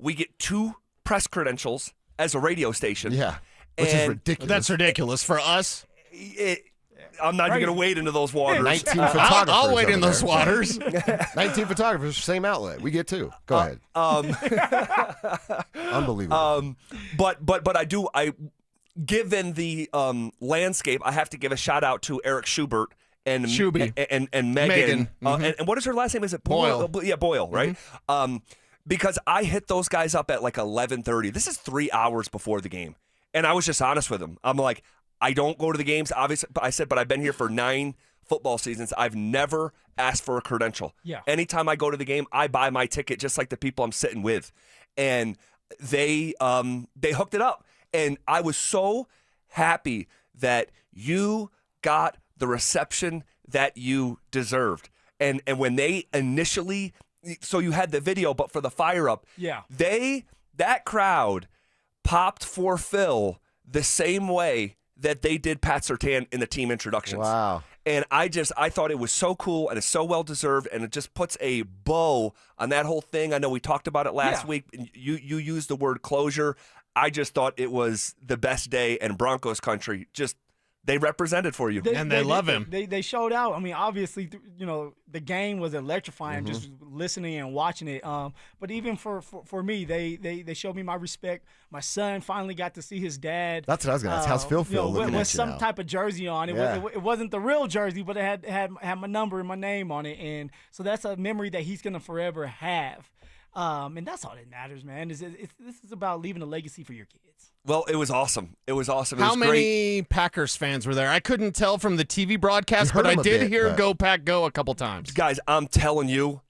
We get 2 press credentials as a radio station. Yeah, which is ridiculous. That's ridiculous for us. I'm not even going to wade into those waters. 19 photographers. I'll wade in over those there. waters. 19 photographers, same outlet. We get 2. Go ahead. Unbelievable. But given the landscape, I have to give a shout out to Eric Schubert and Megan. Megan. And what is her last name? Is it Boyle? Yeah, Boyle, right? Because I hit those guys up at like 11:30. This is 3 hours before the game. And I was just honest with them. I'm like, I don't go to the games, obviously. I said, but I've been here for 9 football seasons. I've never asked for a credential. Yeah. Anytime I go to the game, I buy my ticket just like the people I'm sitting with. And they hooked it up. And I was so happy that you got the reception that you deserved. And when they initially, so you had the video, but for the fire up, that crowd popped for Phil the same way that they did Pat Surtain in the team introductions. Wow. And I thought it was so cool and it's so well deserved, and it just puts a bow on that whole thing. I know we talked about it last week. You used the word closure. I just thought it was the best day, and Broncos country just they represented for you. They love him. They showed out. I mean, obviously, the game was electrifying, just listening and watching it. But even for me, they showed me my respect. My son finally got to see his dad. That's what I was going to ask. How's Phil feel looking with at you some now? type of jersey on. It wasn't the real jersey, but it had my number and my name on it. And so that's a memory that he's going to forever have. And that's all that matters, man. This is about leaving a legacy for your kids. Well, it was awesome. It was awesome. How many Packers fans were there? I couldn't tell from the TV broadcast, but I did hear "Go Pack Go" a couple times. Guys, I'm telling you,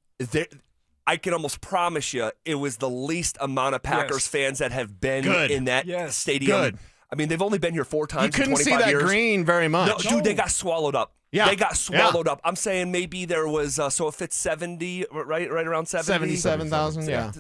I can almost promise you it was the least amount of Packers fans that have been in that stadium. Good. I mean, they've only been here 4 times. You couldn't in 25 see that years. green very much. No, dude, they got swallowed up. Yeah. They got swallowed up. I'm saying maybe there was, so if it's 70, right around 70? 77,000, yeah.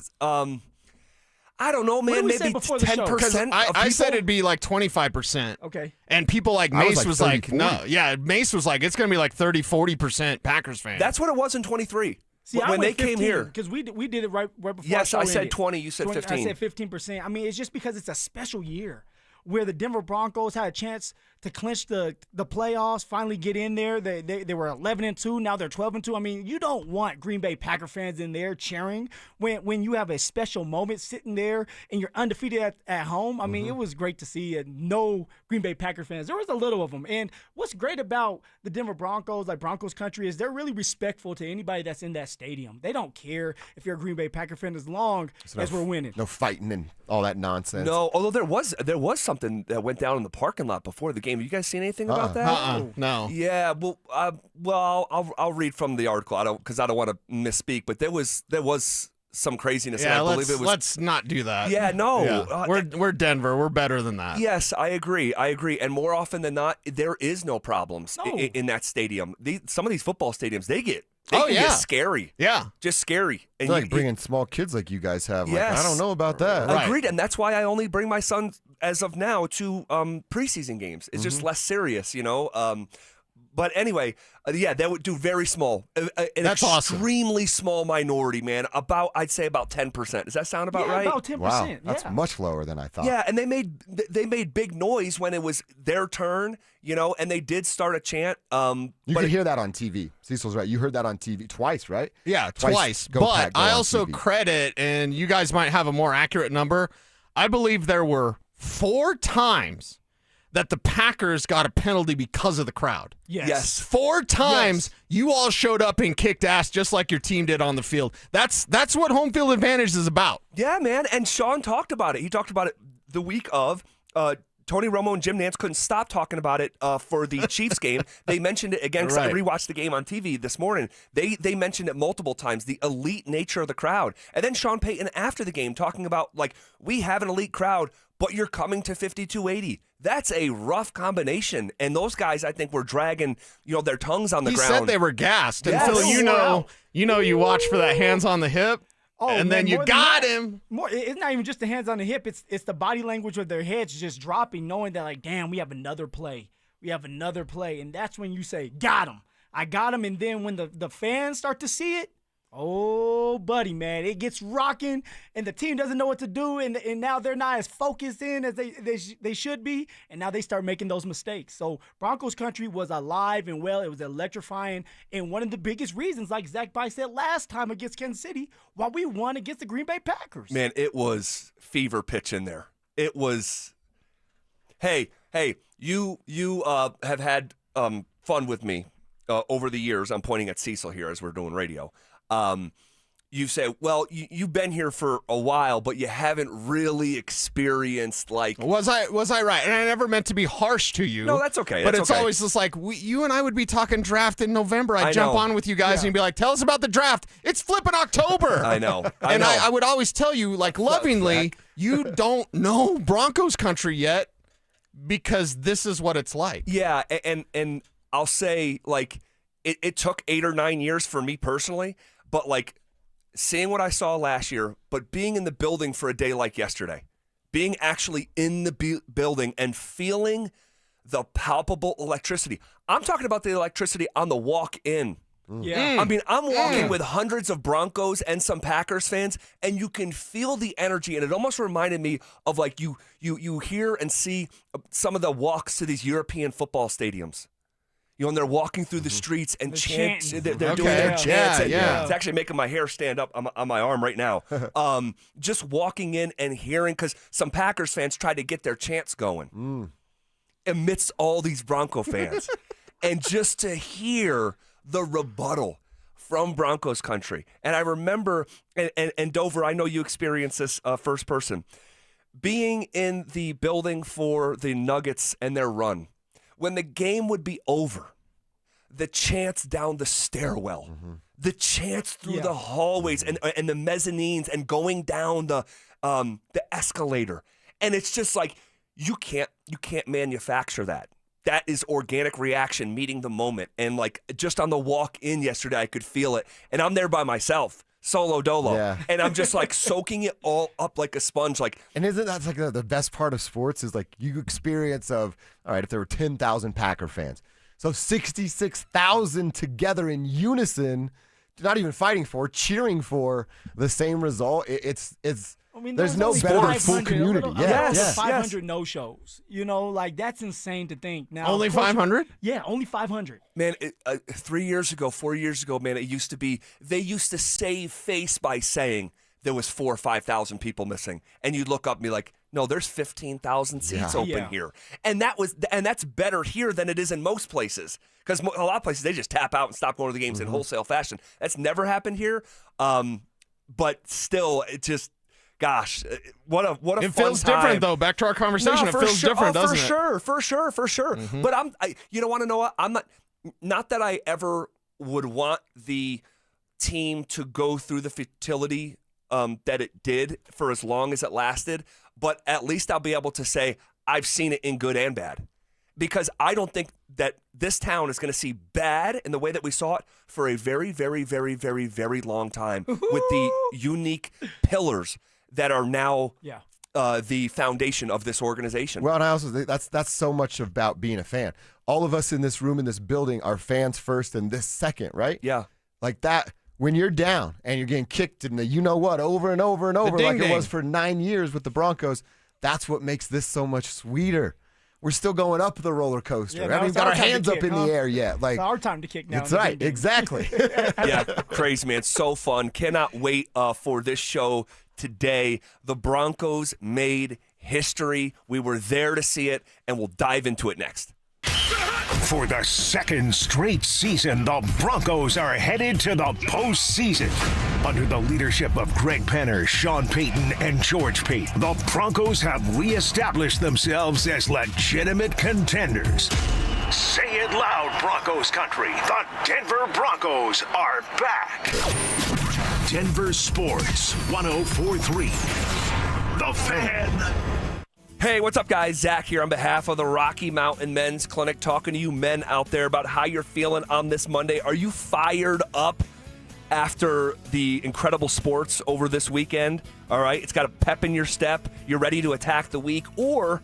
I don't know, man. Maybe Maybe 10%. I said it'd be like 25%. Okay. And people like Mace was like, no. Yeah, Mace was like, it's going to be like 30, 40% Packers fans. That's what it was in 23. See, when they came here. Because we did it right before Yes, our I show said ended. 20. You said 15. I said 15%. I mean, it's just because it's a special year where the Denver Broncos had a chance to clinch the playoffs, finally get in there. They were 11-2, now they're 12-2. I mean, you don't want Green Bay Packer fans in there cheering when you have a special moment sitting there and you're undefeated at home. I mean, it was great to see no Green Bay Packer fans. There was a little of them. And what's great about the Denver Broncos, like Broncos country, is they're really respectful to anybody that's in that stadium. They don't care if you're a Green Bay Packer fan as long as we're winning. No fighting and all that nonsense. No, although there was something that went down in the parking lot before the game. Have you guys seen anything about that? No. Yeah, well, I'll read from the article because I don't want to misspeak, but there was some craziness. Yeah, and I believe it was. Let's not do that. Yeah, no. Yeah. We're Denver. We're better than that. Yes, I agree. And more often than not, there is no problems in that stadium. Some of these football stadiums, they can get scary. Yeah. Just scary. And It's like bringing small kids like you guys have. Like, Yes. I don't know about that. Right. Agreed, and that's why I only bring my son, as of now, to preseason games. It's just less serious, But anyway, they would do very small. That's awesome. Extremely small minority, man. I'd say about 10%. Does that sound about right? About 10%. Wow, yeah. that's much lower than I thought. Yeah, and they made big noise when it was their turn, and they did start a chant. You could hear that on TV. Cecil's right. You heard that on TV twice, right? Yeah, twice. Go But Pack, go I on also TV. credit, and you guys might have a more accurate number, I believe there were 4 times that the Packers got a penalty because of the crowd. Yes. 4 times you all showed up and kicked ass just like your team did on the field. That's what home field advantage is about. Yeah, man. And Shawn talked about it. He talked about it the week of. Tony Romo and Jim Nantz couldn't stop talking about it for the Chiefs game. They mentioned it again because I rewatched the game on TV this morning. They mentioned it multiple times, the elite nature of the crowd. And then Shawn Payton after the game talking about, we have an elite crowd, but you're coming to 5280. That's a rough combination. And those guys, I think, were dragging, their tongues on the ground. He said they were gassed. And Yes. Phil, you watch for that hands on the hip. Oh, and then you got him. It's not even just the hands on the hip. It's the body language of their heads just dropping, knowing that, damn, we have another play. And that's when you say, got him. I got him. And then when the fans start to see it, Oh, buddy, man, it gets rocking, and the team doesn't know what to do, and now they're not as focused in as they should be, and now they start making those mistakes. So Broncos country was alive and well. It was electrifying, and one of the biggest reasons, like Zach By said last time against Kansas City, why we won against the Green Bay Packers. Man, it was fever pitch in there. It was, hey, you have had fun with me over the years. I'm pointing at Cecil here as we're doing radio. You say, well, you've been here for a while, but you haven't really experienced like. Was I right? And I never meant to be harsh to you. No, that's okay. But it's always just like you and I would be talking draft in November. I'd jump on with you guys and you'd be like, "Tell us about the draft. It's flipping October." I know. I would always tell you, like lovingly, you don't know Broncos country yet because this is what it's like. Yeah, and I'll say like it took 8 or 9 years for me personally. But, like, seeing what I saw last year, but being in the building for a day like yesterday, being actually in the building and feeling the palpable electricity. I'm talking about the electricity on the walk in. Yeah. I mean, I'm walking with hundreds of Broncos and some Packers fans, and you can feel the energy. And it almost reminded me of, like, you hear and see some of the walks to these European football stadiums. You know, and they're walking through the streets and chanting. They're doing their chants. Yeah. It's actually making my hair stand up on my arm right now. Just walking in and hearing, because some Packers fans tried to get their chants going amidst all these Bronco fans. And just to hear the rebuttal from Broncos country. And I remember, and Dover, I know you experienced this first person, being in the building for the Nuggets and their run. When the game would be over, the chants down the stairwell, the chants through the hallways and the mezzanines and going down the escalator, and it's just like you can't manufacture that. That is organic reaction meeting the moment, and like just on the walk in yesterday, I could feel it, and I'm there by myself. Solo dolo, and I'm just like soaking it all up like a sponge. Like, and isn't that like the best part of sports is like you experience of, all right, if there were 10,000 Packer fans, so 66,000 together in unison, not even fighting for, cheering for the same result. It's. I mean, there's no better than full community. Yes, 500 no-shows. You know, like that's insane to think. Now, only 500? Yeah, only 500. Man, 3 years ago, 4 years ago, man, it used to be, they used to save face by saying there was 4,000 or 5,000 people missing. And you'd look up and be like, no, there's 15,000 seats open here. And that's better here than it is in most places. Because a lot of places, they just tap out and stop going to the games in wholesale fashion. That's never happened here. But still, it just, gosh, what a fun time. It feels different, though. Back to our conversation, it feels different, doesn't it? For sure. But you don't want to know what? I'm not that I ever would want the team to go through the futility that it did for as long as it lasted, but at least I'll be able to say I've seen it in good and bad. Because I don't think that this town is going to see bad in the way that we saw it for a very, very, very, very, very long time with the unique pillars that are now the foundation of this organization. Well, and I also think that's so much about being a fan. All of us in this room, in this building, are fans first and this second, right? Yeah. Like that, when you're down and you're getting kicked in the you-know-what over and over and over like it was for 9 years with the Broncos, that's what makes this so much sweeter. We're still going up the roller coaster. Yeah, we haven't even got our hands up in the air yet. Like, it's our time to kick now. That's right. Exactly. Yeah, crazy, man. So fun. Cannot wait for this show today. The Broncos made history. We were there to see it, and we'll dive into it next. For the second straight season, the Broncos are headed to the postseason. Under the leadership of Greg Penner, Shawn Payton, and George Payton, the Broncos have reestablished themselves as legitimate contenders. Say it loud, Broncos country. The Denver Broncos are back. Denver Sports 104.3. The Fan. Hey, what's up, guys? Zach here on behalf of the Rocky Mountain Men's Clinic, talking to you men out there about how you're feeling on this Monday. Are you fired up after the incredible sports over this weekend? All right, it's got a pep in your step. You're ready to attack the week, or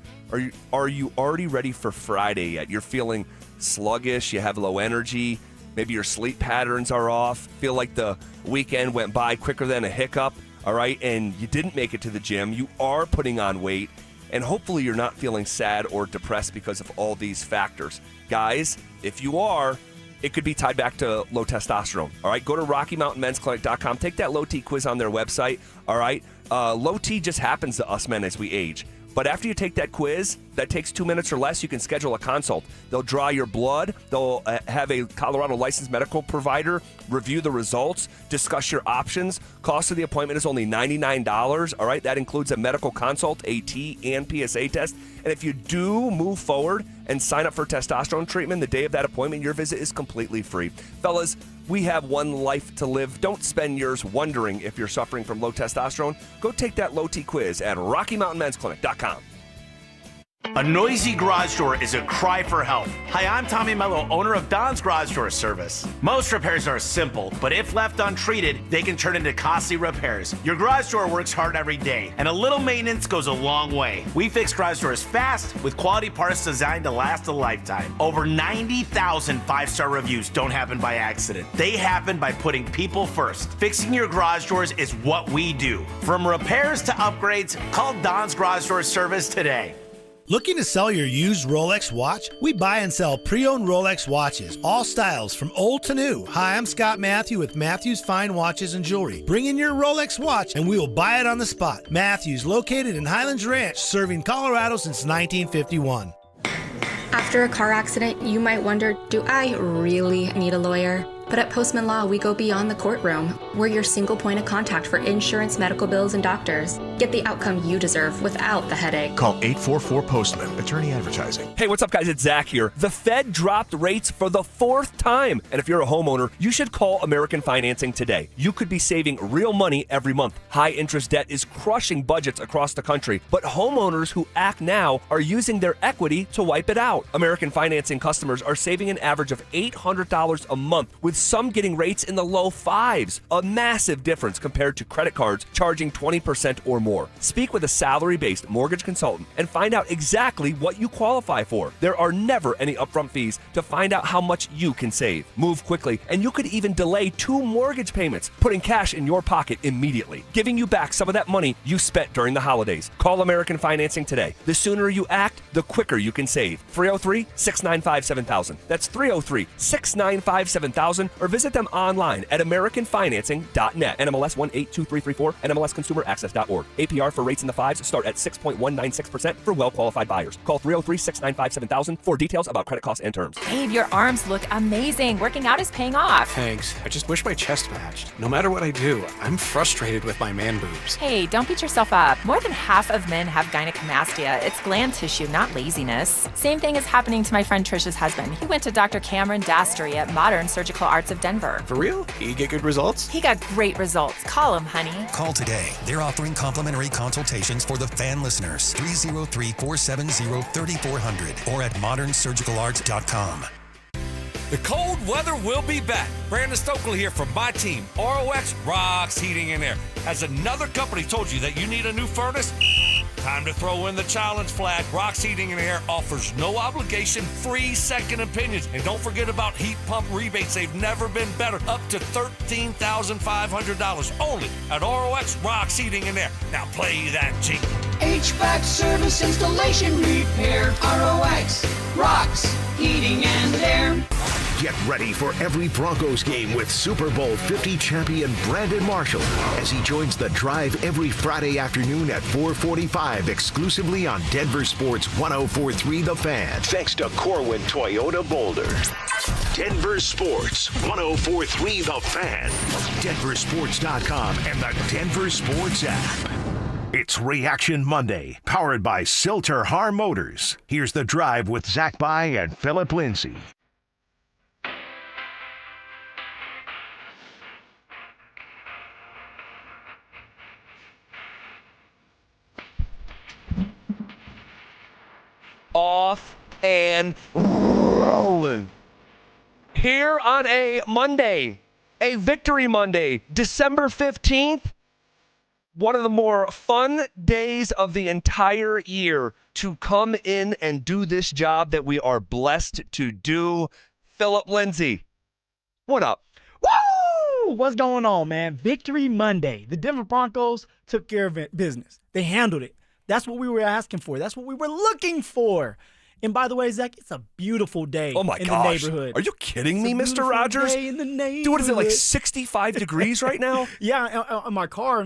are you already ready for Friday yet? You're feeling sluggish. You have low energy. maybe your sleep patterns are off, feel like the weekend went by quicker than a hiccup, all right, and you didn't make it to the gym, you are putting on weight, and hopefully you're not feeling sad or depressed because of all these factors. Guys, if you are, it could be tied back to low testosterone, all right? Go to RockyMountainMen'sClinic.com. Take that low T quiz on their website, all right? Low T just happens to us men as we age. But after you take that quiz, that takes 2 minutes or less, you can schedule a consult. They'll draw your blood. They'll have a Colorado licensed medical provider review the results, discuss your options. Cost of the appointment is only $99, all right? That includes a medical consult, AT, and PSA test. And if you do move forward and sign up for testosterone treatment the day of that appointment, your visit is completely free. Fellas, we have one life to live. Don't spend yours wondering if you're suffering from low testosterone. Go take that low T quiz at RockyMountainMen'sClinic.com. A noisy garage door is a cry for help. Hi, I'm Tommy Mello, owner of Don's Garage Door Service. Most repairs are simple, but if left untreated, they can turn into costly repairs. Your garage door works hard every day, and a little maintenance goes a long way. We fix garage doors fast with quality parts designed to last a lifetime. Over 90,000 five-star reviews don't happen by accident. They happen by putting people first. Fixing your garage doors is what we do. From repairs to upgrades, call Don's Garage Door Service today. Looking to sell your used Rolex watch? We buy and sell pre-owned Rolex watches, all styles from old to new. Hi, I'm Scott Matthew with Matthews Fine Watches and Jewelry. Bring in your Rolex watch and we will buy it on the spot. Matthews, located in Highlands Ranch, serving Colorado since 1951. After a car accident, you might wonder, do I really need a lawyer? But at Postman Law, we go beyond the courtroom. We're your single point of contact for insurance, medical bills, and doctors. Get the outcome you deserve without the headache. Call 844-POSTMAN. Attorney Advertising. Hey, what's up, guys? It's Zach here. The Fed dropped rates for the 4th time. And if you're a homeowner, you should call American Financing today. You could be saving real money every month. High interest debt is crushing budgets across the country. But homeowners who act now are using their equity to wipe it out. American Financing customers are saving an average of $800 a month, with some getting rates in the low fives. A massive difference compared to credit cards charging 20% or more. Speak with a salary-based mortgage consultant and find out exactly what you qualify for. There are never any upfront fees to find out how much you can save. Move quickly, and you could even delay 2 mortgage payments, putting cash in your pocket immediately, giving you back some of that money you spent during the holidays. Call American Financing today. The sooner you act, the quicker you can save. 303-695-7000. That's 303-695-7000, or visit them online at AmericanFinancing.net. NMLS 182334, NMLSConsumerAccess.org. APR for rates in the 5s start at 6.196% for well-qualified buyers. Call 303-695-7000 for details about credit costs and terms. Babe, your arms look amazing. Working out is paying off. Thanks. I just wish my chest matched. No matter what I do, I'm frustrated with my man boobs. Hey, don't beat yourself up. More than half of men have gynecomastia. It's gland tissue, not laziness. Same thing is happening to my friend Trisha's husband. He went to Dr. Cameron Dastery at Modern Surgical Arts of Denver. For real? You get good results? He got great results. Call him, honey. Call today. They're offering complimentary consultations for the fan listeners. 303-470-3400 or at modernsurgicalarts.com. The cold weather will be back. Brandon Stokely here from my team, ROX Rocks Heating and Air. Has another company told you that you need a new furnace? Time to throw in the challenge flag. Rocks Heating and Air offers no obligation, free second opinions. And don't forget about heat pump rebates. They've never been better. Up to $13,500 only at ROX Rocks Heating and Air. Now play that jingle. HVAC service, installation, repair. ROX Rocks Heating and Air. Get ready for every Broncos game with Super Bowl 50 champion Brandon Marshall as he joins the drive every Friday afternoon at 4:45 exclusively on Denver Sports 104.3 The Fan. Thanks to Corwin Toyota Boulder. Denver Sports 104.3 The Fan. DenverSports.com and the Denver Sports app. It's Reaction Monday, powered by Silter Har Motors. Here's the drive with Zach By and Phillip Lindsay. Off and rolling. Here on a Monday, a Victory Monday, December 15th, one of the more fun days of the entire year to come in and do this job that we are blessed to do. Phillip Lindsay, What up? Woo! What's going on, man? Victory Monday. The Denver Broncos took care of business. They handled it. That's what we were asking for. That's what we were looking for. And by the way, Zach, it's a beautiful day Oh my in gosh. the neighborhood. Are you kidding me, It's a Mr. beautiful Rogers? day in the neighborhood. Dude, what is it, like 65 degrees right now? Yeah, on my car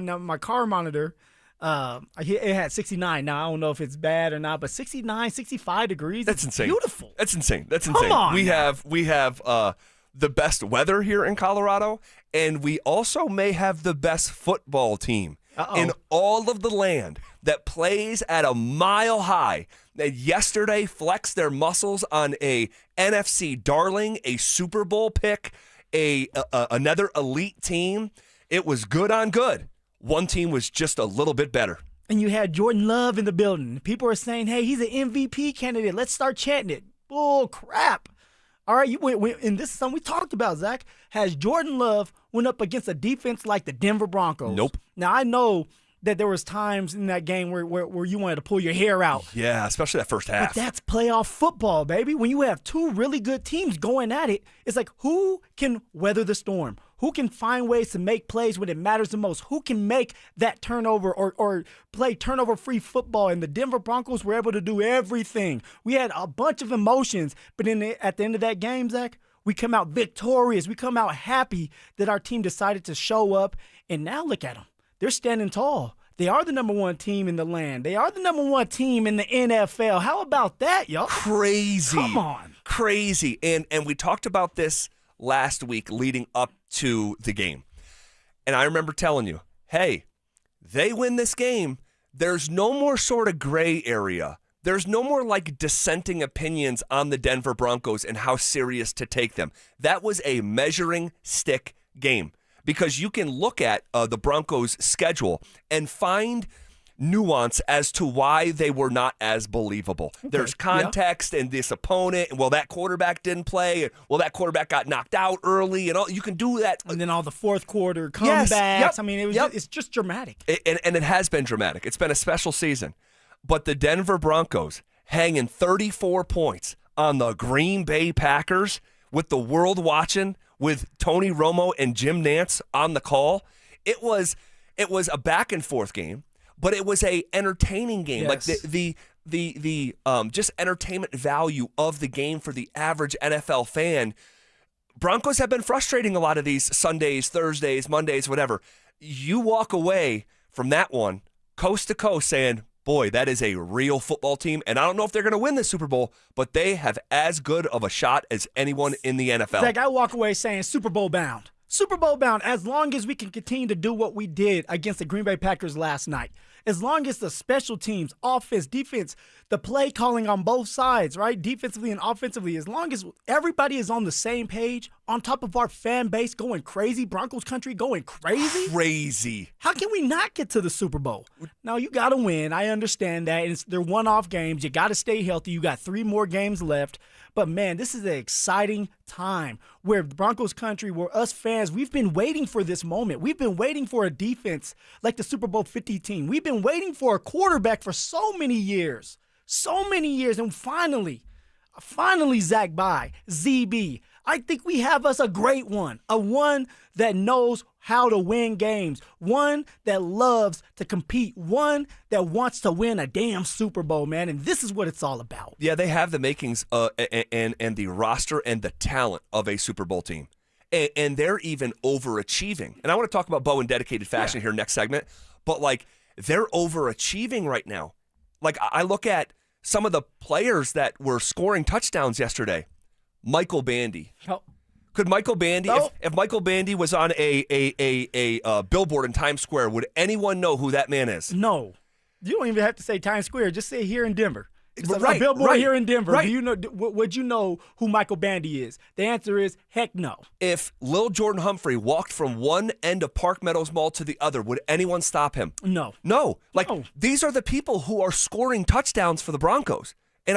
monitor, it had 69. Now, I don't know if it's bad or not, but 69, 65 degrees. That's it's insane. Beautiful. That's insane. That's Come insane. on we now. have the best weather here in Colorado, and we also may have the best football team in all of the land that plays at a mile high. That yesterday flexed their muscles on a NFC darling, a Super Bowl pick, another elite team. It was good on good. One team was just a little bit better. And you had Jordan Love in the building. People are saying, hey, he's an MVP candidate. Let's start chanting it. Bull crap. All right, and this is something we talked about, Zach. Has Jordan Love went up against a defense like the Denver Broncos? Nope. Now, I know that there was times in that game where you wanted to pull your hair out. Yeah, especially that first half. But that's playoff football, baby. When you have two really good teams going at it, it's like who can weather the storm? Who can find ways to make plays when it matters the most? Who can make that turnover or play turnover-free football? And the Denver Broncos were able to do everything. We had a bunch of emotions, but at the end of that game, Zach, we come out victorious. We come out happy that our team decided to show up. And now look at them. They're standing tall. They are the number one team in the land. They are the number one team in the NFL. How about that, y'all? Crazy. Come on. Crazy. And we talked about this last week leading up to the game. And I remember telling you, hey, they win this game. There's no more sort of gray area. There's no more like dissenting opinions on the Denver Broncos and how serious to take them. That was a measuring stick game. Because you can look at the Broncos' schedule and find nuance as to why they were not as believable. Okay. There's context and this opponent, and well, that quarterback didn't play, and well, that quarterback got knocked out early, and all you can do that. And then all the fourth quarter comebacks. Yes, yep, I mean, it's just dramatic. And it has been dramatic. It's been a special season. But the Denver Broncos hanging 34 points on the Green Bay Packers with the world watching, with Tony Romo and Jim Nantz on the call. It was a back and forth game, but it was a entertaining game. Yes. Like the just entertainment value of the game for the average NFL fan. Broncos have been frustrating a lot of these Sundays, Thursdays, Mondays, whatever. You walk away from that one coast to coast saying, boy, that is a real football team. And I don't know if they're going to win the Super Bowl, but they have as good of a shot as anyone in the NFL. Zach, I walk away saying Super Bowl bound. Super Bowl bound, as long as we can continue to do what we did against the Green Bay Packers last night. As long as the special teams, offense, defense, the play calling on both sides, right, defensively and offensively, as long as everybody is on the same page, on top of our fan base going crazy, Broncos country going crazy. Crazy. How can we not get to the Super Bowl? Now, you got to win. I understand that. They're one-off games. You got to stay healthy. You got 3 more games left. But, man, this is an exciting time where Broncos country, where us fans, we've been waiting for this moment. We've been waiting for a defense like the Super Bowl 50 team. We've been waiting for a quarterback for so many years. So many years. And finally, Zach ZB, I think we have us a great one. A one that knows how to win games. One that loves to compete. One that wants to win a damn Super Bowl, man. And this is what it's all about. Yeah, they have the makings and the roster and the talent of a Super Bowl team. And they're even overachieving. And I want to talk about Bo in dedicated fashion here next segment. But, like, they're overachieving right now. Like, I look at some of the players that were scoring touchdowns yesterday. Michael Bandy. Oh. Could Michael Bandy, No. if Michael Bandy was on a billboard in Times Square, would anyone know who that man is? No. You don't even have to say Times Square. Just say here in Denver. It's Right, a billboard right, here in Denver. right. Do you know? Would you know who Michael Bandy is? The answer is heck no. If Lil Jordan Humphrey walked from one end of Park Meadows Mall to the other, would anyone stop him? No. No. Like, No. these are the people who are scoring touchdowns for the Broncos. And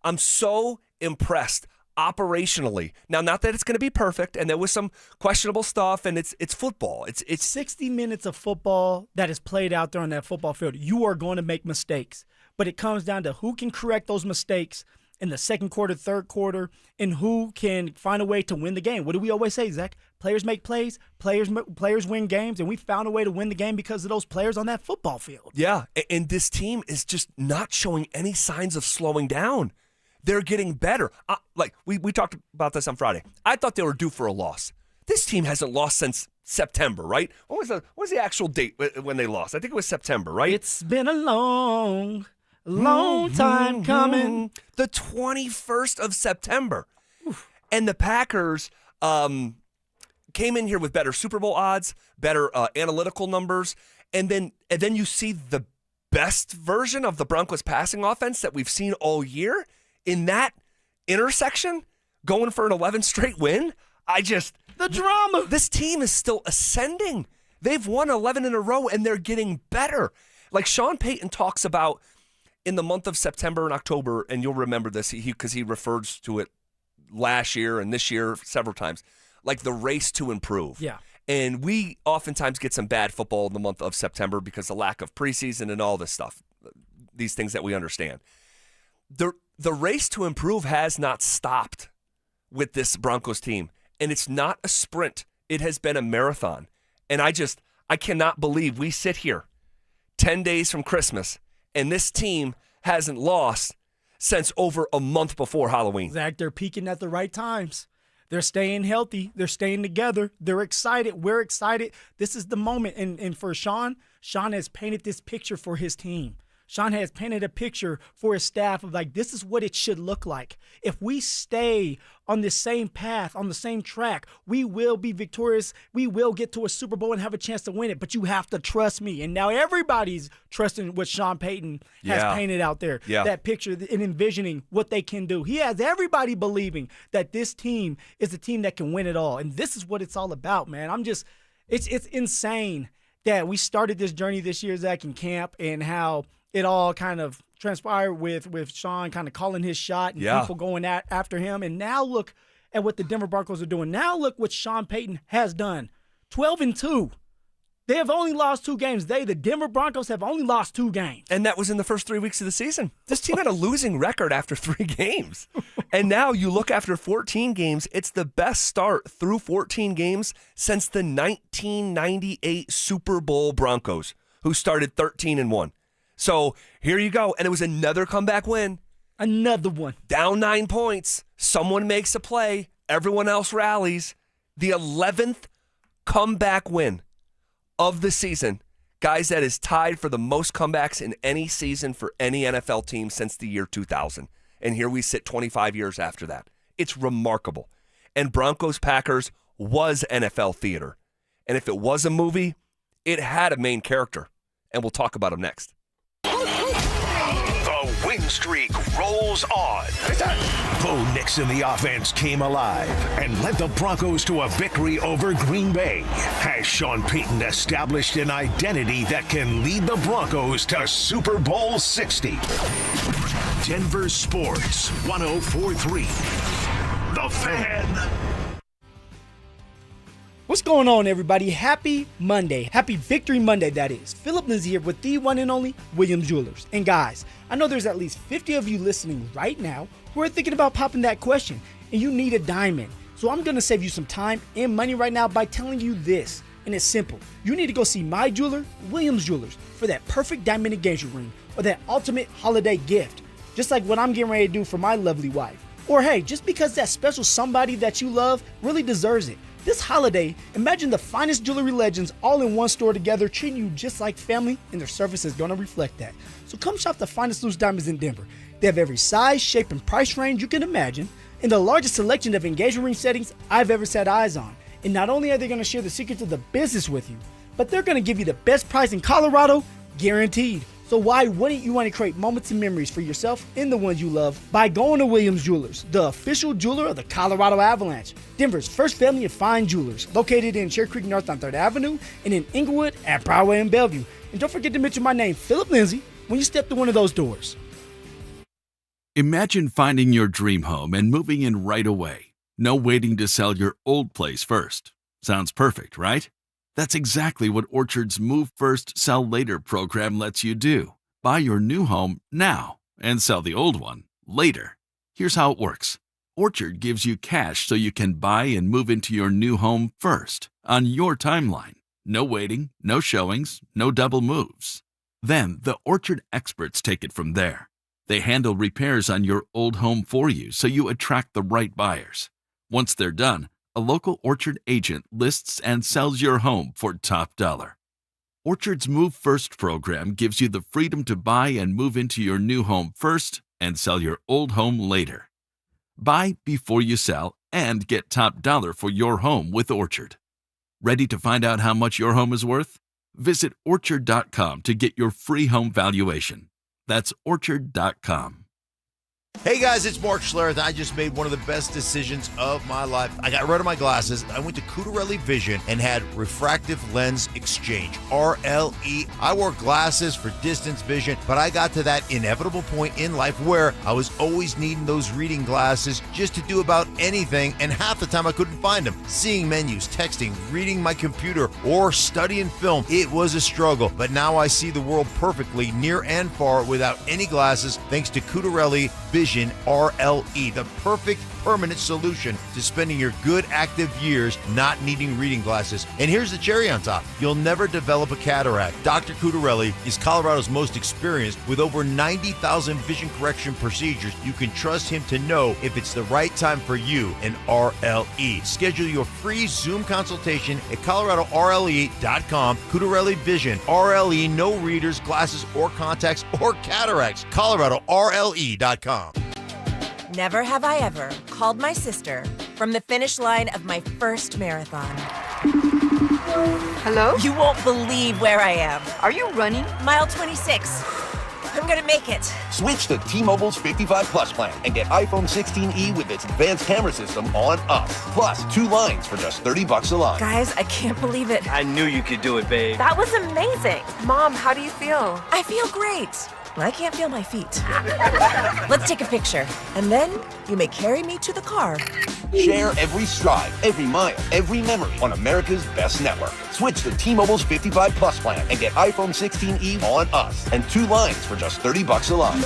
I'm so impressed operationally. Now, not that it's going to be perfect, and there was some questionable stuff, and it's football. It's 60 minutes of football that is played out there on that football field. You are going to make mistakes, but it comes down to who can correct those mistakes in the second quarter, third quarter, and who can find a way to win the game. What do we always say, Zach? Players make plays, players win games, and we found a way to win the game because of those players on that football field. Yeah, and this team is just not showing any signs of slowing down. They're getting better. We talked about this on Friday. I thought they were due for a loss. This team hasn't lost since September, right? What was the actual date when they lost? I think it was September, right? It's been a long time coming. The 21st of September. And the Packers came in here with better Super Bowl odds, better analytical numbers, and then you see the best version of the Broncos passing offense that we've seen all year in that intersection, going for an 11 straight win. The drama. This team is still ascending. They've won 11 in a row, and they're getting better. Like Shawn Payton talks about in the month of September and October, and you'll remember this because he refers to it last year and this year several times, like the race to improve. Yeah. And we oftentimes get some bad football in the month of September because of the lack of preseason and all this stuff, these things that we understand. The race to improve has not stopped with this Broncos team. And it's not a sprint. It has been a marathon. And I cannot believe we sit here 10 days from Christmas and this team hasn't lost since over a month before Halloween. Zach, they're peaking at the right times. They're staying healthy. They're staying together. They're excited. We're excited. This is the moment. And for Shawn has painted this picture for his team. Shawn has painted a picture for his staff of like, this is what it should look like. If we stay on the same path, on the same track, we will be victorious. We will get to a Super Bowl and have a chance to win it, but you have to trust me. And now everybody's trusting what Shawn Payton has painted out there, that picture and envisioning what they can do. He has everybody believing that this team is a team that can win it all. And this is what it's all about, man. It's insane that we started this journey this year, Zach, in camp, and how it all kind of transpired with Shawn kind of calling his shot and people going after him. And now look at what the Denver Broncos are doing. Now look what Shawn Payton has done. 12-2. They have only lost 2 games. The Denver Broncos, have only lost 2 games. And that was in the first 3 weeks of the season. This team had a losing record after 3 games. And now you look after 14 games, it's the best start through 14 games since the 1998 Super Bowl Broncos, who started 13-1. So here you go. And it was another comeback win. Another one. Down 9 points. Someone makes a play. Everyone else rallies. The 11th comeback win of the season. Guys, that is tied for the most comebacks in any season for any NFL team since the year 2000. And here we sit 25 years after that. It's remarkable. And Broncos-Packers was NFL theater. And if it was a movie, it had a main character. And we'll talk about him next. The win streak rolls on. Bo Nix and the offense came alive and led the Broncos to a victory over Green Bay. Has Shawn Payton established an identity that can lead the Broncos to Super Bowl 60? Denver Sports 104.3. The Fan. What's going on, everybody? Happy Monday. Happy Victory Monday, that is. Phillip Lindsay here with the one and only Williams Jewelers. And guys, I know there's at least 50 of you listening right now who are thinking about popping that question, and you need a diamond. So I'm going to save you some time and money right now by telling you this. And it's simple. You need to go see my jeweler, Williams Jewelers, for that perfect diamond engagement ring or that ultimate holiday gift. Just like what I'm getting ready to do for my lovely wife. Or hey, just because that special somebody that you love really deserves it. This holiday, imagine the finest jewelry legends all in one store together, treating you just like family, and their service is going to reflect that. So come shop the finest loose diamonds in Denver. They have every size, shape, and price range you can imagine, and the largest selection of engagement ring settings I've ever set eyes on. And not only are they going to share the secrets of the business with you, but they're going to give you the best price in Colorado, guaranteed. So why wouldn't you want to create moments and memories for yourself and the ones you love by going to Williams Jewelers, the official jeweler of the Colorado Avalanche, Denver's first family of fine jewelers, located in Cherry Creek North on 3rd Avenue and in Inglewood at Broadway and Bellevue. And don't forget to mention my name, Phillip Lindsay, when you step through one of those doors. Imagine finding your dream home and moving in right away. No waiting to sell your old place first. Sounds perfect, right? That's exactly what Orchard's Move First, Sell Later program lets you do. Buy your new home now and sell the old one later. Here's how it works. Orchard gives you cash so you can buy and move into your new home first, on your timeline. No waiting, no showings, no double moves. Then the Orchard experts take it from there. They handle repairs on your old home for you so you attract the right buyers. Once they're done, a local Orchard agent lists and sells your home for top dollar. Orchard's Move First program gives you the freedom to buy and move into your new home first and sell your old home later. Buy before you sell and get top dollar for your home with Orchard. Ready to find out how much your home is worth? Visit Orchard.com to get your free home valuation. That's Orchard.com. Hey guys, it's Mark Schlereth. I just made one of the best decisions of my life. I got rid of my glasses. I went to Cutarelli Vision and had refractive lens exchange, RLE. I wore glasses for distance vision, but I got to that inevitable point in life where I was always needing those reading glasses just to do about anything, and half the time I couldn't find them. Seeing menus, texting, reading my computer, or studying film, it was a struggle. But now I see the world perfectly, near and far, without any glasses, thanks to Cutarelli Vision RLE, the perfect permanent solution to spending your good active years not needing reading glasses. And here's the cherry on top. You'll never develop a cataract. Dr. Cutarelli is Colorado's most experienced with over 90,000 vision correction procedures. You can trust him to know if it's the right time for you and RLE. Schedule your free Zoom consultation at coloradorle.com. Cutarelli Vision, RLE, no readers, glasses, or contacts, or cataracts. coloradorle.com. Never have I ever called my sister from the finish line of my first marathon. Hello? You won't believe where I am. Are you running? Mile 26. I'm gonna make it. Switch to T-Mobile's 55 Plus plan and get iPhone 16e with its advanced camera system on us. Plus, 2 lines for just $30 a line. Guys, I can't believe it. I knew you could do it, babe. That was amazing. Mom, how do you feel? I feel great. I can't feel my feet. Let's take a picture, and then you may carry me to the car. Share every stride, every mile, every memory on America's best network. Switch to T-Mobile's 55 Plus plan and get iPhone 16e on us and 2 lines for just $30 a line.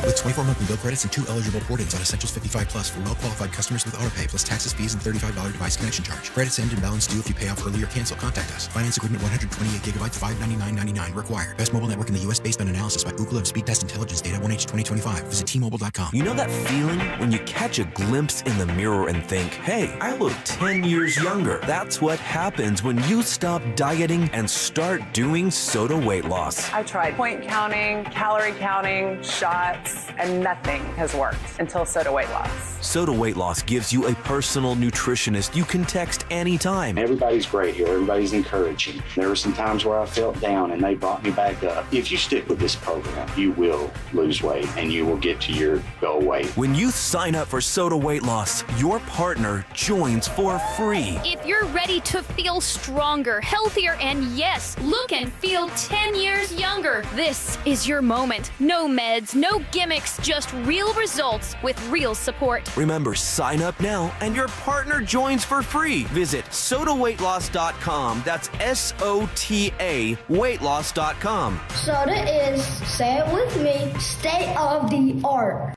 With 24 monthly bill credits and 2 eligible port-ins on Essentials 55 Plus for well-qualified customers with autopay, plus taxes, fees, and $35 device connection charge. Credits end and balance due if you pay off early or cancel. Contact us. Finance agreement 128 gigabytes, $599.99 required. Best mobile network in the U.S. based on analysis by Ookla of Speed Test Intelligence data 1H 2025. Visit T-Mobile.com. You know that feeling when you catch a glimpse in the mirror and think, hey, I look 10 years younger. That's what happens when you stop dieting and start doing Soda weight loss. I tried point counting, calorie counting, shots, and nothing has worked until Soda weight loss. Soda weight loss gives you a personal nutritionist you can text anytime. Everybody's great here. Everybody's encouraging. There were some times where I felt down and they brought me back up. If you stick with this program, you will lose weight and you will get to your goal weight. When you sign up for Soda weight loss, your partner joins for free. If you're ready to feel stronger, healthier, and yes, look and feel 10 years younger, this is your moment. No meds, no gimmicks, just real results with real support. Remember, sign up now and your partner joins for free. Visit sodaweightloss.com. That's SOTA weightloss.com. Soda is, say it with me, state of the art.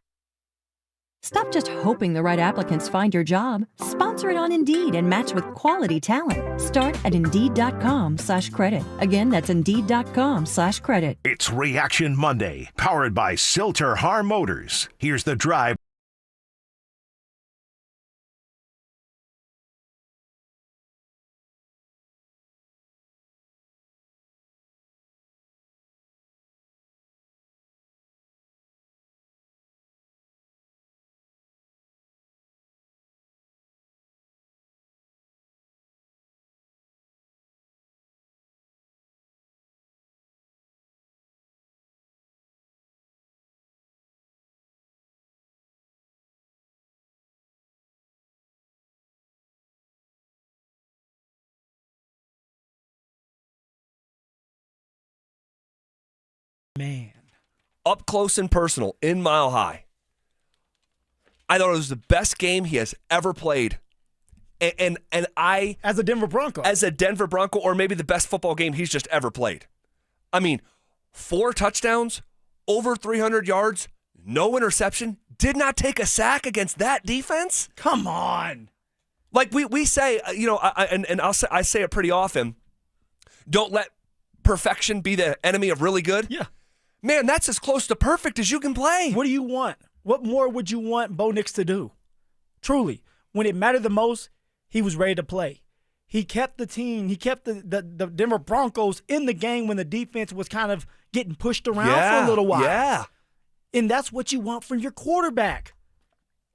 Stop just hoping the right applicants find your job. Sponsor it on Indeed and match with quality talent. Start at Indeed.com/credit. Again, that's Indeed.com/credit. It's Reaction Monday, powered by Silter Har Motors. Here's The Drive. Man. Up close and personal in Mile High. I thought it was the best game he has ever played. And I... As a Denver Bronco. As a Denver Bronco, or maybe the best football game he's just ever played. I mean, 4 touchdowns, over 300 yards, no interception, did not take a sack against that defense? Come on. Like we say, I say it pretty often, don't let perfection be the enemy of really good. Yeah. Man, that's as close to perfect as you can play. What do you want? What more would you want Bo Nix to do? Truly, when it mattered the most, he was ready to play. He kept the team, he kept the Denver Broncos in the game when the defense was kind of getting pushed around for a little while. Yeah. And that's what you want from your quarterback.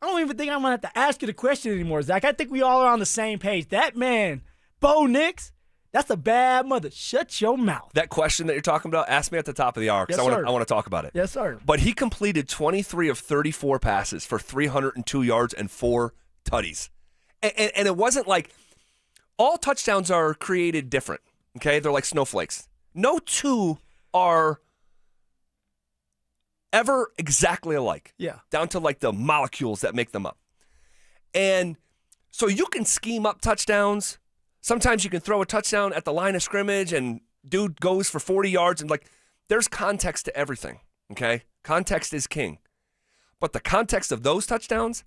I don't even think I'm going to have to ask you the question anymore, Zach. I think we all are on the same page. That man, Bo Nix, that's a bad mother. Shut your mouth. That question that you're talking about, ask me at the top of the hour because Yes, I want to talk about it. Yes, sir. But he completed 23 of 34 passes for 302 yards and 4 tutties. And it wasn't like all touchdowns are created different, okay? They're like snowflakes. No two are ever exactly alike. Yeah. Down to like the molecules that make them up. And so you can scheme up touchdowns. Sometimes you can throw a touchdown at the line of scrimmage and dude goes for 40 yards and like there's context to everything, okay? Context is king. But the context of those touchdowns,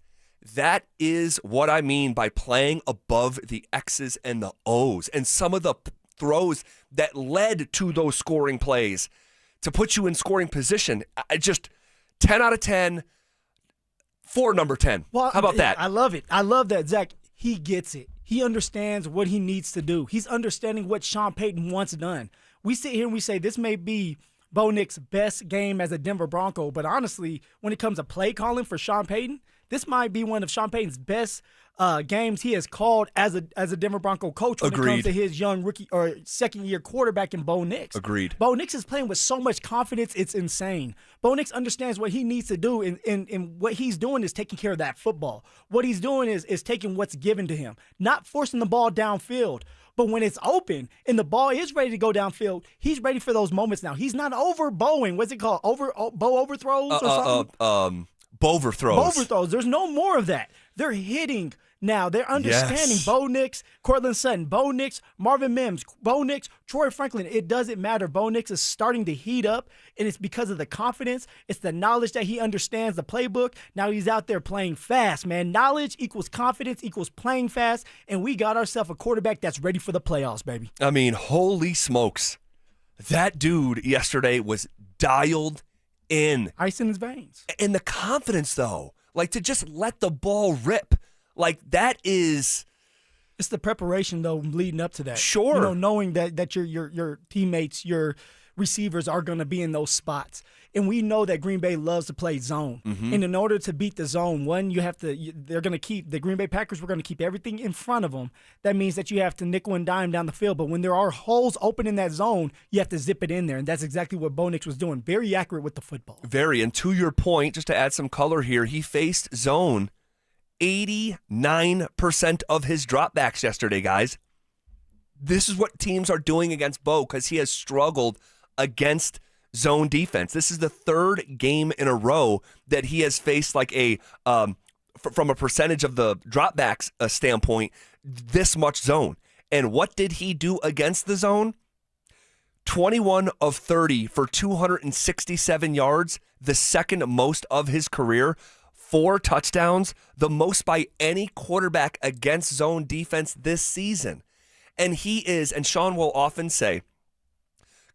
that is what I mean by playing above the X's and the O's and some of the throws that led to those scoring plays to put you in scoring position. I just 10 out of 10 for number 10. Well, how about that? I love it. I love that, Zach. He gets it. He understands what he needs to do. He's understanding what Shawn Payton wants done. We sit here and we say this may be Bo Nix's best game as a Denver Bronco, but honestly, when it comes to play calling for Shawn Payton, this might be one of Shawn Payton's best games he has called as a Denver Bronco coach when it comes to his young rookie or second-year quarterback in Bo Nix. Agreed. Bo Nix is playing with so much confidence, it's insane. Bo Nix understands what he needs to do, and what he's doing is taking care of that football. What he's doing is taking what's given to him, not forcing the ball downfield. But when it's open and the ball is ready to go downfield, he's ready for those moments now. He's not overbowing. What's it called? Bow overthrows or something? Boverthrows. Boverthrows. There's no more of that. They're hitting now. They're understanding Bo Nix, Cortland Sutton, Bo Nix, Marvin Mims, Bo Nix, Troy Franklin. It doesn't matter. Bo Nix is starting to heat up, and it's because of the confidence. It's the knowledge that he understands the playbook. Now he's out there playing fast, man. Knowledge equals confidence equals playing fast, and we got ourselves a quarterback that's ready for the playoffs, baby. I mean, holy smokes. That dude yesterday was dialed in. Ice in his veins. And the confidence, though, like to just let the ball rip, like that is. It's the preparation, though, leading up to that. Sure. You know, knowing that your teammates, your receivers are going to be in those spots. And we know that Green Bay loves to play zone. Mm-hmm. And in order to beat the zone, they're going to keep, the Green Bay Packers were going to keep everything in front of them. That means that you have to nickel and dime down the field. But when there are holes open in that zone, you have to zip it in there. And that's exactly what Bo Nix was doing. Very accurate with the football. Very. And to your point, just to add some color here, he faced zone 89% of his dropbacks yesterday, guys. This is what teams are doing against Bo because he has struggled against zone defense. This is the third game in a row that he has faced like a, from a percentage of the dropbacks standpoint, this much zone. And what did he do against the zone? 21 of 30 for 267 yards, the second most of his career. 4 touchdowns, the most by any quarterback against zone defense this season. And he is, and Shawn will often say,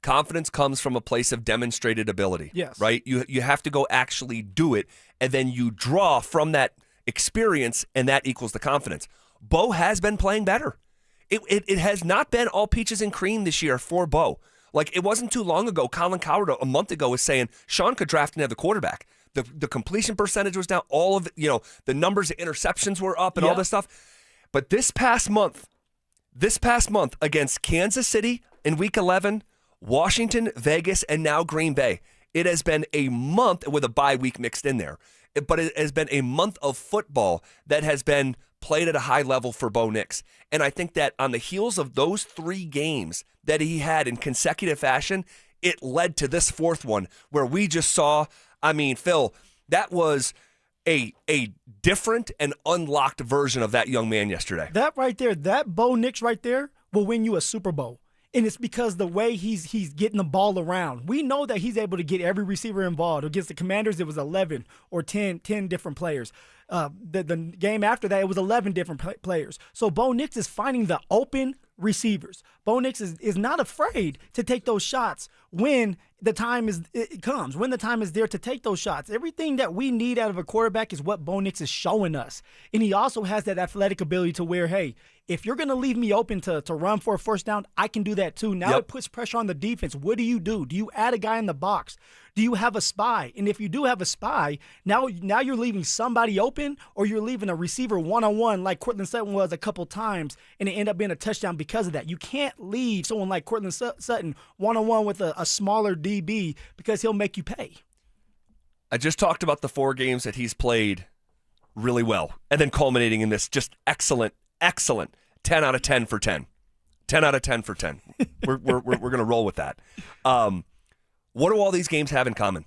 confidence comes from a place of demonstrated ability. Yes. Right? You have to go actually do it, and then you draw from that experience, and that equals the confidence. Bo has been playing better. It has not been all peaches and cream this year for Bo. Like, it wasn't too long ago, Colin Cowherd a month ago was saying Shawn could draft another quarterback. The completion percentage was down. All of it, the numbers of interceptions were up and all this stuff. But this past month against Kansas City in Week 11, Washington, Vegas, and now Green Bay, it has been a month with a bye week mixed in there. But it has been a month of football that has been played at a high level for Bo Nix. And I think that on the heels of those 3 games that he had in consecutive fashion, it led to this 4th one where we just saw, I mean, Phil, that was a different and unlocked version of that young man yesterday. That right there, that Bo Nix right there will win you a Super Bowl. And it's because the way he's getting the ball around. We know that he's able to get every receiver involved. Against the Commanders, it was 11 or 10 different players. The game after that, it was 11 different players. So Bo Nix is finding the open receivers. Bo Nix is not afraid to take those shots when the time comes, when the time is there to take those shots. Everything that we need out of a quarterback is what Bo Nix is showing us. And he also has that athletic ability to where, hey, if you're going to leave me open to run for a first down, I can do that too. Now It puts pressure on the defense. What do? Do you add a guy in the box? Do you have a spy? And if you do have a spy, now you're leaving somebody open, or you're leaving a receiver one-on-one like Cortland Sutton was a couple times, and it ended up being a touchdown because of that. You can't leave someone like Cortland Sutton one-on-one with a smaller DB because he'll make you pay. I just talked about the 4 games that he's played really well, and then culminating in this just excellent 10 out of 10 for 10. 10 out of 10 for 10. We're going to roll with that. What do all these games have in common?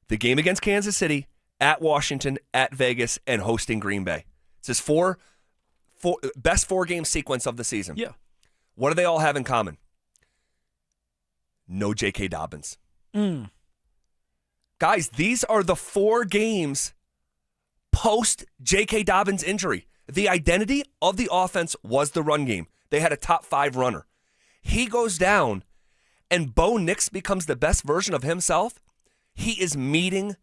The game against Kansas City, at Washington, at Vegas, and hosting Green Bay. It's his best 4-game sequence of the season. Yeah. What do they all have in common? No J.K. Dobbins. Guys, these are the 4 games post J.K. Dobbins injury. The identity of the offense was the run game. They had a top 5 runner. He goes down, and Bo Nix becomes the best version of himself. He is meeting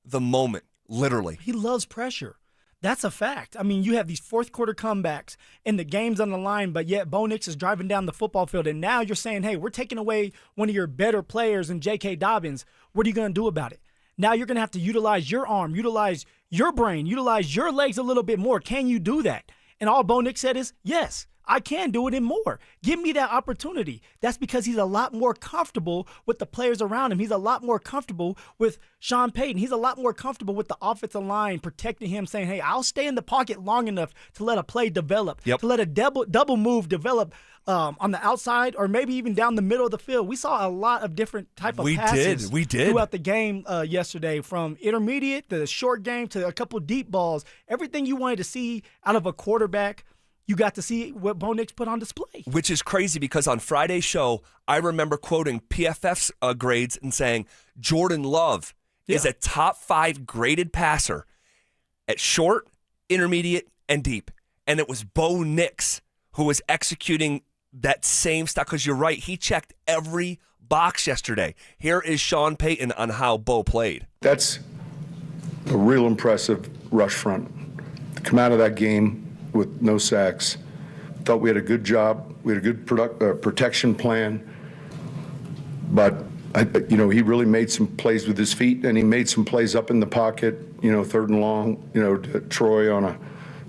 the moment, literally. He loves pressure. That's a fact. I mean, you have these fourth-quarter comebacks, and the game's on the line, but yet Bo Nix is driving down the football field, and now you're saying, hey, we're taking away one of your better players in J.K. Dobbins. What are you going to do about it? Now you're going to have to utilize your arm, utilize your brain, utilize your legs a little bit more. Can you do that? And all Bo Nix said is, yes, I can do it and more. Give me that opportunity. That's because he's a lot more comfortable with the players around him. He's a lot more comfortable with Shawn Payton. He's a lot more comfortable with the offensive line protecting him, saying, hey, I'll stay in the pocket long enough to let a play develop, to let a double move develop on the outside or maybe even down the middle of the field. We saw a lot of different type of passes we did. throughout the game yesterday, from intermediate to the short game to a couple deep balls. Everything you wanted to see out of a quarterback, you got to see what Bo Nix put on display. Which is crazy because on Friday's show, I remember quoting PFF's grades and saying Jordan Love is a top 5 graded passer at short, intermediate, and deep. And it was Bo Nix who was executing that same stuff, because you're right, he checked every box yesterday. Here is Shawn Payton on how Bo played. That's a real impressive rush front. To come out of that game with no sacks, thought we had a good job. We had a good protection plan, but he really made some plays with his feet, and he made some plays up in the pocket. 3rd and long. To Troy on a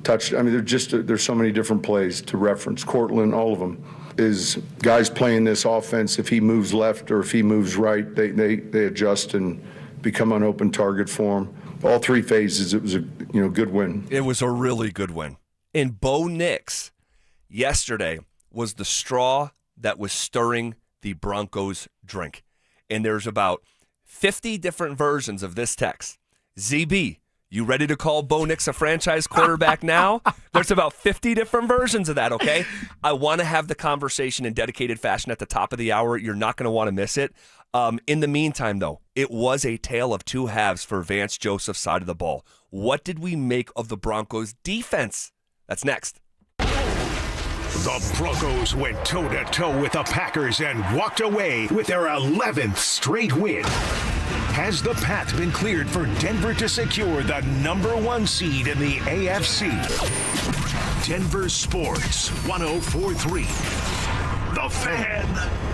touch. I mean, there's so many different plays to reference. Cortland, all of them. Is guys playing this offense, if he moves left or if he moves right, they adjust and become an open target for him. All 3 phases, it was a good win. It was a really good win. And Bo Nix yesterday was the straw that was stirring the Broncos' drink. And there's about 50 different versions of this text. ZB, you ready to call Bo Nix a franchise quarterback now? There's about 50 different versions of that, okay? I want to have the conversation in dedicated fashion at the top of the hour. You're not going to want to miss it. In the meantime, though, it was a tale of 2 halves for Vance Joseph's side of the ball. What did we make of the Broncos' defense? That's next. The Broncos went toe-to-toe with the Packers and walked away with their 11th straight win. Has the path been cleared for Denver to secure the number 1 seed in the AFC? Denver Sports 104.3. The Fan.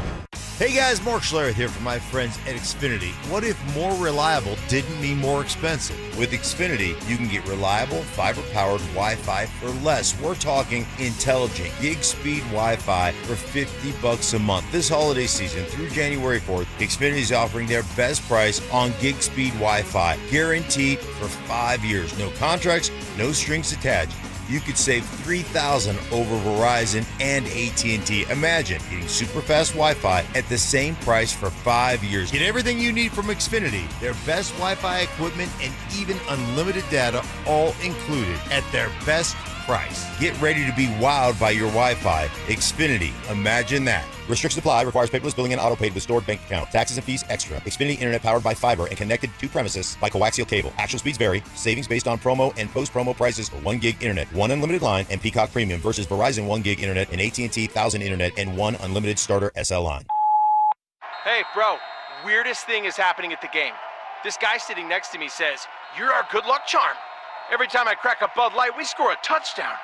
Hey guys, Mark Schlereth here from my friends at Xfinity. What if more reliable didn't mean more expensive? With Xfinity, you can get reliable, fiber-powered Wi-Fi for less. We're talking intelligent gig-speed Wi-Fi for $50 a month. This holiday season through January 4th, Xfinity is offering their best price on gig-speed Wi-Fi, guaranteed for 5 years. No contracts, no strings attached. You could save $3,000 over Verizon and AT&T. Imagine getting super fast Wi-Fi at the same price for 5 years. Get everything you need from Xfinity, their best Wi-Fi equipment, and even unlimited data, all included at their best price. Get ready to be wowed by your Wi-Fi. Xfinity. Imagine that. Restrictions apply. Requires paperless billing and auto-paid with stored bank account. Taxes and fees extra. Xfinity Internet powered by fiber and connected to premises by coaxial cable. Actual speeds vary. Savings based on promo and post-promo prices for 1 gig internet, 1 unlimited line, and Peacock Premium versus Verizon 1 gig internet and AT&T 1000 internet and 1 unlimited starter SL line. Hey, bro. Weirdest thing is happening at the game. This guy sitting next to me says, "You're our good luck charm." Every time I crack a Bud Light, we score a touchdown.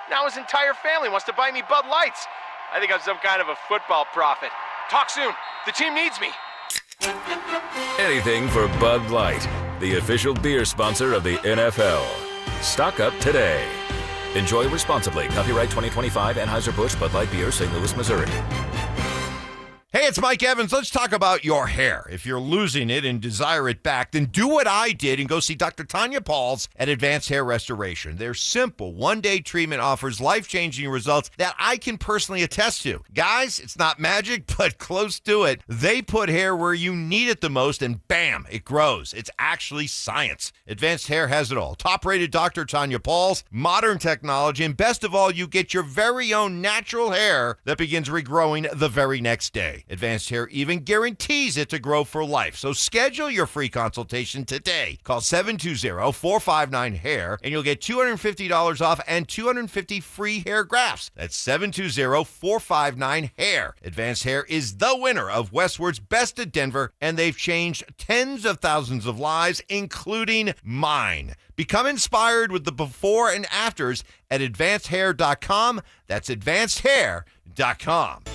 Now his entire family wants to buy me Bud Lights. I think I'm some kind of a football prophet. Talk soon. The team needs me. Anything for Bud Light, the official beer sponsor of the NFL. Stock up today. Enjoy responsibly. Copyright 2025 Anheuser-Busch Bud Light Beer, St. Louis, Missouri. Hey, it's Mike Evans. Let's talk about your hair. If you're losing it and desire it back, then do what I did and go see Dr. Tanya Pauls at Advanced Hair Restoration. Their simple one-day treatment offers life-changing results that I can personally attest to. Guys, it's not magic, but close to it. They put hair where you need it the most, and bam, it grows. It's actually science. Advanced Hair has it all. Top-rated Dr. Tanya Pauls, modern technology, and best of all, you get your very own natural hair that begins regrowing the very next day. Advanced Hair even guarantees it to grow for life. So schedule your free consultation today. Call 720-459-HAIR and you'll get $250 off and 250 free hair grafts. That's 720-459-HAIR. Advanced Hair is the winner of Westward's Best of Denver, and they've changed tens of thousands of lives, including mine. Become inspired with the before and afters at advancedhair.com. That's advancedhair.com.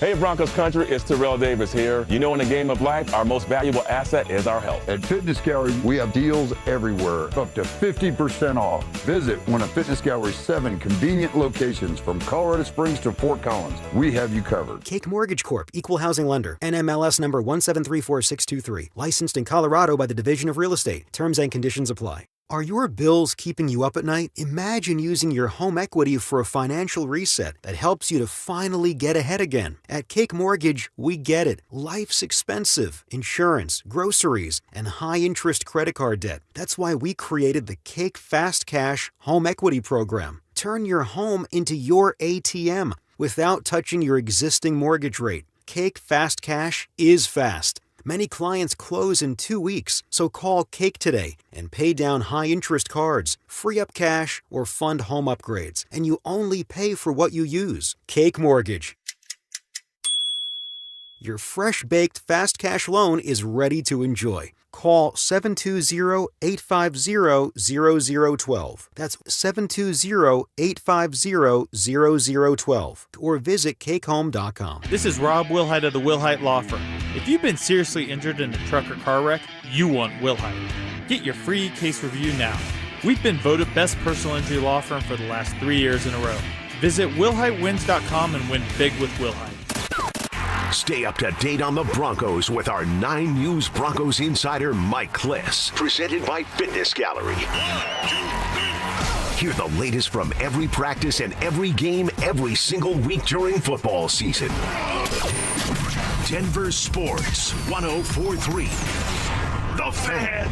Hey Broncos country, it's Terrell Davis here. You know, in the game of life, our most valuable asset is our health. At Fitness Gallery, we have deals everywhere, up to 50% off. Visit one of Fitness Gallery's 7 convenient locations from Colorado Springs to Fort Collins. We have you covered. Cake Mortgage Corp, Equal Housing Lender, NMLS number 1734623, licensed in Colorado by the Division of Real Estate. Terms and conditions apply. Are your bills keeping you up at night? Imagine using your home equity for a financial reset that helps you to finally get ahead again. At Cake Mortgage, we get it. Life's expensive. Insurance, groceries, and high-interest credit card debt. That's why we created the Cake Fast Cash Home Equity Program. Turn your home into your ATM without touching your existing mortgage rate. Cake Fast Cash is fast. Many clients close in 2 weeks, so call Cake today and pay down high-interest cards, free up cash, or fund home upgrades, and you only pay for what you use. Cake Mortgage. Your fresh-baked fast cash loan is ready to enjoy. Call 720-850-0012. That's 720-850-0012. Or visit cakehome.com. This is Rob Wilhite of the Wilhite Law Firm. If you've been seriously injured in a truck or car wreck, you want Wilhite. Get your free case review now. We've been voted best personal injury law firm for the last 3 years in a row. Visit WilhiteWins.com and win big with Wilhite. Stay up to date on the Broncos with our 9 News Broncos insider, Mike Kliss. Presented by Fitness Gallery. Hear the latest from every practice and every game every single week during football season. Denver Sports 104.3. The Fan.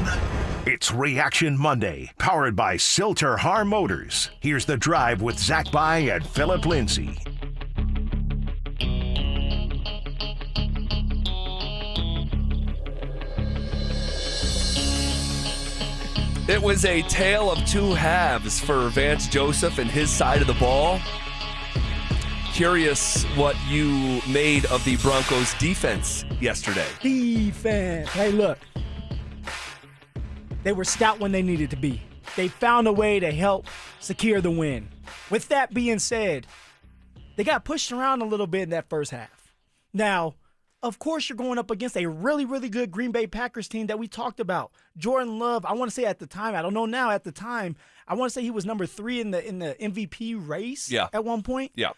It's Reaction Monday, powered by Silter Har Motors. Here's The Drive with Zach By and Phillip Lindsay. It was a tale of two halves for Vance Joseph and his side of the ball. Curious what you made of the Broncos' defense yesterday. Defense. Hey, look. They were stout when they needed to be. They found a way to help secure the win. With that being said, they got pushed around a little bit in that first half. Now, of course, you're going up against a really, really good Green Bay Packers team that we talked about. Jordan Love, I want to say at the time, I don't know now, at the time, I want to say he was number 3 in the MVP race at one point. Yeah.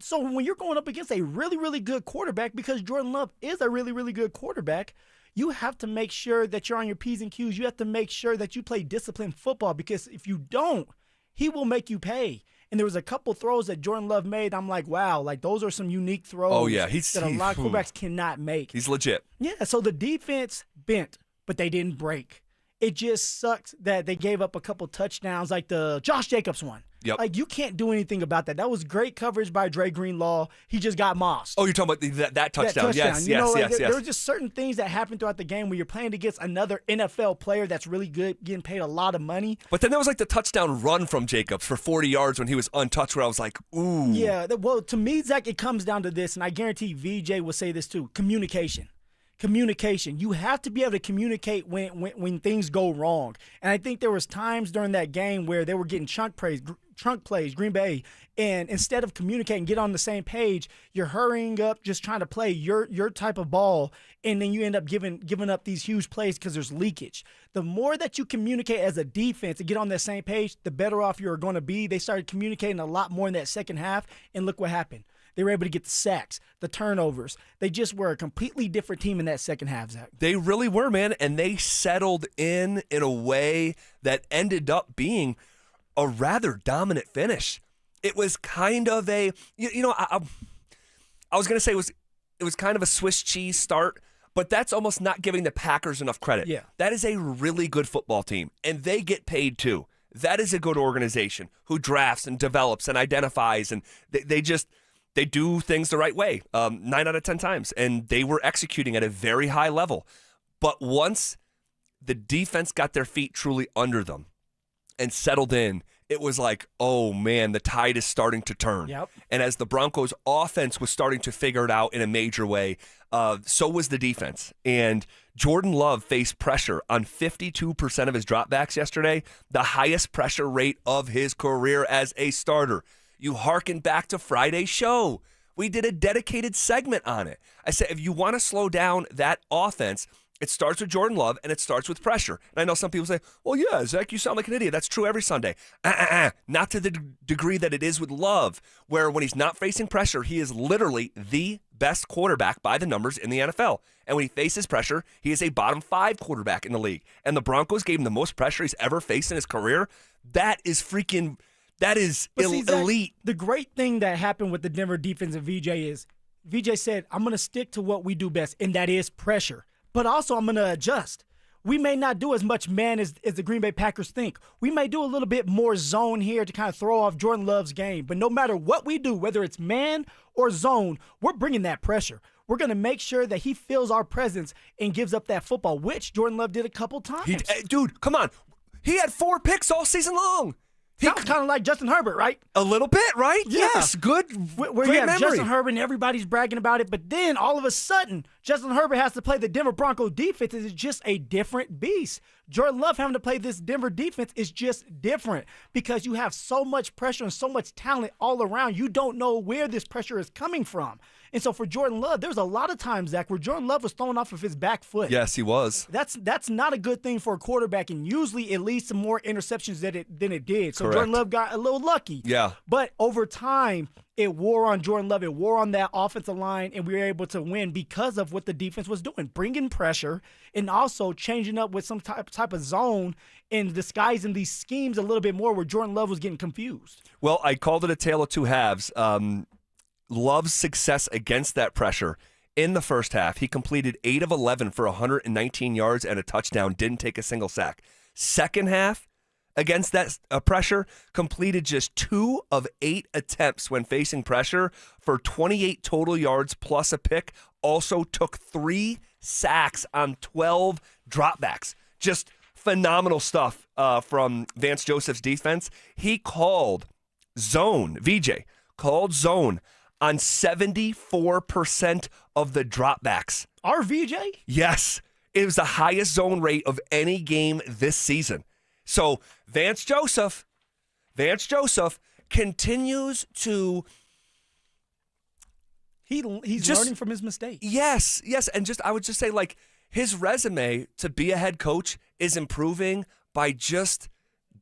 So when you're going up against a really, really good quarterback, because Jordan Love is a really, really good quarterback, you have to make sure that you're on your P's and Q's. You have to make sure that you play disciplined football, because if you don't, he will make you pay. And there was a couple throws that Jordan Love made. I'm like, wow, like those are some unique throws that a lot of quarterbacks cannot make. He's legit. Yeah, so the defense bent, but they didn't break. It just sucks that they gave up a couple touchdowns, like the Josh Jacobs one. Yep. Like, you can't do anything about that. That was great coverage by Dre Greenlaw. He just got mossed. Oh, you're talking about that touchdown. Yes, You know, yes. There were just certain things that happened throughout the game where you're playing against another NFL player that's really good, getting paid a lot of money. But then there was like the touchdown run from Jacobs for 40 yards when he was untouched, where I was like, ooh. Yeah, well, to me, Zach, it comes down to this, and I guarantee VJ will say this too: communication. Communication. You have to be able to communicate when things go wrong. And I think there was times during that game where they were getting chunk plays, Green Bay, and instead of communicating, get on the same page, you're hurrying up, just trying to play your type of ball, and then you end up giving up these huge plays because there's leakage. The more that you communicate as a defense and get on that same page, the better off you're going to be. They started communicating a lot more in that second half, and look what happened. They were able to get the sacks, the turnovers. They just were a completely different team in that second half, Zach. They really were, man, and they settled in a way that ended up being a rather dominant finish. It was kind of a, I was going to say it was kind of a Swiss cheese start, but that's almost not giving the Packers enough credit. Yeah. That is a really good football team, and they get paid too. That is a good organization who drafts and develops and identifies, and they do things the right way 9 out of 10 times, and they were executing at a very high level. But once the defense got their feet truly under them and settled in, it was like, oh, man, the tide is starting to turn. Yep. And as the Broncos' offense was starting to figure it out in a major way, so was the defense. And Jordan Love faced pressure on 52% of his dropbacks yesterday, the highest pressure rate of his career as a starter. You hearken back to Friday's show. We did a dedicated segment on it. I said, if you want to slow down that offense, it starts with Jordan Love and it starts with pressure. And I know some people say, well, yeah, Zach, you sound like an idiot. That's true every Sunday. Not to the degree that it is with Love, where when he's not facing pressure, he is literally the best quarterback by the numbers in the NFL. And when he faces pressure, he is a bottom 5 quarterback in the league. And the Broncos gave him the most pressure he's ever faced in his career. That is freaking... That is elite. The great thing that happened with the Denver defense and VJ is VJ said, I'm going to stick to what we do best, and that is pressure. But also I'm going to adjust. We may not do as much man as the Green Bay Packers think. We may do a little bit more zone here to kind of throw off Jordan Love's game. But no matter what we do, whether it's man or zone, we're bringing that pressure. We're going to make sure that he feels our presence and gives up that football, which Jordan Love did a couple times. Dude, come on. He had 4 picks all season long. Sounds kind of like Justin Herbert, right? A little bit, right? Yeah. Yes, good. Where great you have memory. Justin Herbert and everybody's bragging about it, but then all of a sudden, Justin Herbert has to play the Denver Broncos defense. It's just a different beast. Jordan Love having to play this Denver defense is just different because you have so much pressure and so much talent all around. You don't know where this pressure is coming from. And so for Jordan Love, there's a lot of times, Zach, where Jordan Love was thrown off of his back foot. Yes, he was. That's not a good thing for a quarterback, and usually it leads to more interceptions than it did. So Correct. Jordan Love got a little lucky. Yeah. But over time, it wore on Jordan Love. It wore on that offensive line, and we were able to win because of what the defense was doing, bringing pressure and also changing up with some type of zone and disguising these schemes a little bit more where Jordan Love was getting confused. Well, I called it a tale of two halves. Love's success against that pressure in the first half, he completed 8 of 11 for 119 yards and a touchdown, didn't take a single sack. Second half, against that pressure, completed just 2 of 8 attempts when facing pressure for 28 total yards plus a pick. Also took 3 sacks on 12 dropbacks. Just phenomenal stuff from Vance Joseph's defense. He called zone, VJ, called zone on 74% of the dropbacks. Our VJ? Yes. It was the highest zone rate of any game this season. So Vance Joseph continues to... He's learning from his mistakes. Yes. And I would just say, like, his resume to be a head coach is improving by just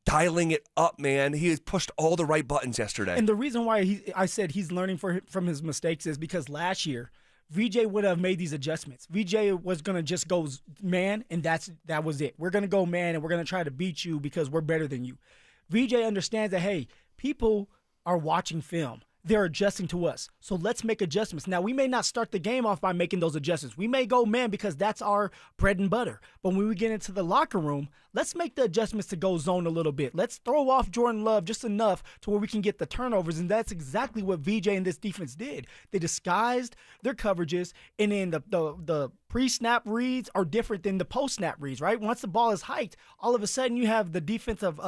dialing it up, man. He has pushed all the right buttons yesterday. And the reason why I said he's learning from his mistakes is because last year, VJ would have made these adjustments. VJ was going to just go man, and that was it. We're going to go man, and we're going to try to beat you because we're better than you. VJ understands that, hey, people are watching film. they're adjusting to us. So let's make adjustments. Now, we may not start the game off by making those adjustments. We may go man because that's our bread and butter. But when we get into the locker room, let's make the adjustments to go zone a little bit. Let's throw off Jordan Love just enough to where we can get the turnovers. And that's exactly what VJ and this defense did. They disguised their coverages, and then the pre-snap reads are different than the post-snap reads, right? Once the ball is hiked, all of a sudden you have the defensive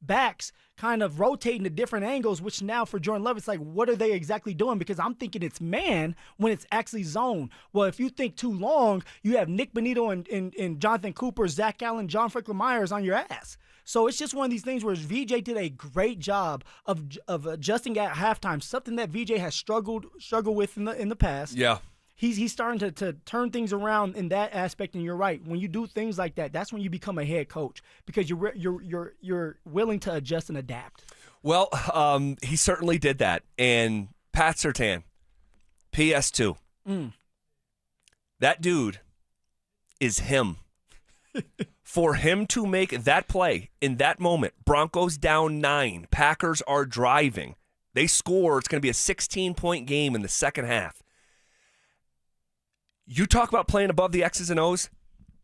backs kind of rotating to different angles, which now for Jordan Love, it's like, what are they exactly doing? Because I'm thinking it's man when it's actually zone. Well, if you think too long, you have Nick Bonito and Jonathan Cooper, Zach Allen, John Franklin Myers on your ass. So it's just one of these things where VJ did a great job of adjusting at halftime, something that VJ has struggled with in the past. Yeah. He's starting to turn things around in that aspect, and you're right. When you do things like that, that's when you become a head coach because you're willing to adjust and adapt. Well, he certainly did that. And Pat Surtain, PS2. That dude is him. For him to make that play in that moment, Broncos down 9, Packers are driving. They score. It's going to be a 16-point game in the second half. You talk about playing above the X's and O's.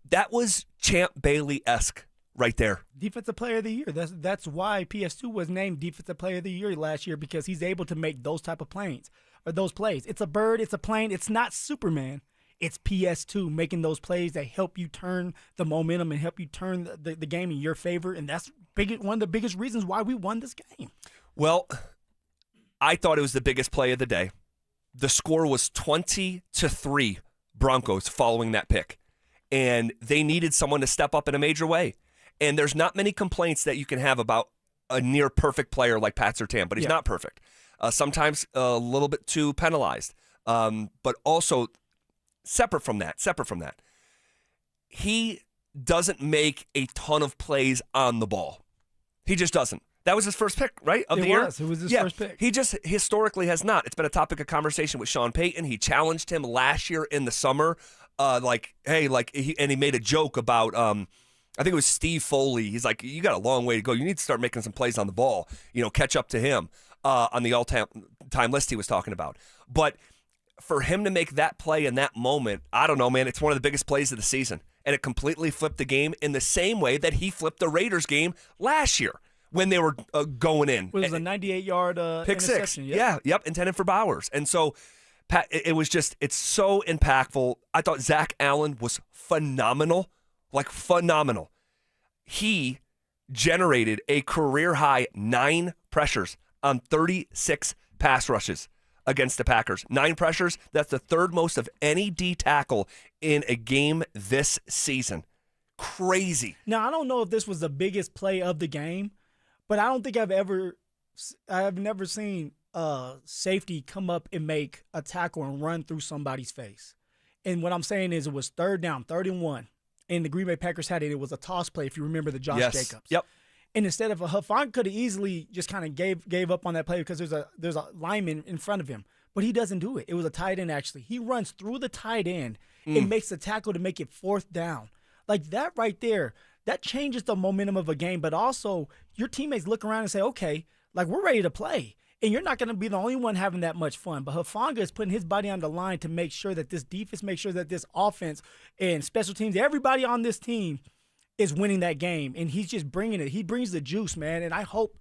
That was Champ Bailey-esque right there. Defensive Player of the Year. That's why PS2 was named Defensive Player of the Year last year, because he's able to make those type of plays. It's a bird. It's a plane. It's not Superman. It's PS2 making those plays that help you turn the momentum and help you turn the game in your favor, and that's one of the biggest reasons why we won this game. Well, I thought it was the biggest play of the day. The score was 20-3 Broncos following that pick, and they needed someone to step up in a major way. And there's not many complaints that you can have about a near-perfect player like Pat Surtain, but he's not perfect. Sometimes a little bit too penalized, but also separate from that, he doesn't make a ton of plays on the ball. He just doesn't. That was his first pick, right, of the year? It was his first pick. He just historically has not. It's been a topic of conversation with Shawn Payton. He challenged him last year in the summer, he made a joke about, I think it was Steve Foley. He's like, you got a long way to go. You need to start making some plays on the ball, catch up to him on the all-time list he was talking about. But for him to make that play in that moment, I don't know, man, it's one of the biggest plays of the season. And it completely flipped the game in the same way that he flipped the Raiders game last year when they were going in. It was a 98-yard pick six. Yep. Yeah, intended for Bowers. And so, Pat, it's so impactful. I thought Zach Allen was phenomenal, phenomenal. He generated a career-high 9 pressures on 36 pass rushes against the Packers. 9 pressures, that's the third most of any D tackle in a game this season. Crazy. Now, I don't know if this was the biggest play of the game, but I don't think I've never seen safety come up and make a tackle and run through somebody's face. And what I'm saying is it was 3rd down, 3rd and 1, and the Green Bay Packers had it. It was a toss play, if you remember the Josh Jacobs. Yep. And instead of Hafan could have easily just kind of gave up on that play because there's a lineman in front of him, but he doesn't do it. It was a tight end, actually. He runs through the tight end and makes the tackle to make it 4th down. Like that right there, that changes the momentum of a game, but also your teammates look around and say, okay, we're ready to play. And you're not going to be the only one having that much fun. But Hufanga is putting his body on the line to make sure that this defense, make sure that this offense and special teams, everybody on this team is winning that game. And he's just bringing it. He brings the juice, man. And I hope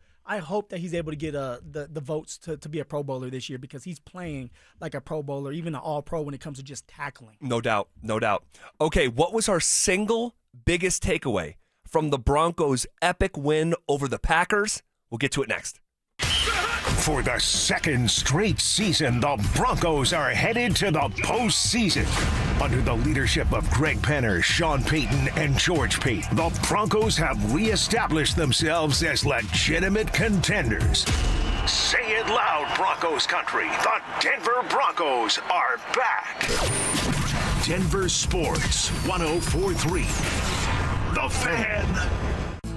that he's able to get the votes to be a Pro Bowler this year, because he's playing like a Pro Bowler, even an All-Pro when it comes to just tackling. No doubt. Okay, what was our single biggest takeaway from the Broncos' epic win over the Packers? We'll get to it next. For the second straight season, the Broncos are headed to the postseason. Under the leadership of Greg Penner, Shawn Payton, and George Payton, the Broncos have reestablished themselves as legitimate contenders. Say it loud, Broncos country. The Denver Broncos are back. Denver Sports 104.3. The Fan.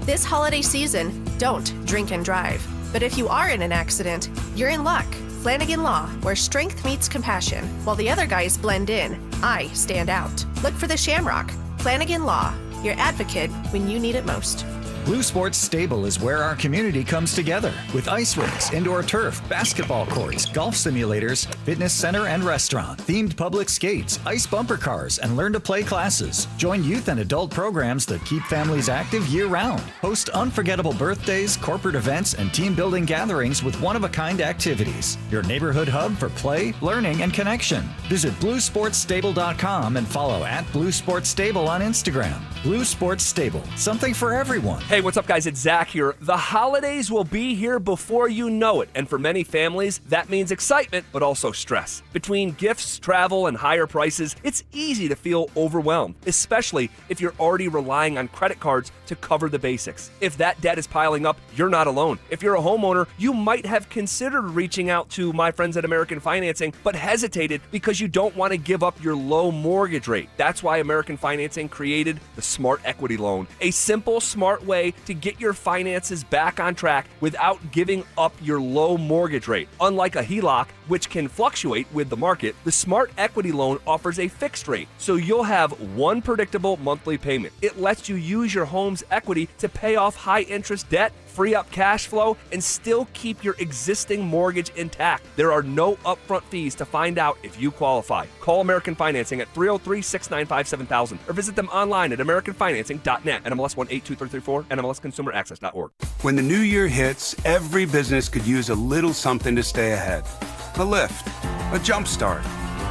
This holiday season, don't drink and drive. But if you are in an accident, you're in luck. Flanagan Law, where strength meets compassion. While the other guys blend in, I stand out. Look for the Shamrock. Flanagan Law, your advocate when you need it most. Blue Sports Stable is where our community comes together with ice rinks, indoor turf, basketball courts, golf simulators, fitness center and restaurant, themed public skates, ice bumper cars, and learn-to-play classes. Join youth and adult programs that keep families active year-round. Host unforgettable birthdays, corporate events, and team-building gatherings with one-of-a-kind activities. Your neighborhood hub for play, learning, and connection. Visit BlueSportsStable.com and follow @BlueSportsStable on Instagram. Blue Sports Stable, something for everyone. Hey, what's up, guys? It's Zach here. The holidays will be here before you know it, and for many families, that means excitement, but also stress. Between gifts, travel, and higher prices, it's easy to feel overwhelmed, especially if you're already relying on credit cards to cover the basics. If that debt is piling up, you're not alone. If you're a homeowner, you might have considered reaching out to my friends at American Financing, but hesitated because you don't want to give up your low mortgage rate. That's why American Financing created the Smart Equity Loan, a simple, smart way to get your finances back on track without giving up your low mortgage rate. Unlike a HELOC, which can fluctuate with the market, the Smart Equity Loan offers a fixed rate, so you'll have one predictable monthly payment. It lets you use your home's equity to pay off high-interest debt, free up cash flow, and still keep your existing mortgage intact. There are no upfront fees to find out if you qualify. Call American Financing at 303-695-7000 or visit them online at americanfinancing.net. NMLS 182334, NMLSconsumeraccess.org. When the new year hits, every business could use a little something to stay ahead. A lift, a jump start,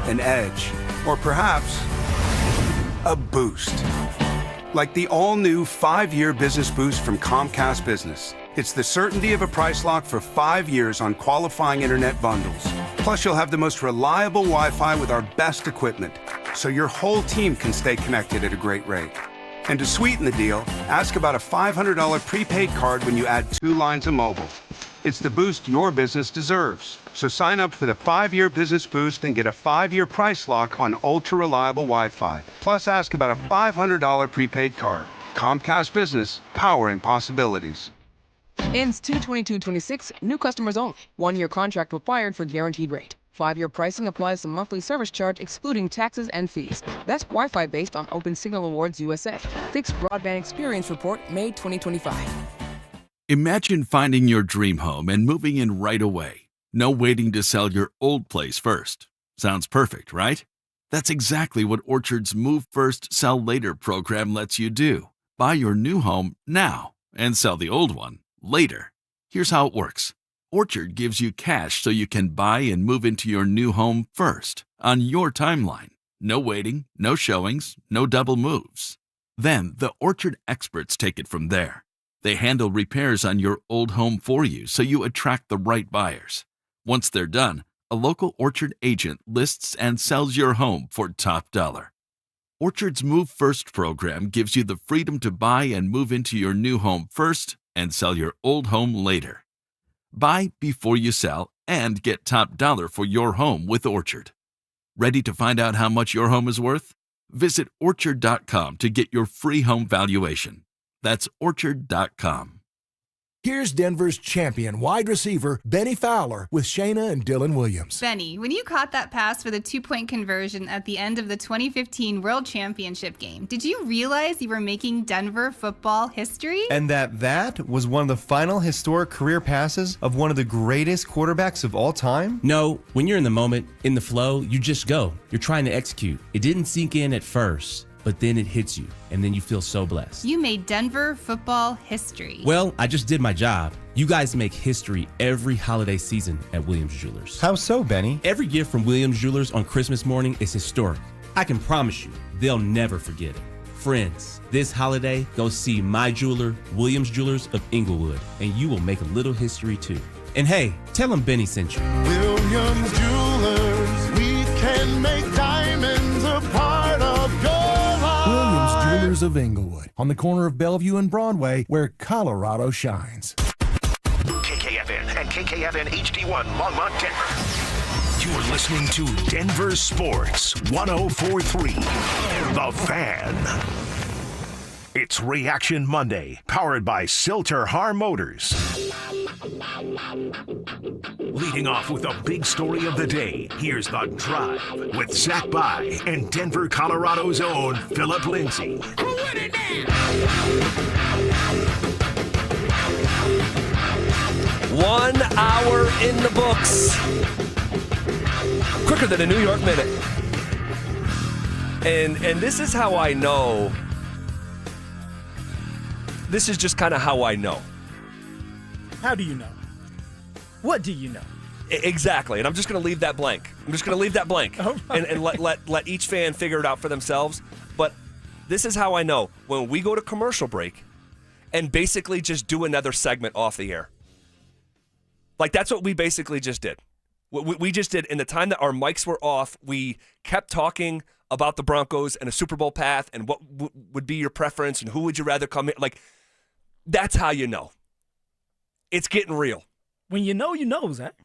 an edge, or perhaps a boost. Like the all-new 5-year business boost from Comcast Business. It's the certainty of a price lock for 5 years on qualifying internet bundles. Plus, you'll have the most reliable Wi-Fi with our best equipment, so your whole team can stay connected at a great rate. And to sweeten the deal, ask about a $500 prepaid card when you add 2 lines of mobile. It's the boost your business deserves. So sign up for the 5-year business boost and get a 5-year price lock on ultra-reliable Wi-Fi. Plus, ask about a $500 prepaid card. Comcast Business, powering possibilities. Ends 2/22/26, new customers only. 1-year contract required for guaranteed rate. 5-year pricing applies to monthly service charge excluding taxes and fees. That's Wi-Fi based on Open Signal Awards USA. Fixed Broadband Experience Report, May 2025. Imagine finding your dream home and moving in right away. No waiting to sell your old place first. Sounds perfect, right? That's exactly what Orchard's Move First, Sell Later program lets you do. Buy your new home now and sell the old one later. Here's how it works. Orchard gives you cash so you can buy and move into your new home first, on your timeline. No waiting, no showings, no double moves. Then the Orchard experts take it from there. They handle repairs on your old home for you so you attract the right buyers. Once they're done, a local Orchard agent lists and sells your home for top dollar. Orchard's Move First program gives you the freedom to buy and move into your new home first and sell your old home later. Buy before you sell and get top dollar for your home with Orchard. Ready to find out how much your home is worth? Visit Orchard.com to get your free home valuation. That's Orchard.com. Here's Denver's champion wide receiver, Benny Fowler, with Shayna and Dylan Williams. Benny, when you caught that pass for the 2-point conversion at the end of the 2015 World Championship game, did you realize you were making Denver football history? And that was one of the final historic career passes of one of the greatest quarterbacks of all time? No, when you're in the moment, in the flow, you just go. You're trying to execute. It didn't sink in at first, but then it hits you, and then you feel so blessed. You made Denver football history. Well, I just did my job. You guys make history every holiday season at Williams Jewelers. How so, Benny? Every gift from Williams Jewelers on Christmas morning is historic. I can promise you, they'll never forget it. Friends, this holiday, go see my jeweler, Williams Jewelers of Inglewood, and you will make a little history too. And hey, tell them Benny sent you. Williams Jewelers, we can make diamonds a part of your life. Williams Jewelers of Inglewood, on the corner of Bellevue and Broadway, where Colorado shines. KKFN and KKFN HD1 Longmont, Denver. You're listening to Denver Sports 104.3. The Fan. It's Reaction Monday, powered by Silter-Har Motors. Leading off with the big story of the day, here's The Drive with Zach By and Denver, Colorado's own Phillip Lindsay. Who would it now? 1 hour in the books. Quicker than a New York minute. And this is how I know. This is just kind of how I know. How do you know? What do you know? Exactly. And I'm just going to leave that blank. And let each fan figure it out for themselves. But this is how I know. When we go to commercial break and basically just do another segment off the air. Like, that's what we basically just did. We just did, in the time that our mics were off, we kept talking about the Broncos and a Super Bowl path and what would be your preference and who would you rather come in. Like, that's how you know. It's getting real. When you know, you know, Zach.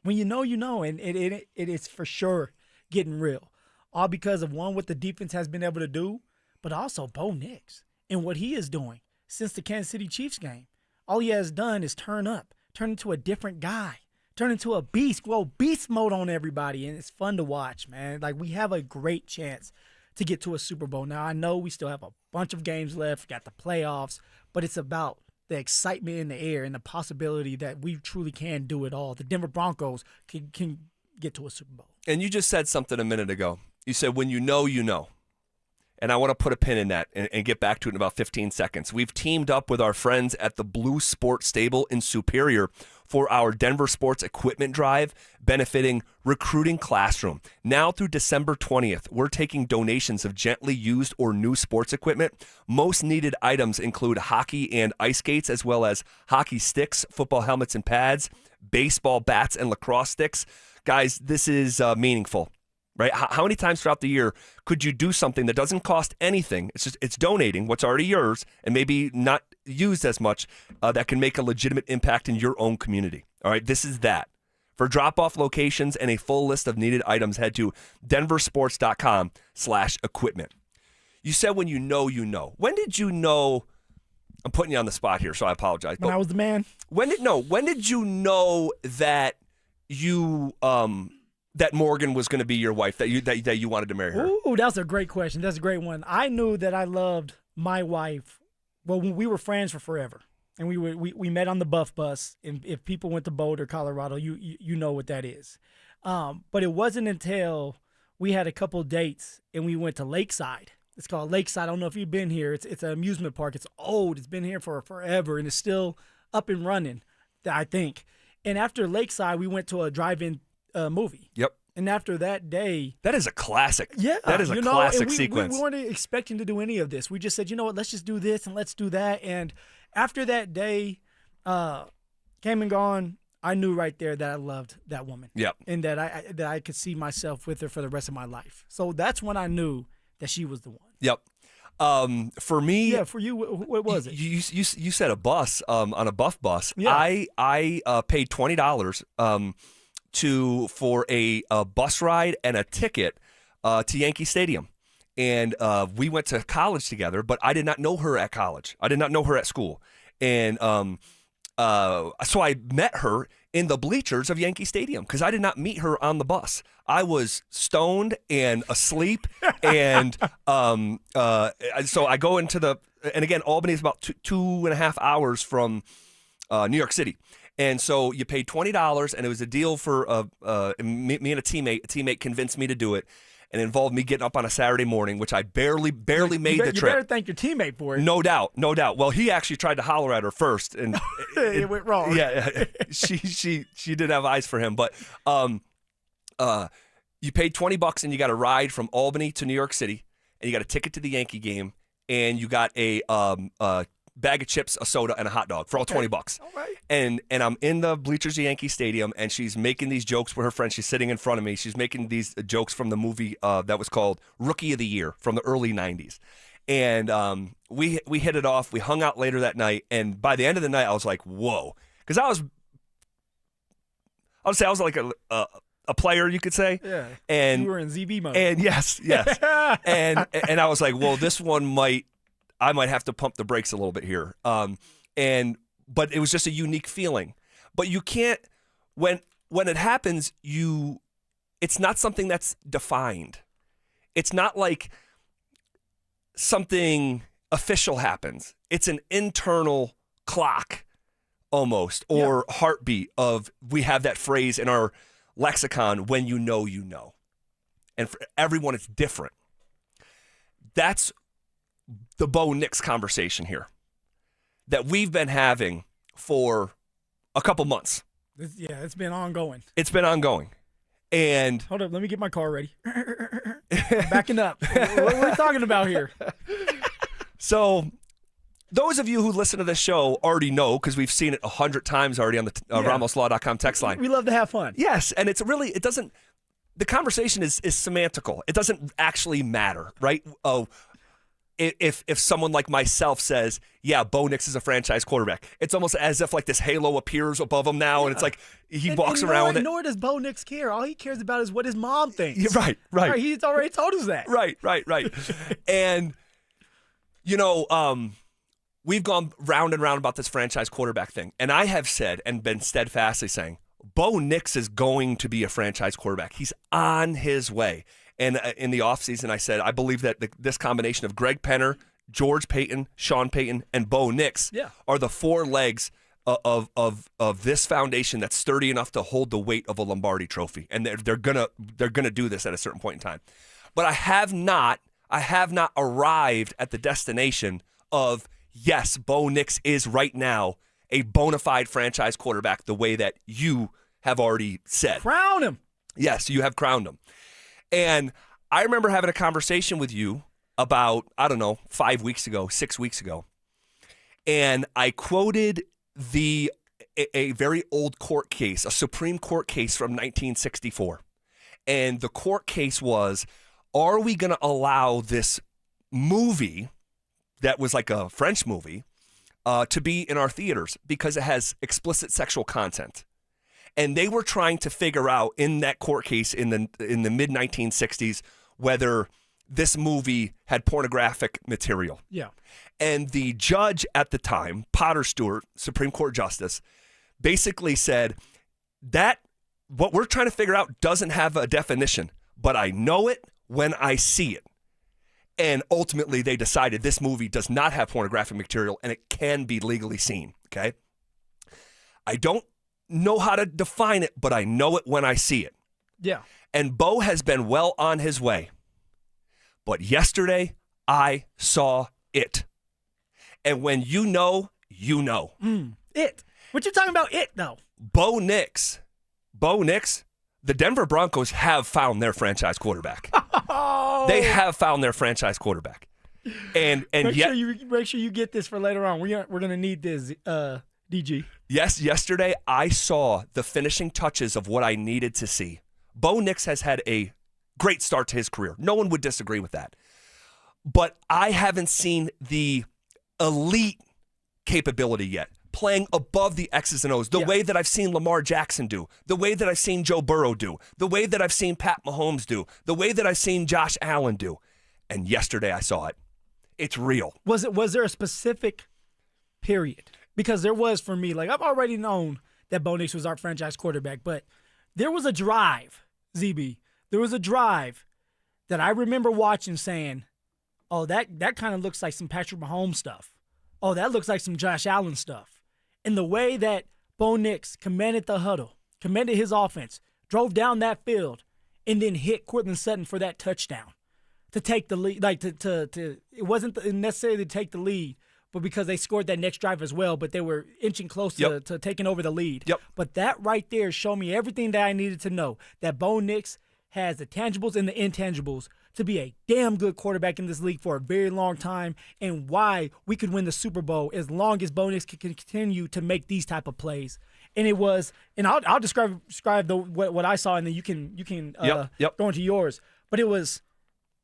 When you know, you know. And it is for sure getting real. All because of, one, what the defense has been able to do, but also Bo Nix and what he is doing since the Kansas City Chiefs game. All he has done is turn into a different guy, turn into a beast, go beast mode on everybody, and it's fun to watch, man. Like, we have a great chance to get to a Super Bowl. Now, I know we still have a bunch of games left, got the playoffs, but it's about the excitement in the air and the possibility that we truly can do it all. The Denver Broncos can get to a Super Bowl. And you just said something a minute ago. You said, when you know, you know. And I want to put a pin in that and get back to it in about 15 seconds. We've teamed up with our friends at the Blue Sports Stable in Superior for our Denver Sports Equipment Drive, benefiting Recruiting Classroom. Now through December 20th, we're taking donations of gently used or new sports equipment. Most needed items include hockey and ice skates, as well as hockey sticks, football helmets and pads, baseball bats, and lacrosse sticks. Guys, this is meaningful. Right? How many times throughout the year could you do something that doesn't cost anything? It's donating what's already yours and maybe not used as much that can make a legitimate impact in your own community. All right, this is that. For drop-off locations and a full list of needed items, head to denversports.com/equipment. You said when you know, you know. When did you know? I'm putting you on the spot here, so I apologize. When I was the man. When did you know that you that Morgan was going to be your wife, that you wanted to marry her? Ooh, that's a great question. That's a great one. I knew that I loved my wife. Well, we were friends for forever, and we met on the Buff Bus. And if people went to Boulder, Colorado, you know what that is. But it wasn't until we had a couple dates and we went to Lakeside. It's called Lakeside. I don't know if you've been here. It's an amusement park. It's old. It's been here for forever, and it's still up and running, I think. And after Lakeside, we went to a drive-in movie. Yep. And after that day, that is a classic. Yeah, that is a classic we, sequence. We weren't expecting to do any of this. We just said, you know what, let's just do this and let's do that. And after that day came and gone, I knew right there that I loved that woman. Yep. And that I could see myself with her for the rest of my life. So that's when I knew that she was the one. Yep. For me, yeah. For you, what was it? You said a bus on a Buff Bus. Yeah. I paid $20 for a bus ride and a ticket to Yankee Stadium. And we went to college together, but I did not know her at college. I did not know her at school. And so I met her in the bleachers of Yankee Stadium because I did not meet her on the bus. I was stoned and asleep. And so I go into and again, Albany is about 2.5 hours from New York City. And so you paid $20, and it was a deal for me and a teammate. A teammate convinced me to do it, and it involved me getting up on a Saturday morning, which I barely made the trip. You better thank your teammate for it. No doubt. Well, he actually tried to holler at her first, and it went wrong. Yeah, she did have eyes for him, but you paid $20 and you got a ride from Albany to New York City, and you got a ticket to the Yankee game, and you got a bag of chips, a soda, and a hot dog for all $20. All right. And I'm in the bleachers of Yankee Stadium, and she's making these jokes with her friend. She's sitting in front of me. She's making these jokes from the movie that was called Rookie of the Year from the early 90s. And we hit it off. We hung out later that night, and by the end of the night, I was like, whoa. Because I would say I was like a player, you could say. Yeah. And you were in ZB mode. And yes. and I was like, well, this one I might have to pump the brakes a little bit here. But it was just a unique feeling. But you can't, when it happens, it's not something that's defined. It's not like something official happens. It's an internal clock almost, or heartbeat of, we have that phrase in our lexicon, when you know, you know. And for everyone, it's different. That's the Bo Nix conversation here that we've been having for a couple months. It's been ongoing. It's been ongoing. And hold up, let me get my car ready. Backing up. What are we talking about here? So those of you who listen to this show already know, because we've seen it 100 times already on the RamosLaw.com text line. We love to have fun. Yes, and it's really, it doesn't, the conversation is semantical. It doesn't actually matter, right? Oh, if someone like myself says, yeah, Bo Nix is a franchise quarterback, it's almost as if like this halo appears above him now, and it's like he walks around with it. Nor does Bo Nix care. All he cares about is what his mom thinks. Yeah, right. He's already told us that. Right. And, you know, we've gone round and round about this franchise quarterback thing, and I have said and been steadfastly saying, Bo Nix is going to be a franchise quarterback. He's on his way. And in the offseason, I said, I believe that this combination of Greg Penner, George Payton, Shawn Payton, and Bo Nix are the four legs of this foundation that's sturdy enough to hold the weight of a Lombardi trophy. And they're gonna do this at a certain point in time. But I have not arrived at the destination of, yes, Bo Nix is right now a bona fide franchise quarterback the way that you have already said. Crown him. Yes, you have crowned him. And I remember having a conversation with you about, 5 weeks ago, 6 weeks ago. And I quoted a very old court case, a Supreme Court case from 1964. And the court case was, are we going to allow this movie that was like a French movie to be in our theaters because it has explicit sexual content? And they were trying to figure out in that court case in the mid 1960s whether this movie had pornographic material. Yeah. And the judge at the time, Potter Stewart, Supreme Court Justice, basically said that what we're trying to figure out doesn't have a definition, but I know it when I see it. And ultimately they decided this movie does not have pornographic material and it can be legally seen. Okay. I don't know how to define it, but I know it when I see it. Yeah. And Bo has been well on his way. But yesterday, I saw it. And when you know, you know. It. What you talking about it, though? Bo Nix, the Denver Broncos have found their franchise quarterback. They have found their franchise quarterback. And make yet, sure you get this for later on. We're going to need this, DG. Yes, yesterday I saw the finishing touches of what I needed to see. Bo Nix has had a great start to his career. No one would disagree with that. But I haven't seen the elite capability yet, playing above the X's and O's, the way that I've seen Lamar Jackson do, the way that I've seen Joe Burrow do, the way that I've seen Pat Mahomes do, the way that I've seen Josh Allen do. And yesterday I saw it. It's real. Was there a specific period? Because there was for me, like I've already known that Bo Nix was our franchise quarterback, but there was a drive, ZB. There was a drive that I remember watching saying, oh, that kind of looks like some Patrick Mahomes stuff. Oh, that looks like some Josh Allen stuff. And the way that Bo Nix commanded the huddle, commanded his offense, drove down that field, and then hit Cortland Sutton for that touchdown to take the lead. Like it wasn't necessarily to take the lead, but because they scored that next drive as well, but they were inching close to taking over the lead. Yep. But that right there showed me everything that I needed to know, that Bo Nix has the tangibles and the intangibles to be a damn good quarterback in this league for a very long time, and why we could win the Super Bowl as long as Bo Nix can continue to make these type of plays. And it was, and I'll describe what I saw, and then you can go into yours. But it was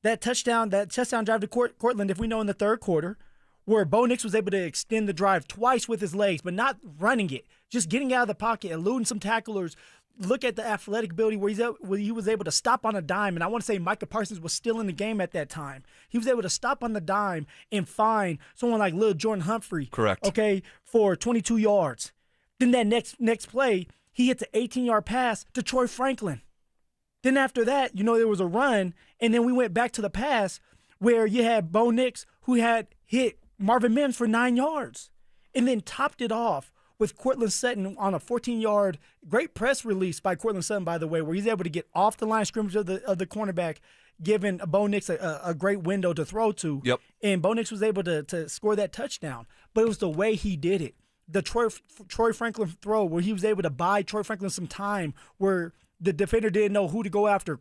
that touchdown drive to Cortland, if we know in the third quarter, where Bo Nix was able to extend the drive twice with his legs, but not running it, just getting out of the pocket, eluding some tacklers. Look at the athletic ability where he was able to stop on a dime. And I want to say Micah Parsons was still in the game at that time. He was able to stop on the dime and find someone like Lil Jordan Humphrey. Correct. Okay, for 22 yards. Then that next play, he hits an 18-yard pass to Troy Franklin. Then after that, there was a run, and then we went back to the pass where you had Bo Nix, who had hit Marvin Mims for 9 yards, and then topped it off with Courtland Sutton on a 14-yard great press release by Courtland Sutton, by the way, where he's able to get off the line of scrimmage of the cornerback, giving Bo Nix a great window to throw to. Yep. And Bo Nix was able to score that touchdown. But it was the way he did it. The Troy Franklin throw where he was able to buy Troy Franklin some time where the defender didn't know who to go after,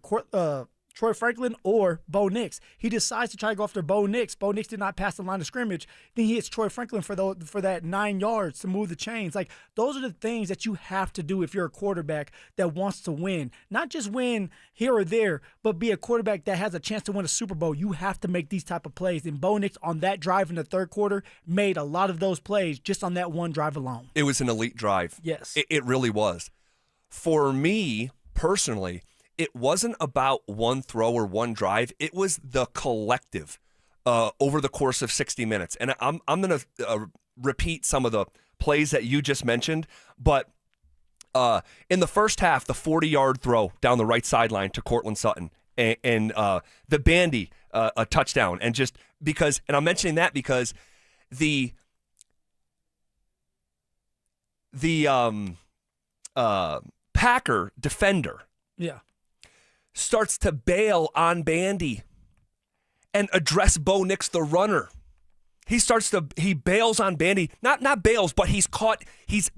Troy Franklin or Bo Nix. He decides to try to go after Bo Nix. Bo Nix did not pass the line of scrimmage. Then he hits Troy Franklin for that 9 yards to move the chains. Like, those are the things that you have to do if you're a quarterback that wants to win. Not just win here or there, but be a quarterback that has a chance to win a Super Bowl. You have to make these type of plays. And Bo Nix on that drive in the third quarter made a lot of those plays just on that one drive alone. It was an elite drive. Yes. It really was. For me, personally, it wasn't about one throw or one drive. It was the collective over the course of 60 minutes. And I'm going to repeat some of the plays that you just mentioned. But in the first half, the 40-yard throw down the right sideline to Courtland Sutton and the bandy, a touchdown. And just because, and I'm mentioning that because the Packer defender starts to bail on Bandy and address Bo Nix, the runner. He bails on Bandy, not bails, but he's caught. He's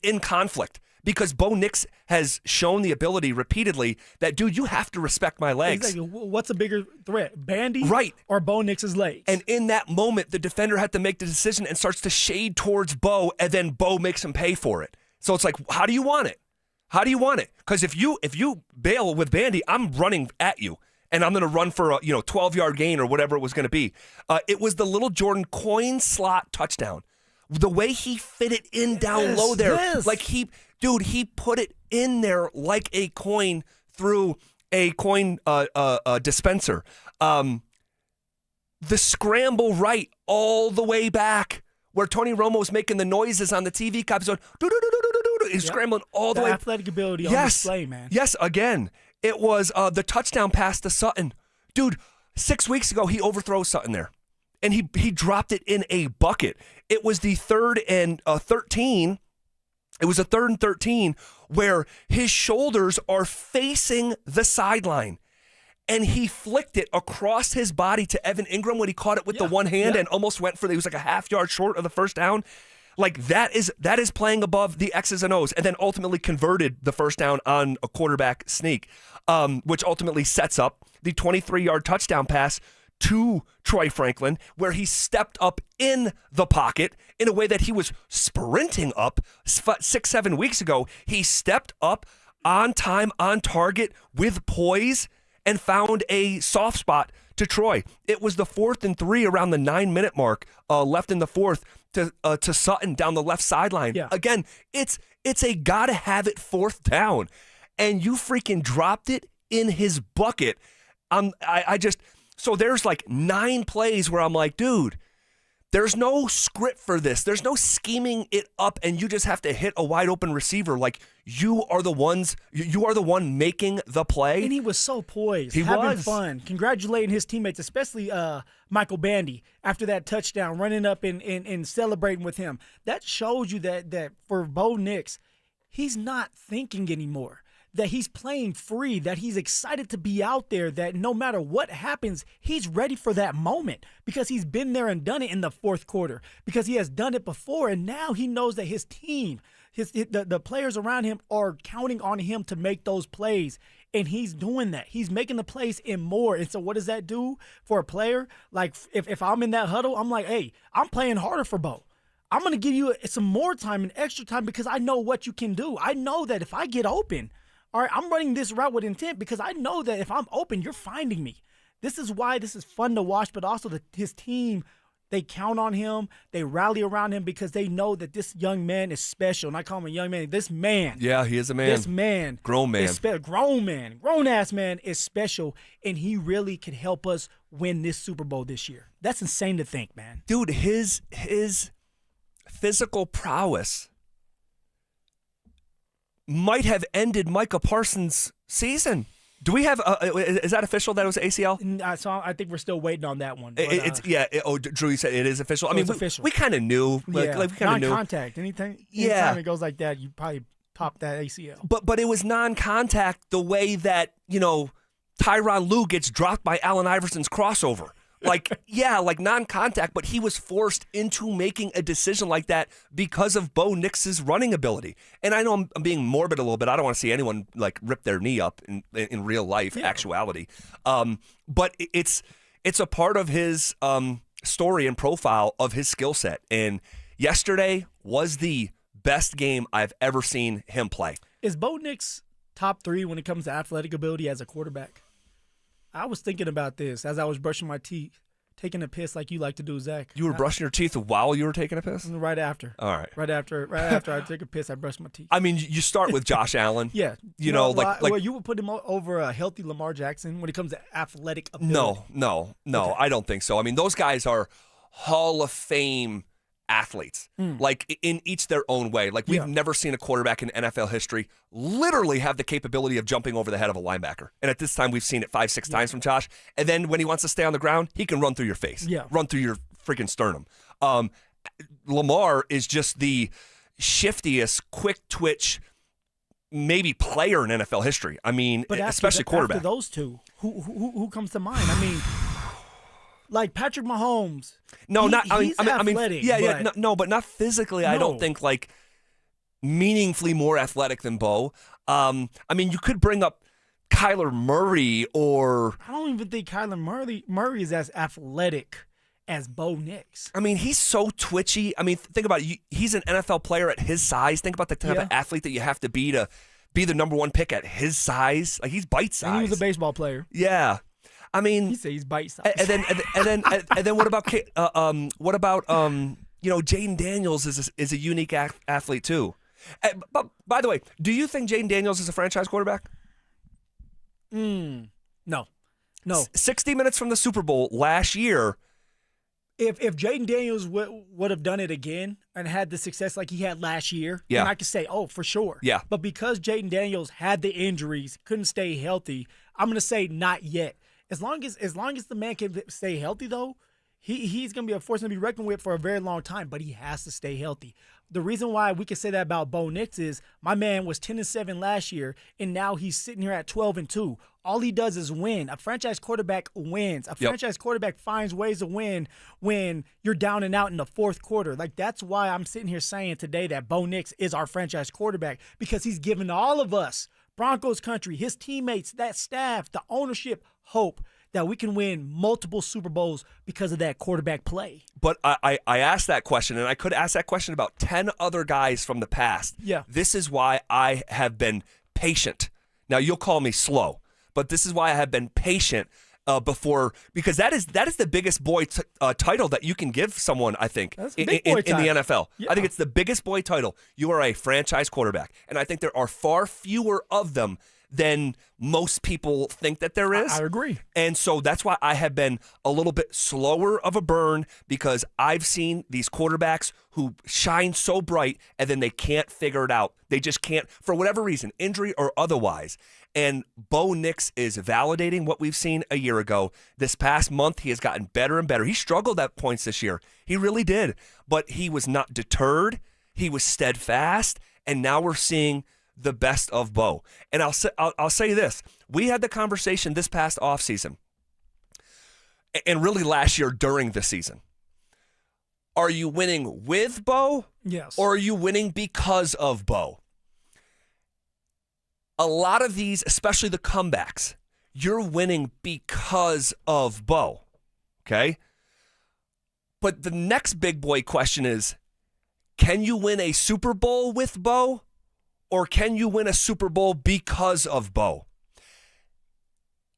in conflict because Bo Nix has shown the ability repeatedly that, dude, you have to respect my legs. Exactly. What's a bigger threat, Bandy, right, or Bo Nix's legs? And in that moment, the defender had to make the decision and starts to shade towards Bo, and then Bo makes him pay for it. So it's like, how do you want it? How do you want it? Because if you bail with Bandy, I'm running at you, and I'm going to run for a 12-yard gain or whatever it was going to be. It was the little Jordan coin slot touchdown. The way he fit it in down low there, like he put it in there like a coin through a coin dispenser. The scramble right all the way back where Tony Romo's making the noises on the TV cop. He's going, he's scrambling all the way. Athletic ability on display, man. Yes, again, it was the touchdown pass to Sutton. Dude, 6 weeks ago, he overthrows Sutton there. And he dropped it in a bucket. It was the 3rd and 13. It was a 3rd and 13 where his shoulders are facing the sideline. And he flicked it across his body to Evan Ingram when he caught it with the one hand and almost went for it. He was like a half yard short of the first down. Like that is playing above the X's and O's, and then ultimately converted the first down on a quarterback sneak, which ultimately sets up the 23-yard touchdown pass to Troy Franklin, where he stepped up in the pocket in a way that he was sprinting up 6-7 weeks ago. He stepped up on time, on target, with poise, and found a soft spot to Troy. It was the 4th and 3 around the 9-minute mark left in the fourth to Sutton down the left sideline. Yeah. Again, it's a gotta have it 4th down, and you freaking dropped it in his bucket. So there's like 9 plays where I'm like, dude, there's no script for this. There's no scheming it up, and you just have to hit a wide open receiver. Like you are the one making the play. And he was so poised, having fun, congratulating his teammates, especially Michael Bandy after that touchdown, running up and celebrating with him. That shows you that for Bo Nix, he's not thinking anymore. That he's playing free, that he's excited to be out there, that no matter what happens, he's ready for that moment because he's been there and done it in the fourth quarter, because he has done it before, and now he knows that his team, the players around him are counting on him to make those plays, and he's doing that. He's making the plays and more. And so what does that do for a player? Like if I'm in that huddle, I'm like, hey, I'm playing harder for Bo. I'm going to give you some more time and extra time because I know what you can do. I know that if I get open, all right, I'm running this route with intent because I know that if I'm open, you're finding me. This is why this is fun to watch, but also his team, they count on him. They rally around him because they know that this young man is special. And I call him a young man. This man. Yeah, he is a man. This man. Grown man. Grown-ass man is special, and he really could help us win this Super Bowl this year. That's insane to think, man. Dude, his physical prowess might have ended Micah Parsons' season. Do we have? Is that official that it was ACL? So I think we're still waiting on that one. But, Drew, you said it is official. I mean, it's official. We kind of knew. Like we kind of knew. Non-contact. Anytime it goes like that, you probably pop that ACL. But it was non-contact the way that Tyronn Lue gets dropped by Allen Iverson's crossover. Like non-contact, but he was forced into making a decision like that because of Bo Nix's running ability. And I know I'm being morbid a little bit. I don't want to see anyone like rip their knee up in real life actuality. But it's a part of his story and profile of his skill set. And yesterday was the best game I've ever seen him play. Is Bo Nix top 3 when it comes to athletic ability as a quarterback? I was thinking about this as I was brushing my teeth, taking a piss like you like to do, Zach. You were brushing your teeth while you were taking a piss? Right after. All right. Right after I take a piss, I brush my teeth. I mean, you start with Josh Allen. Yeah. Well, you would put him over a healthy Lamar Jackson when it comes to athletic ability. No, okay. I don't think so. I mean, those guys are Hall of Fame athletes, like in each their own way. Like we've never seen a quarterback in NFL history literally have the capability of jumping over the head of a linebacker. And at this time, we've seen it 5-6 times from Josh. And then when he wants to stay on the ground, he can run through your face, run through your freaking sternum. Lamar is just the shiftiest, quick twitch, maybe player in NFL history. I mean, especially quarterback. After those two, who comes to mind? I mean. Like Patrick Mahomes. No, he's athletic. But not physically. No. I don't think like meaningfully more athletic than Bo. I mean, you could bring up Kyler Murray or. I don't even think Kyler Murray is as athletic as Bo Nix. I mean, he's so twitchy. I mean, think about it. He's an NFL player at his size. Think about the type of athlete that you have to be the number 1 pick at his size. Like he's bite size. And he was a baseball player. Yeah. I mean, he says he's bite size. And then what about Jaden Daniels is a unique athlete too. But by the way, do you think Jaden Daniels is a franchise quarterback? No. 60 minutes from the Super Bowl last year. If Jaden Daniels would have done it again and had the success like he had last year, then I could say, oh, for sure. Yeah. But because Jaden Daniels had the injuries, couldn't stay healthy, I'm going to say not yet. As long as the man can stay healthy, though, he's going to be a force to be reckoned with for a very long time, but he has to stay healthy. The reason why we can say that about Bo Nix is my man was 10-7 last year, and now he's sitting here at 12-2. All he does is win. A franchise quarterback wins. A franchise quarterback finds ways to win when you're down and out in the fourth quarter. Like, that's why I'm sitting here saying today that Bo Nix is our franchise quarterback, because he's given all of us, Broncos country, his teammates, that staff, the ownership, hope that we can win multiple Super Bowls because of that quarterback play. But I asked that question, and I could ask that question about 10 other guys from the past. Yeah. This is why I have been patient. Now, you'll call me slow, but this is why I have been patient because that is the biggest boy title that you can give someone, I think, in the NFL. Yeah. I think it's the biggest boy title. You are a franchise quarterback, and I think there are far fewer of them than most people think that there is. I agree. And so that's why I have been a little bit slower of a burn, because I've seen these quarterbacks who shine so bright and then they can't figure it out. They just can't, for whatever reason, injury or otherwise. And Bo Nix is validating what we've seen a year ago. This past month, he has gotten better and better. He struggled at points this year. He really did. But he was not deterred. He was steadfast. And now we're seeing the best of Bo. And I'll say this. We had the conversation this past offseason, and really last year during the season. Are you winning with Bo? Yes. Or are you winning because of Bo? A lot of these, especially the comebacks, you're winning because of Bo. Okay? But the next big boy question is, can you win a Super Bowl with Bo? Or can you win a Super Bowl because of Bo?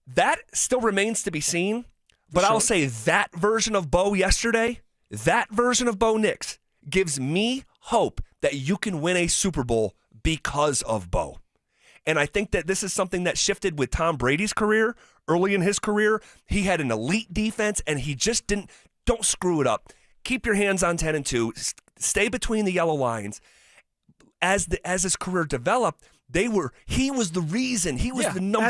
That still remains to be seen. But I'll say that version of Bo yesterday, that version of Bo Nix, gives me hope that you can win a Super Bowl because of Bo. And I think that this is something that shifted with Tom Brady's career. Early in his career, he had an elite defense, and he just don't screw it up. Keep your hands on 10-2. Stay between the yellow lines. As his career developed, He was the reason. He was the number.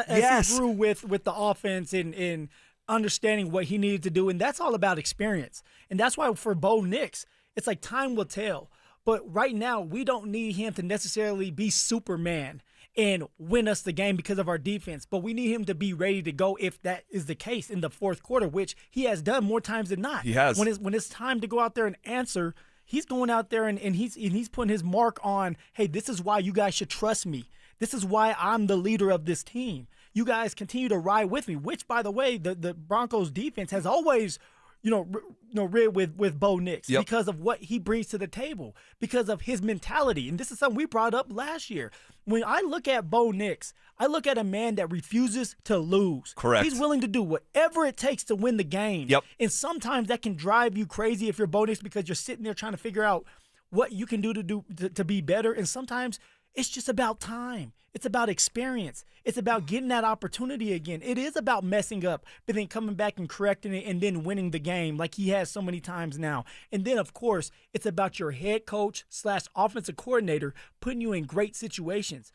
As he grew with the offense and understanding what he needed to do, and that's all about experience. And that's why for Bo Nix, it's like time will tell. But right now, we don't need him to necessarily be Superman and win us the game because of our defense. But we need him to be ready to go if that is the case in the fourth quarter, which he has done more times than not. He has. When it's time to go out there and answer, he's going out there and he's putting his mark on, hey, this is why you guys should trust me. This is why I'm the leader of this team. You guys continue to ride with me, which, by the way, the Broncos defense has always rid with Bo Nix because of what he brings to the table, because of his mentality. And this is something we brought up last year. When I look at Bo Nix, I look at a man that refuses to lose. Correct. He's willing to do whatever it takes to win the game. Yep. And sometimes that can drive you crazy if you're Bo Nix because you're sitting there trying to figure out what you can do to be better. And sometimes it's just about time. It's about experience. It's about getting that opportunity again. It is about messing up, but then coming back and correcting it and then winning the game like he has so many times now. And then, of course, it's about your head coach / offensive coordinator putting you in great situations.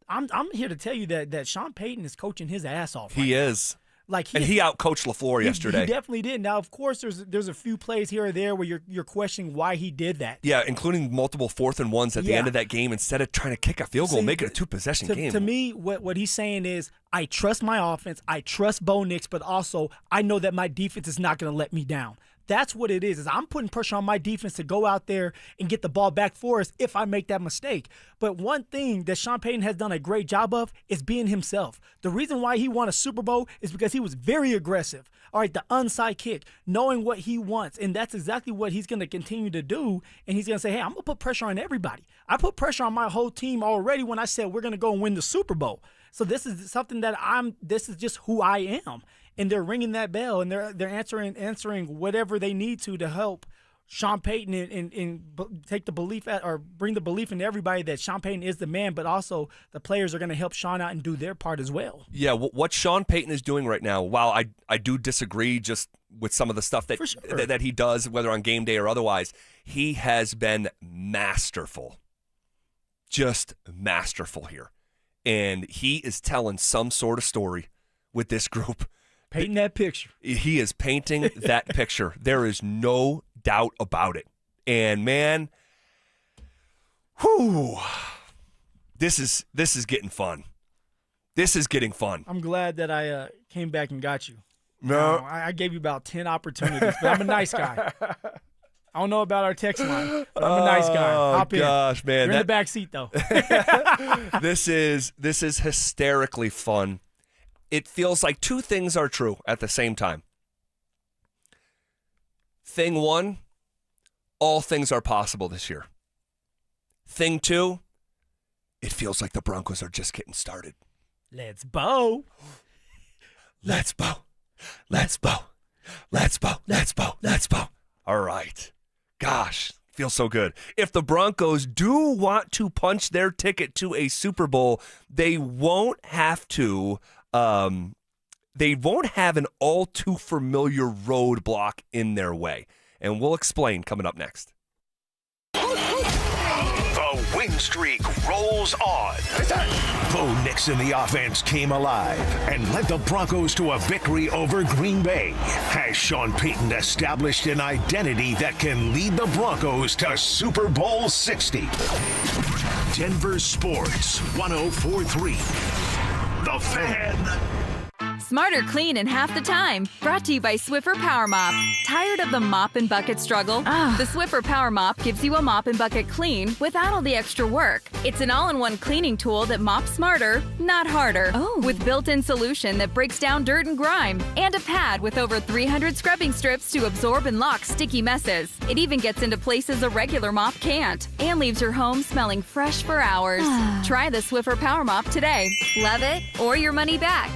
I'm here to tell you that Shawn Payton is coaching his ass off. He is. And he outcoached LaFleur yesterday. He definitely did. Now, of course, there's a few plays here or there where you're questioning why he did that. Yeah, including multiple 4th and 1s at the end of that game instead of trying to kick a field goal, make it a 2-possession game. To me, what he's saying is, I trust my offense, I trust Bo Nix, but also I know that my defense is not going to let me down. That's what it is I'm putting pressure on my defense to go out there and get the ball back for us if I make that mistake. But one thing that Shawn Payton has done a great job of is being himself. The reason why he won a Super Bowl is because he was very aggressive. All right, the onside kick, knowing what he wants, and that's exactly what he's going to continue to do. And he's going to say, hey, I'm going to put pressure on everybody. I put pressure on my whole team already when I said we're going to go and win the Super Bowl. So this is something that this is just who I am. And they're ringing that bell, and they're answering whatever they need to help Shawn Payton and take the belief or bring the belief into everybody that Shawn Payton is the man, but also the players are going to help Shawn out and do their part as well. Yeah, what Shawn Payton is doing right now, while I do disagree just with some of the stuff that he does, whether on game day or otherwise, he has been masterful. Just masterful here. And he is telling some sort of story with this group. Painting that picture. He is painting that picture. There is no doubt about it. And man, this is getting fun. This is getting fun. I'm glad that I came back and got you. No, I gave you about 10 opportunities, but I'm a nice guy. I don't know about our text line, but I'm a nice guy. Hop in. Gosh, man, you're in the back seat though. This is hysterically fun. It feels like two things are true at the same time. Thing one, all things are possible this year. Thing two, it feels like the Broncos are just getting started. Let's bow. Let's bow. Let's bow. Let's bow. Let's bow. Let's bow. All right. Gosh, feels so good. If the Broncos do want to punch their ticket to a Super Bowl, they won't have to. They won't have an all too familiar roadblock in their way. And we'll explain coming up next. The win streak rolls on. Bo Nix in the offense came alive and led the Broncos to a victory over Green Bay. Has Shawn Payton established an identity that can lead the Broncos to Super Bowl 60? Denver Sports 104.3. The Fan. Smarter clean in half the time. Brought to you by Swiffer Power Mop. Tired of the mop and bucket struggle? The Swiffer Power Mop gives you a mop and bucket clean without all the extra work. It's an all-in-one cleaning tool that mops smarter, not harder. With built-in solution that breaks down dirt and grime. And a pad with over 300 scrubbing strips to absorb and lock sticky messes. It even gets into places a regular mop can't. And leaves your home smelling fresh for hours. Try the Swiffer Power Mop today. Love it or your money back.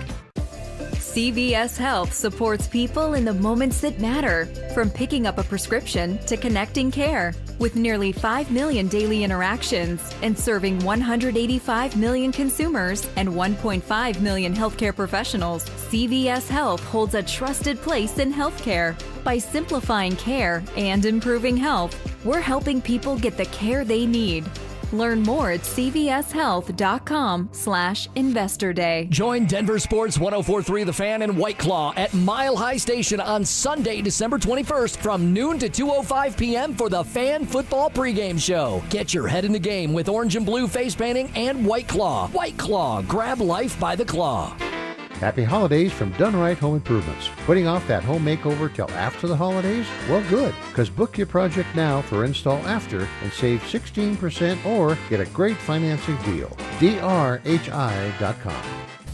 CVS Health supports people in the moments that matter, from picking up a prescription to connecting care. With nearly 5 million daily interactions and serving 185 million consumers and 1.5 million healthcare professionals, CVS Health holds a trusted place in healthcare. By simplifying care and improving health, we're helping people get the care they need. Learn more at cvshealth.com/investor day. Join Denver Sports 104.3 The Fan and White Claw at Mile High Station on Sunday, December 21st from noon to 2:05 p.m. for the Fan Football pregame show. Get your head in the game with orange and blue face painting and White Claw. White Claw, grab life by the claw. Happy holidays from Done Right Home Improvements. Putting off that home makeover till after the holidays? Well, good, because book your project now for install after and save 16% or get a great financing deal. drhi.com.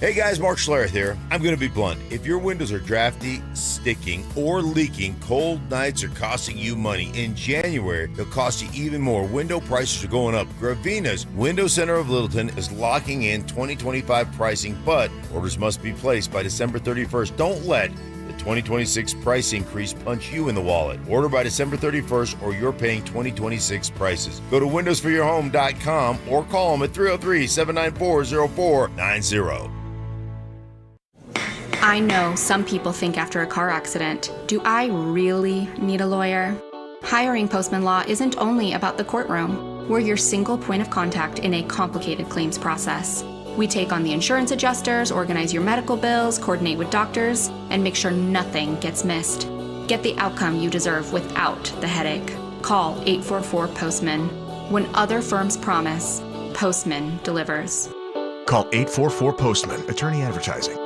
Hey guys, Mark Schlereth here. I'm going to be blunt. If your windows are drafty, sticking, or leaking, cold nights are costing you money. In January, they'll cost you even more. Window prices are going up. Gravina's Window Center of Littleton is locking in 2025 pricing, but orders must be placed by December 31st. Don't let the 2026 price increase punch you in the wallet. Order by December 31st or you're paying 2026 prices. Go to windowsforyourhome.com or call them at 303-794-0490. I know some people think after a car accident, do I really need a lawyer? Hiring Postman Law isn't only about the courtroom. We're your single point of contact in a complicated claims process. We take on the insurance adjusters, organize your medical bills, coordinate with doctors, and make sure nothing gets missed. Get the outcome you deserve without the headache. Call 844-POSTMAN. When other firms promise, Postman delivers. Call 844-POSTMAN. Attorney Advertising.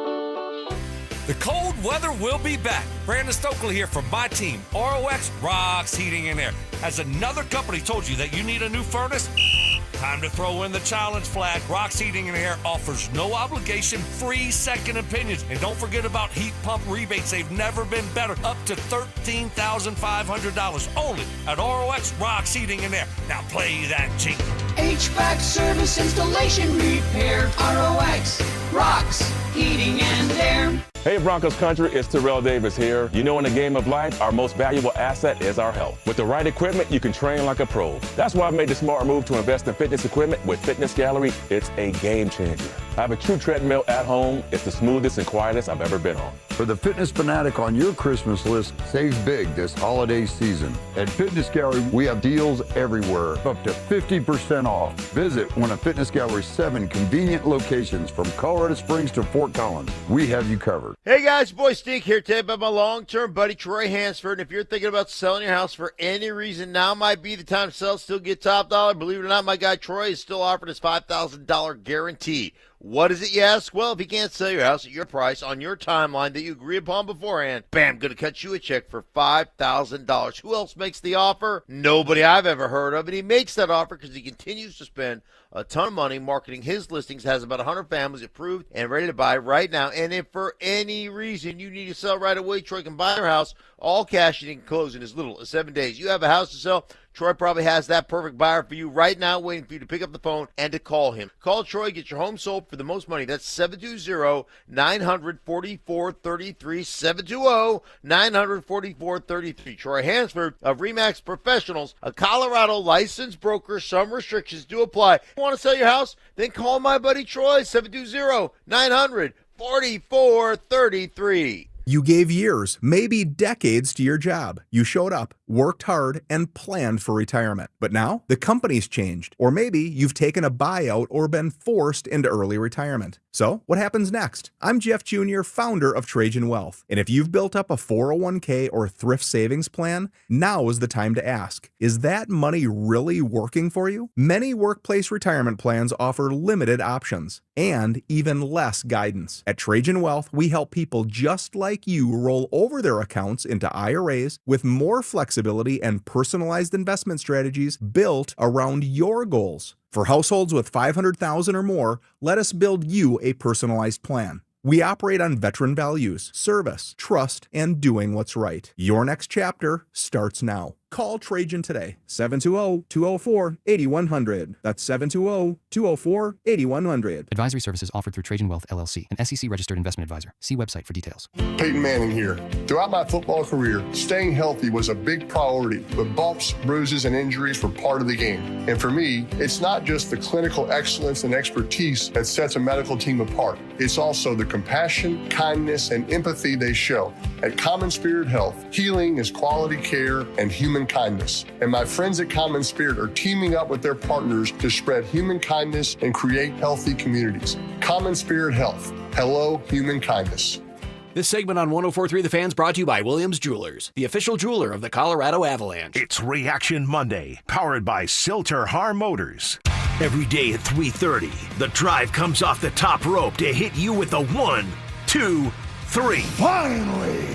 The cold weather will be back. Brandon Stokely here from my team, ROX Rocks Heating and Air. Has another company told you that you need a new furnace? Time to throw in the challenge flag. Rocks Heating and Air offers no obligation, free second opinions. And don't forget about heat pump rebates. They've never been better. Up to $13,500 only at ROX Rocks Heating and Air. Now play that jingle. HVAC service, installation, repair. ROX Rocks Heating and Air. Hey Broncos country, it's Terrell Davis here. You know, in the game of life, our most valuable asset is our health. With the right equipment, you can train like a pro. That's why I made the smart move to invest in fitness equipment with Fitness Gallery. It's a game changer. I have a true treadmill at home. It's the smoothest and quietest I've ever been on. For the fitness fanatic on your Christmas list, save big this holiday season. At Fitness Gallery, we have deals everywhere, up to 50% off. Visit one of Fitness Gallery's 7 convenient locations from Colorado Springs to Fort Collins. We have you covered. Hey guys, boy Stink here today about my long-term buddy Troy Hansford. And if you're thinking about selling your house for any reason, now might be the time to sell, still get top dollar. Believe it or not, my guy Troy is still offering his $5,000 guarantee. What is it, you ask? Well, if he can't sell your house at your price on your timeline that you agree upon beforehand, bam, going to cut you a check for $5,000. Who else makes the offer? Nobody I've ever heard of. And he makes that offer because he continues to spend a ton of money marketing his listings, has about 100 families approved and ready to buy right now. And if for any reason you need to sell right away, Troy can buy your house, all cash, and he can close in as little as 7 days. You have a house to sell, Troy probably has that perfect buyer for you right now, waiting for you to pick up the phone and to call him. Call Troy, get your home sold for the most money. That's 720-900-4433, 720-900-4433. Troy Hansford of RE/MAX Professionals, a Colorado licensed broker. Some restrictions do apply. Want to sell your house? Then call my buddy Troy, 720-900-4433. You gave years, maybe decades to your job. You showed up, worked hard, and planned for retirement. But now, the company's changed. Or maybe you've taken a buyout or been forced into early retirement. So, what happens next? I'm Jeff Jr., founder of Trajan Wealth. And if you've built up a 401k or thrift savings plan, now is the time to ask, is that money really working for you? Many workplace retirement plans offer limited options and even less guidance. At Trajan Wealth, we help people just like you roll over their accounts into IRAs with more flexibility and personalized investment strategies built around your goals. For households with $500,000 or more, let us build you a personalized plan. We operate on veteran values, service, trust, and doing what's right. Your next chapter starts now. Call Trajan today, 720-204-8100. That's 720-204-8100. Advisory services offered through Trajan Wealth, LLC, an SEC-registered investment advisor. See website for details. Peyton Manning here. Throughout my football career, staying healthy was a big priority, but bumps, bruises, and injuries were part of the game. And for me, it's not just the clinical excellence and expertise that sets a medical team apart. It's also the compassion, kindness, and empathy they show. At Common Spirit Health, healing is quality care and human human kindness. And my friends at Common Spirit are teaming up with their partners to spread human kindness and create healthy communities. Common Spirit Health. Hello, human kindness. This segment on 104.3 The Fan's brought to you by Williams Jewelers, the official jeweler of the Colorado Avalanche. It's Reaction Monday, powered by Silter Har Motors. Every day at 3:30, the drive comes off the top rope to hit you with a 1, 2, 3. Finally,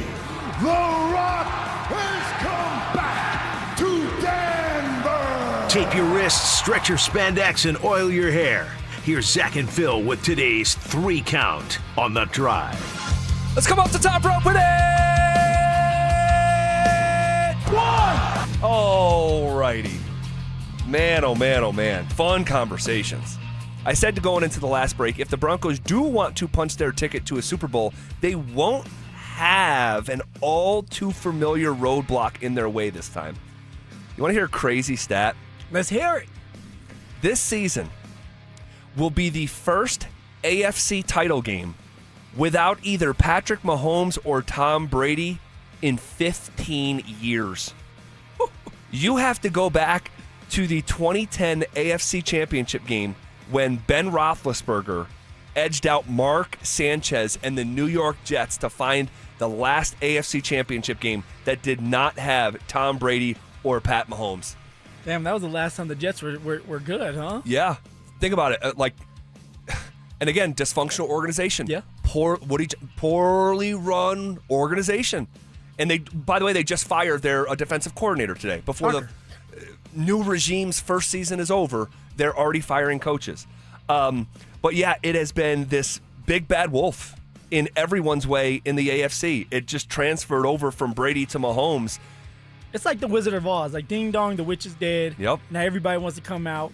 The Rock has come back to Denver. Tape your wrists, stretch your spandex, and oil your hair. Here's Zach and Phil with today's 3 count on the drive. Let's come off the top rope with it! 1! Alrighty. Man, oh man, oh man. Fun conversations. I said to going into the last break, if the Broncos do want to punch their ticket to a Super Bowl, they won't have an all too familiar roadblock in their way this time. You want to hear a crazy stat? Let's hear it. This season will be the first AFC title game without either Patrick Mahomes or Tom Brady in 15 years. You have to go back to the 2010 AFC Championship game when Ben Roethlisberger edged out Mark Sanchez and the New York Jets to find the last AFC Championship game that did not have Tom Brady or Pat Mahomes. Damn, that was the last time the Jets were good, huh? Yeah. Think about it. And again, dysfunctional organization. Yeah. Poorly run organization. And they, by the way, they just fired their defensive coordinator today. Before the new regime's first season is over, they're already firing coaches. But yeah, it has been this big bad wolf in everyone's way in the AFC. It just transferred over from Brady to Mahomes. It's like the Wizard of Oz. Like, ding dong, the witch is dead. Yep. Now everybody wants to come out,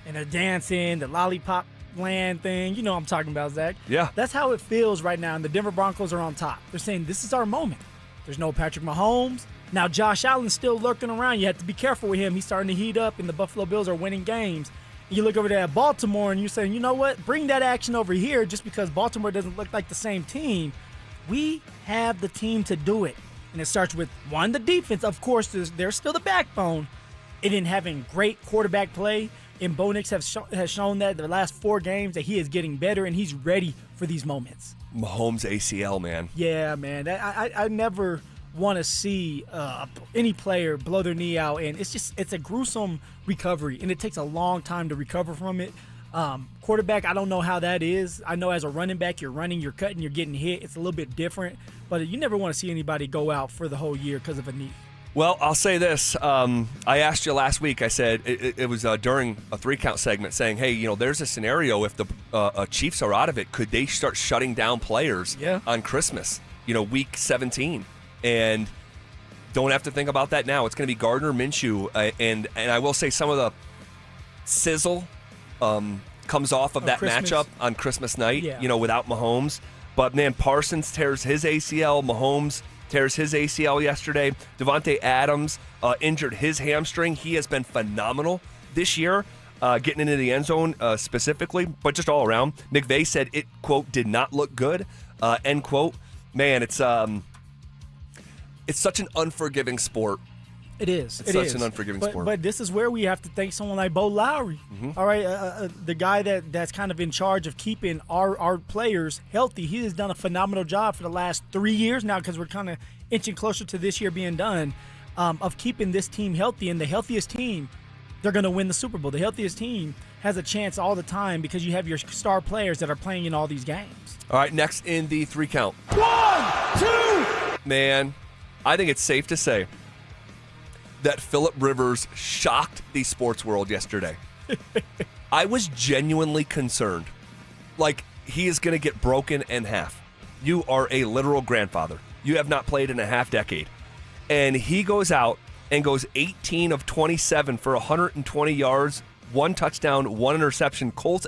and they're dancing, the lollipop land thing. You know what I'm talking about, Zach. Yeah. That's how it feels right now, and the Denver Broncos are on top. They're saying, this is our moment. There's no Patrick Mahomes. Now, Josh Allen's still lurking around. You have to be careful with him. He's starting to heat up, and the Buffalo Bills are winning games. And you look over there at Baltimore, and you're saying, you know what? Bring that action over here just because Baltimore doesn't look like the same team. We have the team to do it. And it starts with, one, the defense. Of course, they're still the backbone. And then having great quarterback play. And Bo Nix has shown that the last 4 games that he is getting better, and he's ready for these moments. Mahomes ACL, man. Yeah, man. I never want to see any player blow their knee out, and it's a gruesome recovery, and it takes a long time to recover from it. Quarterback, I don't know how that is. I know as a running back, you're running, you're cutting, you're getting hit. It's a little bit different, but you never want to see anybody go out for the whole year because of a knee. Well, I'll say this. I asked you last week, I said, it was during a 3-count segment saying, hey, there's a scenario if the Chiefs are out of it, could they start shutting down players on Christmas, week 17? And don't have to think about that now. It's going to be Gardner Minshew. And I will say some of the sizzle comes off of that Christmas matchup on Christmas night, without Mahomes. But, man, Parsons tears his ACL. Mahomes tears his ACL yesterday. Devontae Adams injured his hamstring. He has been phenomenal this year, getting into the end zone specifically, but just all around. McVay said it, quote, did not look good, end quote. Man, it's such an unforgiving sport. It is. It's such an unforgiving sport. But this is where we have to thank someone like Bo Lowry. Mm-hmm. All right, the guy that's kind of in charge of keeping our players healthy. He has done a phenomenal job for the last 3 years now, because we're kind of inching closer to this year being done, of keeping this team healthy. And the healthiest team, they're going to win the Super Bowl. The healthiest team has a chance all the time because you have your star players that are playing in all these games. All right, next in the 3-count. 1, 2. Man, I think it's safe to say that Phillip Rivers shocked the sports world yesterday. I was genuinely concerned. Like, he is going to get broken in half. You are a literal grandfather. You have not played in a half decade. And he goes out and goes 18 of 27 for 120 yards, 1 touchdown, 1 interception. Colts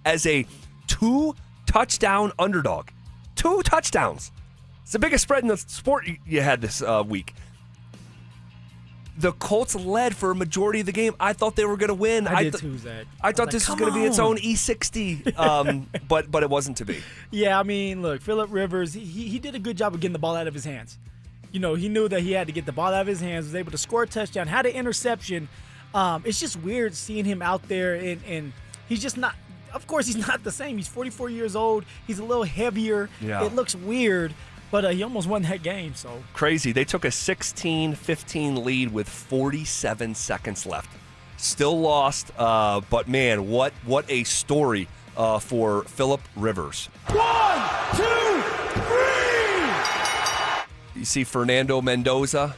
as a 2-touchdown underdog. 2 touchdowns. It's the biggest spread in the sport you had this week. The Colts led for a majority of the game. I thought they were going to win. I did too, Zach. I thought this was going to be its own E60, but it wasn't to be. Yeah, I mean, look, Phillip Rivers, he did a good job of getting the ball out of his hands. he knew that he had to get the ball out of his hands, was able to score a touchdown, had an interception. It's just weird seeing him out there, and he's just not – of course, he's not the same. He's 44 years old. He's a little heavier. Yeah. It looks weird, but he almost won that game. So crazy. They took a 16-15 lead with 47 seconds left. Still lost, but, man, what a story for Phillip Rivers. 1, 2, 3! You see Fernando Mendoza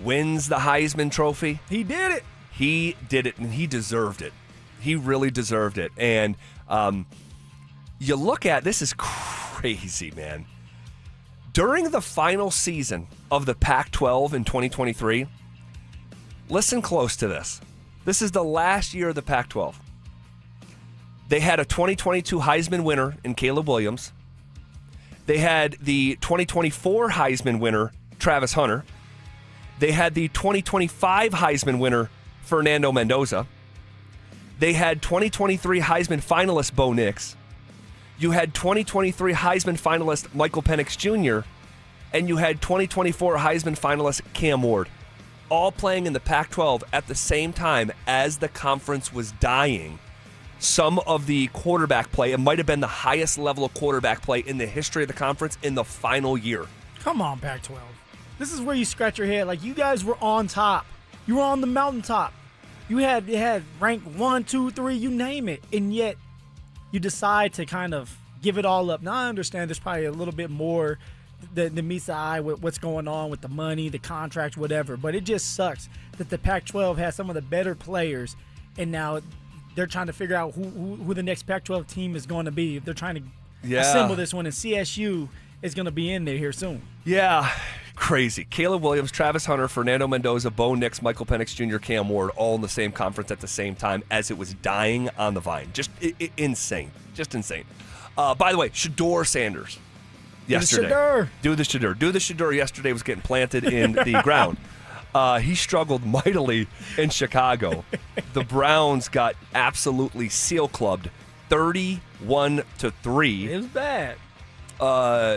wins the Heisman Trophy. He did it. He did it, and he deserved it. He really deserved it. And you look at, this is crazy, man. During the final season of the Pac-12 in 2023, listen close to this. This is the last year of the Pac-12. They had a 2022 Heisman winner in Caleb Williams. They had the 2024 Heisman winner, Travis Hunter. They had the 2025 Heisman winner, Fernando Mendoza. They had 2023 Heisman finalist, Bo Nix. You had 2023 Heisman finalist, Michael Penix Jr., and you had 2024 Heisman finalist, Cam Ward, all playing in the Pac-12 at the same time as the conference was dying. Some of the quarterback play, it might have been the highest level of quarterback play in the history of the conference in the final year. Come on, Pac-12. This is where you scratch your head. Like, you guys were on top. You were on the mountaintop. You had rank 1, 2, 3, you name it. And yet you decide to kind of give it all up. Now, I understand there's probably a little bit more that meets the eye with what's going on with the money, the contracts, whatever. But it just sucks that the Pac-12 has some of the better players, and now they're trying to figure out who the next Pac-12 team is going to be. If they're trying to assemble this one, and CSU is going to be in there here soon. Yeah, crazy. Caleb Williams, Travis Hunter, Fernando Mendoza, Bo Nix, Michael Penix Jr., Cam Ward, all in the same conference at the same time as it was dying on the vine. Just insane. Just insane. By the way, Shedeur Sanders yesterday. Do the Shedeur yesterday was getting planted in the ground. He struggled mightily in Chicago. The Browns got absolutely seal-clubbed, 31-3. It was bad.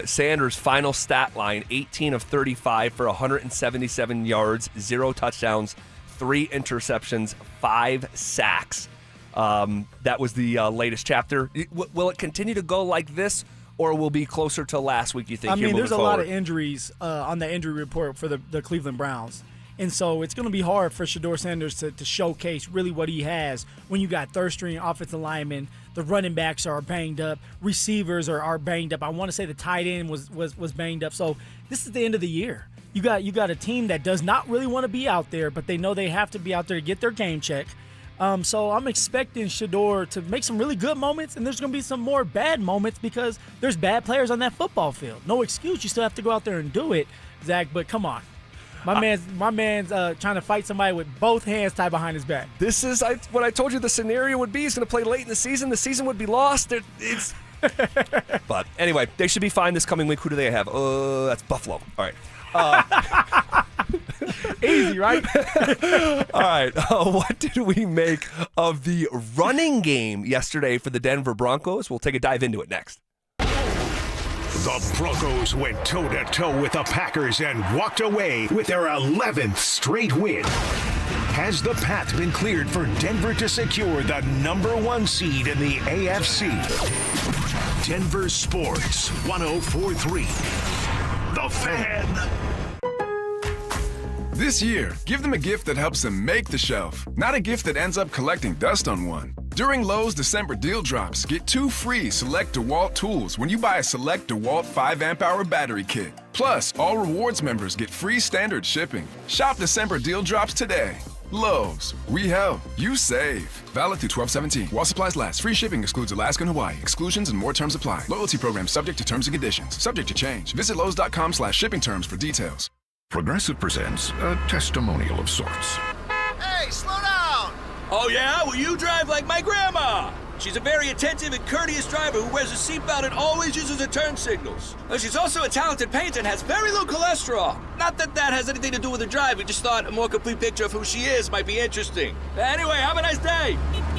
Sanders' final stat line, 18 of 35 for 177 yards, 0 touchdowns, 3 interceptions, 5 sacks. That was the latest chapter. Will it continue to go like this, or will it be closer to last week, you think? I mean, there's a lot of injuries on the injury report for the Cleveland Browns. And so it's going to be hard for Shedeur Sanders to showcase really what he has when you got third-string offensive linemen. The running backs are banged up. Receivers are banged up. I want to say the tight end was banged up. So this is the end of the year. You got a team that does not really want to be out there, but they know they have to be out there to get their game check. So I'm expecting Shedeur to make some really good moments, and there's going to be some more bad moments because there's bad players on that football field. No excuse. You still have to go out there and do it, Zach, but come on. My man's trying to fight somebody with both hands tied behind his back. This is what I told you the scenario would be. He's going to play late in the season. The season would be lost. But anyway, they should be fine this coming week. Who do they have? That's Buffalo. All right. Easy, right? All right. What did we make of the running game yesterday for the Denver Broncos? We'll take a dive into it next. The Broncos went toe-to-toe with the Packers and walked away with their 11th straight win. Has the path been cleared for Denver to secure the #1 seed in the AFC? Denver Sports 104.3. The Fan. This year, give them a gift that helps them make the shelf, not a gift that ends up collecting dust on one. During Lowe's December deal drops, get 2 free Select DeWalt tools when you buy a Select DeWalt 5 amp-hour battery kit. Plus, all rewards members get free standard shipping. Shop December deal drops today. Lowe's, we help, you save. Valid through 12/17. While supplies last. Free shipping excludes Alaska and Hawaii. Exclusions and more terms apply. Loyalty program subject to terms and conditions. Subject to change. Visit Lowe's.com/shipping terms for details. Progressive presents a testimonial of sorts. Hey, slow down! Oh yeah? Well, you drive like my grandma. She's a very attentive and courteous driver who wears a seatbelt and always uses her turn signals. Well, she's also a talented painter and has very low cholesterol. Not that that has anything to do with her drive. We just thought a more complete picture of who she is might be interesting. Anyway, have a nice day.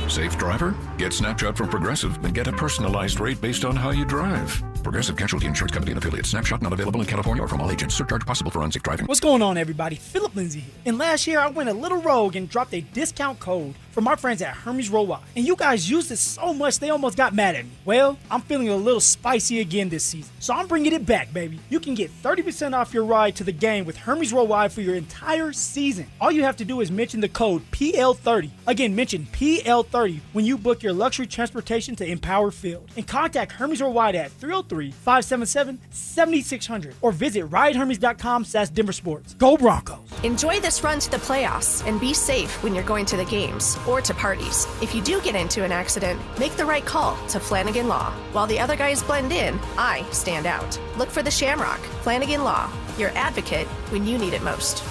Safe driver? Get Snapshot from Progressive and get a personalized rate based on how you drive. Progressive Casualty Insurance Company and affiliates. Snapshot not available in California or from all agents. Surcharge possible for unsafe driving. What's going on, everybody? Phillip Lindsay here. And last year, I went a little rogue and dropped a discount code from our friends at Hermes Worldwide. And you guys used it so much, they almost got mad at me. Well, I'm feeling a little spicy again this season. So I'm bringing it back, baby. You can get 30% off your ride to the game with Hermes Worldwide for your entire season. All you have to do is mention the code PL30. Again, mention PL30 when you book your luxury transportation to Empower Field. And contact Hermes Worldwide at 303-577-7600 or visit ridehermes.com/DenverSports. Go Broncos! Enjoy this run to the playoffs and be safe when you're going to the games or to parties. If you do get into an accident, make the right call to Flanagan Law. While the other guys blend in, I stand out. Look for the Shamrock. Flanagan Law, your advocate when you need it most.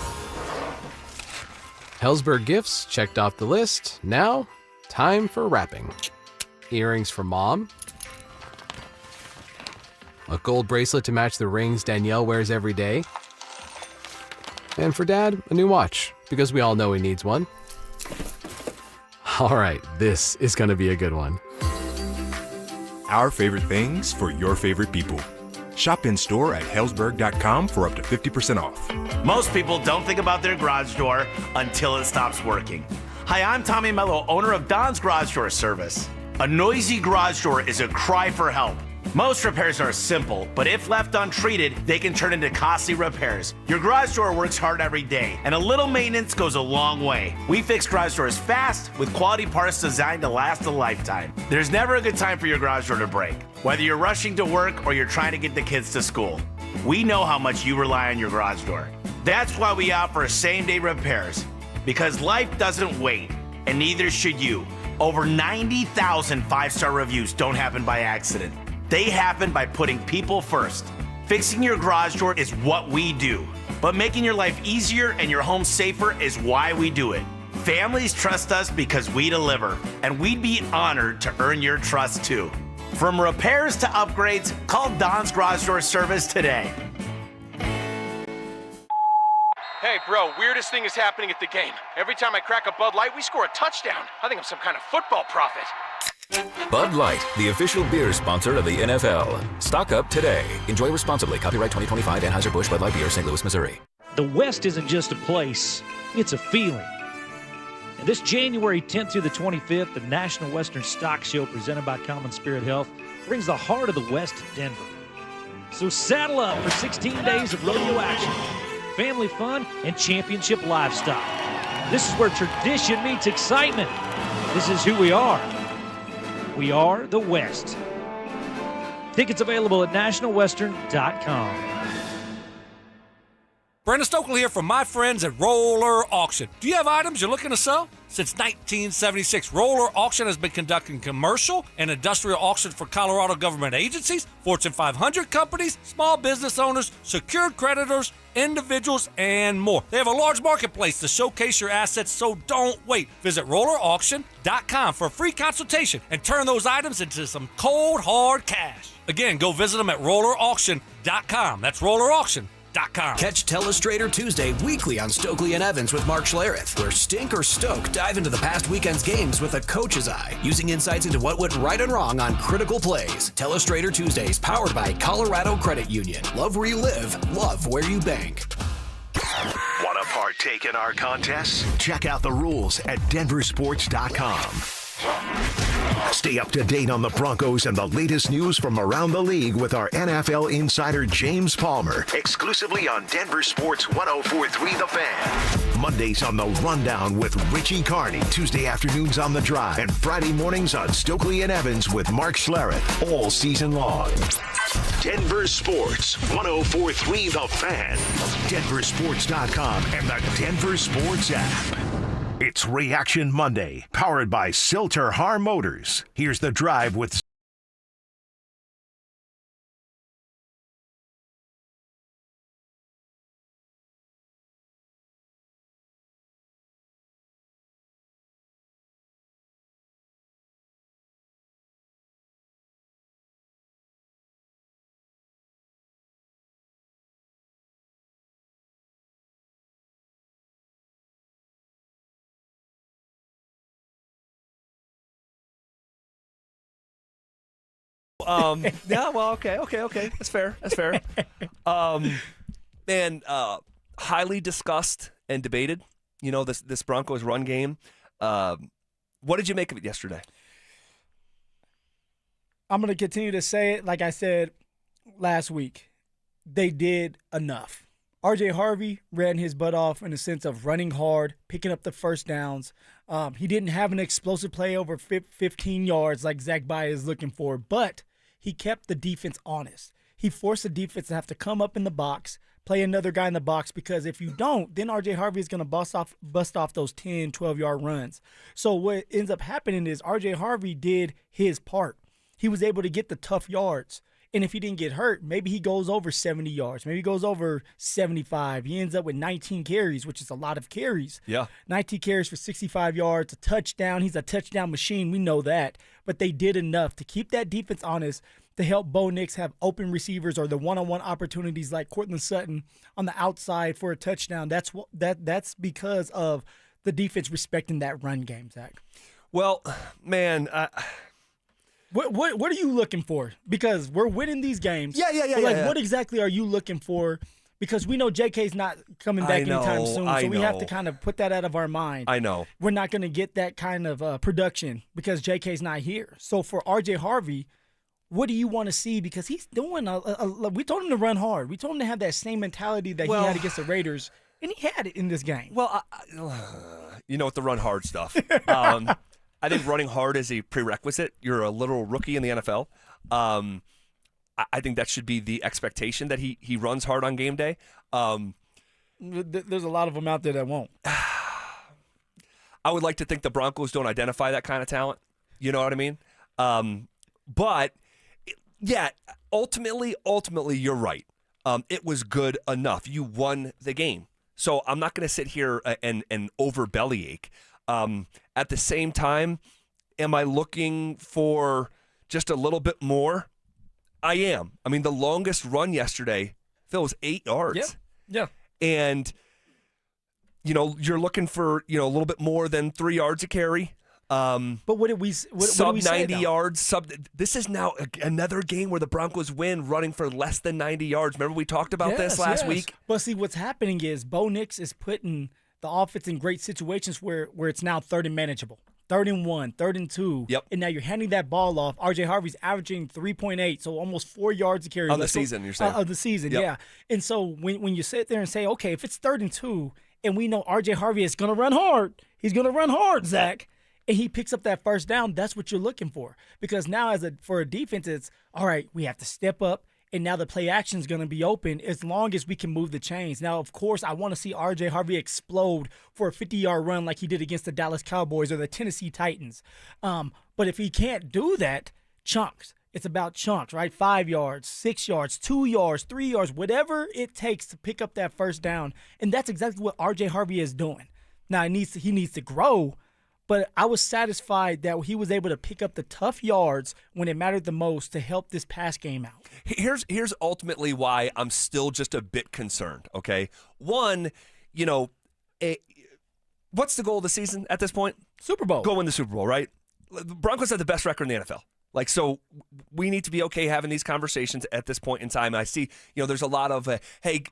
Hellsberg gifts checked off the list. Now, time for wrapping. Earrings for mom. A gold bracelet to match the rings Danielle wears every day. And for dad, a new watch, because we all know he needs one. All right, this is gonna be a good one. Our favorite things for your favorite people. Shop in store at Hellsberg.com for up to 50% off. Most people don't think about their garage door until it stops working. Hi, I'm Tommy Mello, owner of Don's Garage Door Service. A noisy garage door is a cry for help. Most repairs are simple, but if left untreated, they can turn into costly repairs. Your garage door works hard every day, and a little maintenance goes a long way. We fix garage doors fast with quality parts designed to last a lifetime. There's never a good time for your garage door to break, whether you're rushing to work or you're trying to get the kids to school. We know how much you rely on your garage door. That's why we offer same-day repairs, because life doesn't wait, and neither should you. Over 90,000 five-star reviews don't happen by accident. They happen by putting people first. Fixing your garage door is what we do, but making your life easier and your home safer is why we do it. Families trust us because we deliver, and we'd be honored to earn your trust too. From repairs to upgrades, call Don's Garage Door Service today. Hey, bro, weirdest thing is happening at the game. Every time I crack a Bud Light, we score a touchdown. I think I'm some kind of football prophet. Bud Light, the official beer sponsor of the NFL. Stock up today. Enjoy responsibly. Copyright 2025 Anheuser-Busch Bud Light Beer, St. Louis, Missouri. The West isn't just a place, it's a feeling. And this January 10th through the 25th, the National Western Stock Show presented by Common Spirit Health brings the heart of the West to Denver. So saddle up for 16 days of rodeo action, family fun, and championship livestock. This is where tradition meets excitement. This is who we are. We are the West. Tickets available at nationalwestern.com. Brandon Stokely here from my friends at Roller Auction. Do you have items you're looking to sell? Since 1976, Roller Auction has been conducting commercial and industrial auctions for Colorado government agencies, Fortune 500 companies, small business owners, secured creditors, individuals, and more. They have a large marketplace to showcase your assets, so don't wait. Visit rollerauction.com for a free consultation and turn those items into some cold, hard cash. Again, go visit them at rollerauction.com. That's rollerauction.com. Catch Telestrator Tuesday weekly on Stokely and Evans with Mark Schlereth, where Stink or Stoke dive into the past weekend's games with a coach's eye, using insights into what went right and wrong on critical plays. Telestrator Tuesdays, powered by Colorado Credit Union. Love where you live, love where you bank. Want to partake in our contests? Check out the rules at DenverSports.com. Stay up to date on the Broncos and the latest news from around the league with our NFL insider James Palmer, exclusively on Denver Sports 104.3 The Fan. Mondays on The Rundown with Richie Carney, Tuesday afternoons on The Drive, and Friday mornings on Stokely and Evans with Mark Schlereth, all season long. Denver Sports 104.3 The Fan, DenverSports.com, and the Denver Sports app. It's Reaction Monday, powered by Silter Har Motors. Here's The Drive with Yeah, well, okay. That's fair. And highly discussed and debated, this Broncos run game. What did you make of it yesterday? I'm going to continue to say it like I said last week. They did enough. R.J. Harvey ran his butt off in the sense of running hard, picking up the first downs. He didn't have an explosive play over 15 yards like Zach Baez is looking for, but he kept the defense honest. He forced the defense to have to come up in the box, play another guy in the box, because if you don't, then R.J. Harvey is going to bust off those 10, 12-yard runs. So what ends up happening is R.J. Harvey did his part. He was able to get the tough yards. And if he didn't get hurt, maybe he goes over 70 yards. Maybe he goes over 75. He ends up with 19 carries, which is a lot of carries. Yeah. 19 carries for 65 yards, a touchdown. He's a touchdown machine. We know that. But they did enough to keep that defense honest, to help Bo Nix have open receivers or the one-on-one opportunities like Cortland Sutton on the outside for a touchdown. That's because of the defense respecting that run game, Zach. Well, man, What are you looking for? Because we're winning these games. Yeah. What exactly are you looking for? Because we know JK's not coming back anytime soon, so we have to kind of put that out of our mind. I know. We're not going to get that kind of production because JK's not here. So for R.J. Harvey, what do you want to see? Because he's doing we told him to run hard. We told him to have that same mentality that he had against the Raiders, and he had it in this game. Well, with the run hard stuff. I think running hard is a prerequisite. You're a literal rookie in the NFL. I think that should be the expectation, that he runs hard on game day. There's a lot of them out there that won't. I would like to think the Broncos don't identify that kind of talent. You know what I mean? But, yeah, ultimately, you're right. It was good enough. You won the game. So I'm not going to sit here and over bellyache. At the same time, am I looking for just a little bit more? I am. I mean, the longest run yesterday, Phil, was 8 yards. Yeah. And, you're looking for, a little bit more than 3 yards a carry. But what did we sub 90 say, yards. This is now another game where the Broncos win running for less than 90 yards. Remember we talked about this last week? But see, what's happening is Bo Nix is putting the offense in great situations where it's now 3rd and manageable. 3rd and 1, 3rd and 2. Yep. And now you're handing that ball off. R.J. Harvey's averaging 3.8, so almost 4 yards a carry. On the season, you're saying? Of the season, yep. Yeah. And so when you sit there and say, okay, if it's 3rd and 2, and we know R.J. Harvey is going to run hard. He's going to run hard, Zach. And he picks up that first down, that's what you're looking for. Because now for a defense, it's, all right, we have to step up. And now the play action is going to be open as long as we can move the chains. Now, of course, I want to see R.J. Harvey explode for a 50-yard run like he did against the Dallas Cowboys or the Tennessee Titans. But if he can't do that, chunks. It's about chunks, right? 5 yards, 6 yards, 2 yards, 3 yards, whatever it takes to pick up that first down. And that's exactly what R.J. Harvey is doing. Now, he needs to grow. But I was satisfied that he was able to pick up the tough yards when it mattered the most to help this pass game out. Here's ultimately why I'm still just a bit concerned, okay? One, what's the goal of the season at this point? Super Bowl. Go win the Super Bowl, right? The Broncos have the best record in the NFL. So we need to be okay having these conversations at this point in time. I see, there's a lot of, hey,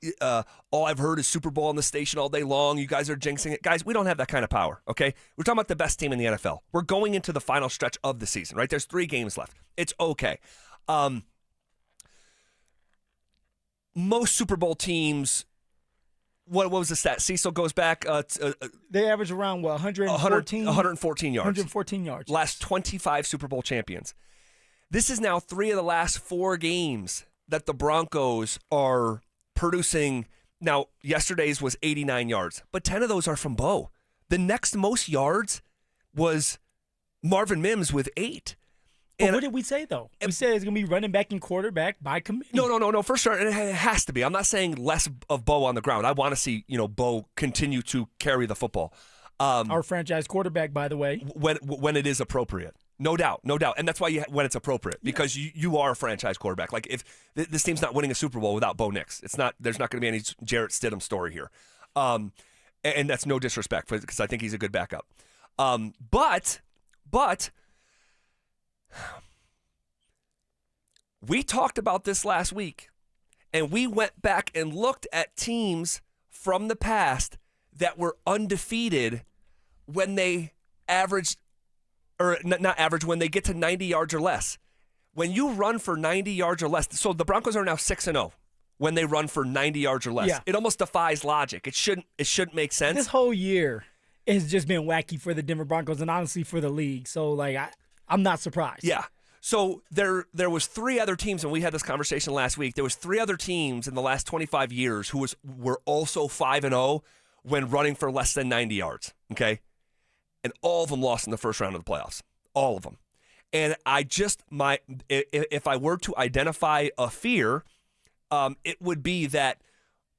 all I've heard is Super Bowl on the station all day long. You guys are jinxing it. Guys, we don't have that kind of power, okay? We're talking about the best team in the NFL. We're going into the final stretch of the season, right? There's 3 games left. It's okay. Most Super Bowl teams, what was the stat? Cecil goes back. They average around, 114? 114 yards. 114 yards. Last 25 Super Bowl champions. This is now 3 of the last 4 games that the Broncos are producing. Now, yesterday's was 89 yards, but 10 of those are from Bo. The next most yards was Marvin Mims with 8. But what did we say, though? We said it's going to be running back and quarterback by committee. No, for sure. It has to be. I'm not saying less of Bo on the ground. I want to see, Bo continue to carry the football. Our franchise quarterback, by the way. When it is appropriate. No doubt. And that's why when it's appropriate, because you are a franchise quarterback. Like, if this team's not winning a Super Bowl without Bo Nix, there's not going to be any Jarrett Stidham story here. And that's no disrespect, because I think he's a good backup. But We talked about this last week, and we went back and looked at teams from the past that were undefeated when they averaged, or not average, when they get to 90 yards or less. When you run for 90 yards or less, so the Broncos are now 6-0 when they run for 90 yards or less. Yeah. It almost defies logic. It shouldn't make sense. This whole year has just been wacky for the Denver Broncos and honestly for the league. So, like, I'm not surprised. Yeah. So there was 3 other teams, and we had this conversation last week. There was 3 other teams in the last 25 years who were also 5-0 when running for less than 90 yards, okay? And all of them lost in the first round of the playoffs. All of them. And if I were to identify a fear, it would be that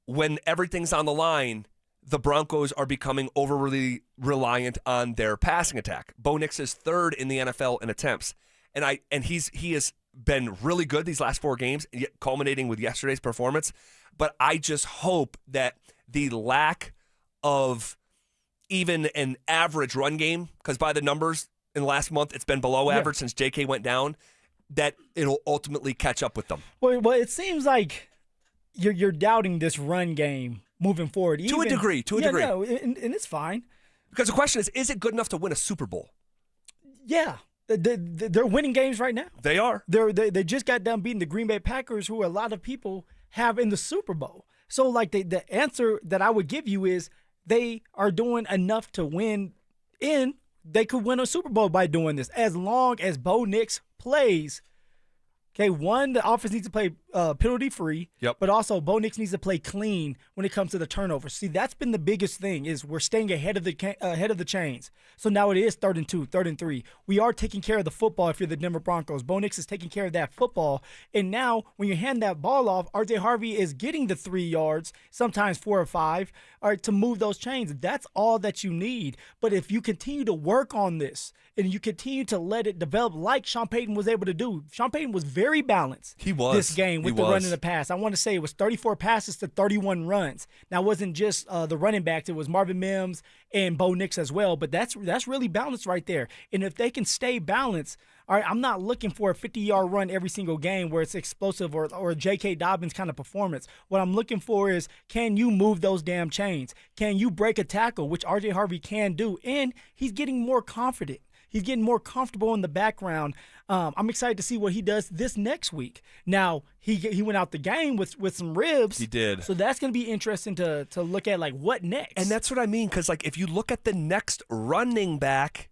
when everything's on the line, the Broncos are becoming overly reliant on their passing attack. Bo Nix is 3rd in the NFL in attempts. And he has been really good these last 4 games, culminating with yesterday's performance. But I just hope that the lack of even an average run game, because by the numbers in the last month, it's been below average since JK went down, that it'll ultimately catch up with them. Well, it seems like you're doubting this run game moving forward. To a degree. No, and it's fine. Because the question is it good enough to win a Super Bowl? Yeah. They're winning games right now. They are. They just got done beating the Green Bay Packers, who a lot of people have in the Super Bowl. So, like, the answer that I would give you is they are doing enough to win, and they could win a Super Bowl by doing this as long as Bo Nix plays. Okay, one, the offense needs to play penalty-free, but also Bo Nix needs to play clean when it comes to the turnovers. See, that's been the biggest thing is we're staying ahead of the chains. So now it is 3rd and 2, 3rd and 3. We are taking care of the football if you're the Denver Broncos. Bo Nix is taking care of that football. And now when you hand that ball off, R.J. Harvey is getting the 3 yards, sometimes 4 or 5, to move those chains. That's all that you need. But if you continue to work on this and you continue to let it develop like Shawn Payton was able to do, Shawn Payton was very balanced this game with the run and the pass. I want to say it was 34 passes to 31 runs. Now, it wasn't just the running backs. It was Marvin Mims and Bo Nix as well, but that's really balanced right there. And if they can stay balanced, all right, I'm not looking for a 50-yard run every single game where it's explosive or a J.K. Dobbins kind of performance. What I'm looking for is, can you move those damn chains? Can you break a tackle, which R.J. Harvey can do? And he's getting more confident. He's getting more comfortable in the background. I'm excited to see what he does this next week. Now, he went out the game with some ribs. He did. So that's going to be interesting to look at, like, what next? And that's what I mean, because, like, if you look at the next running back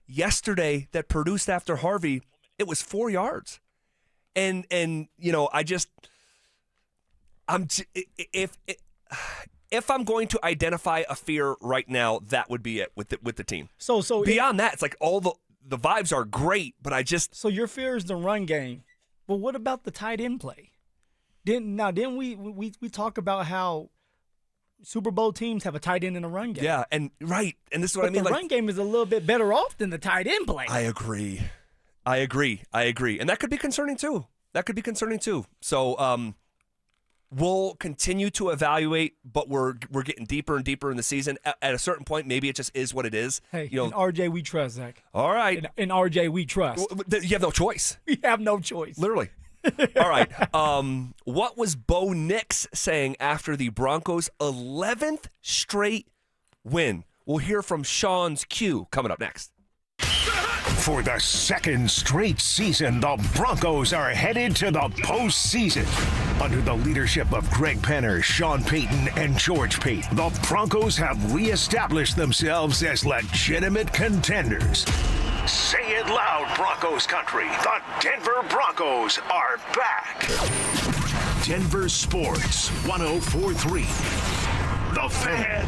yesterday that produced after Harvey, it was 4 yards. And you know, if I'm going to identify a fear right now, that would be it with the team. So beyond that, it's like all the vibes are great, but So your fear is the run game. But what about the tight end play? Didn't we talk about how Super Bowl teams have a tight end in a run game? Yeah, and this is what I mean. The run game is a little bit better off than the tight end play. I agree, and that could be concerning too. So we'll continue to evaluate, but we're getting deeper and deeper in the season. At a certain point, maybe it just is what it is. Hey, in RJ we trust, Zach. All right, in RJ we trust. You have no choice. We have no choice. Literally. All right. What was Bo Nix saying after the Broncos' 11th straight win? We'll hear from Sean's Q coming up next. For the 2nd straight season, the Broncos are headed to the postseason. Under the leadership of Greg Penner, Shawn Payton, and George Payton, the Broncos have reestablished themselves as legitimate contenders. Say it loud, Broncos country. The Denver Broncos are back. Denver Sports 104.3. The Fan.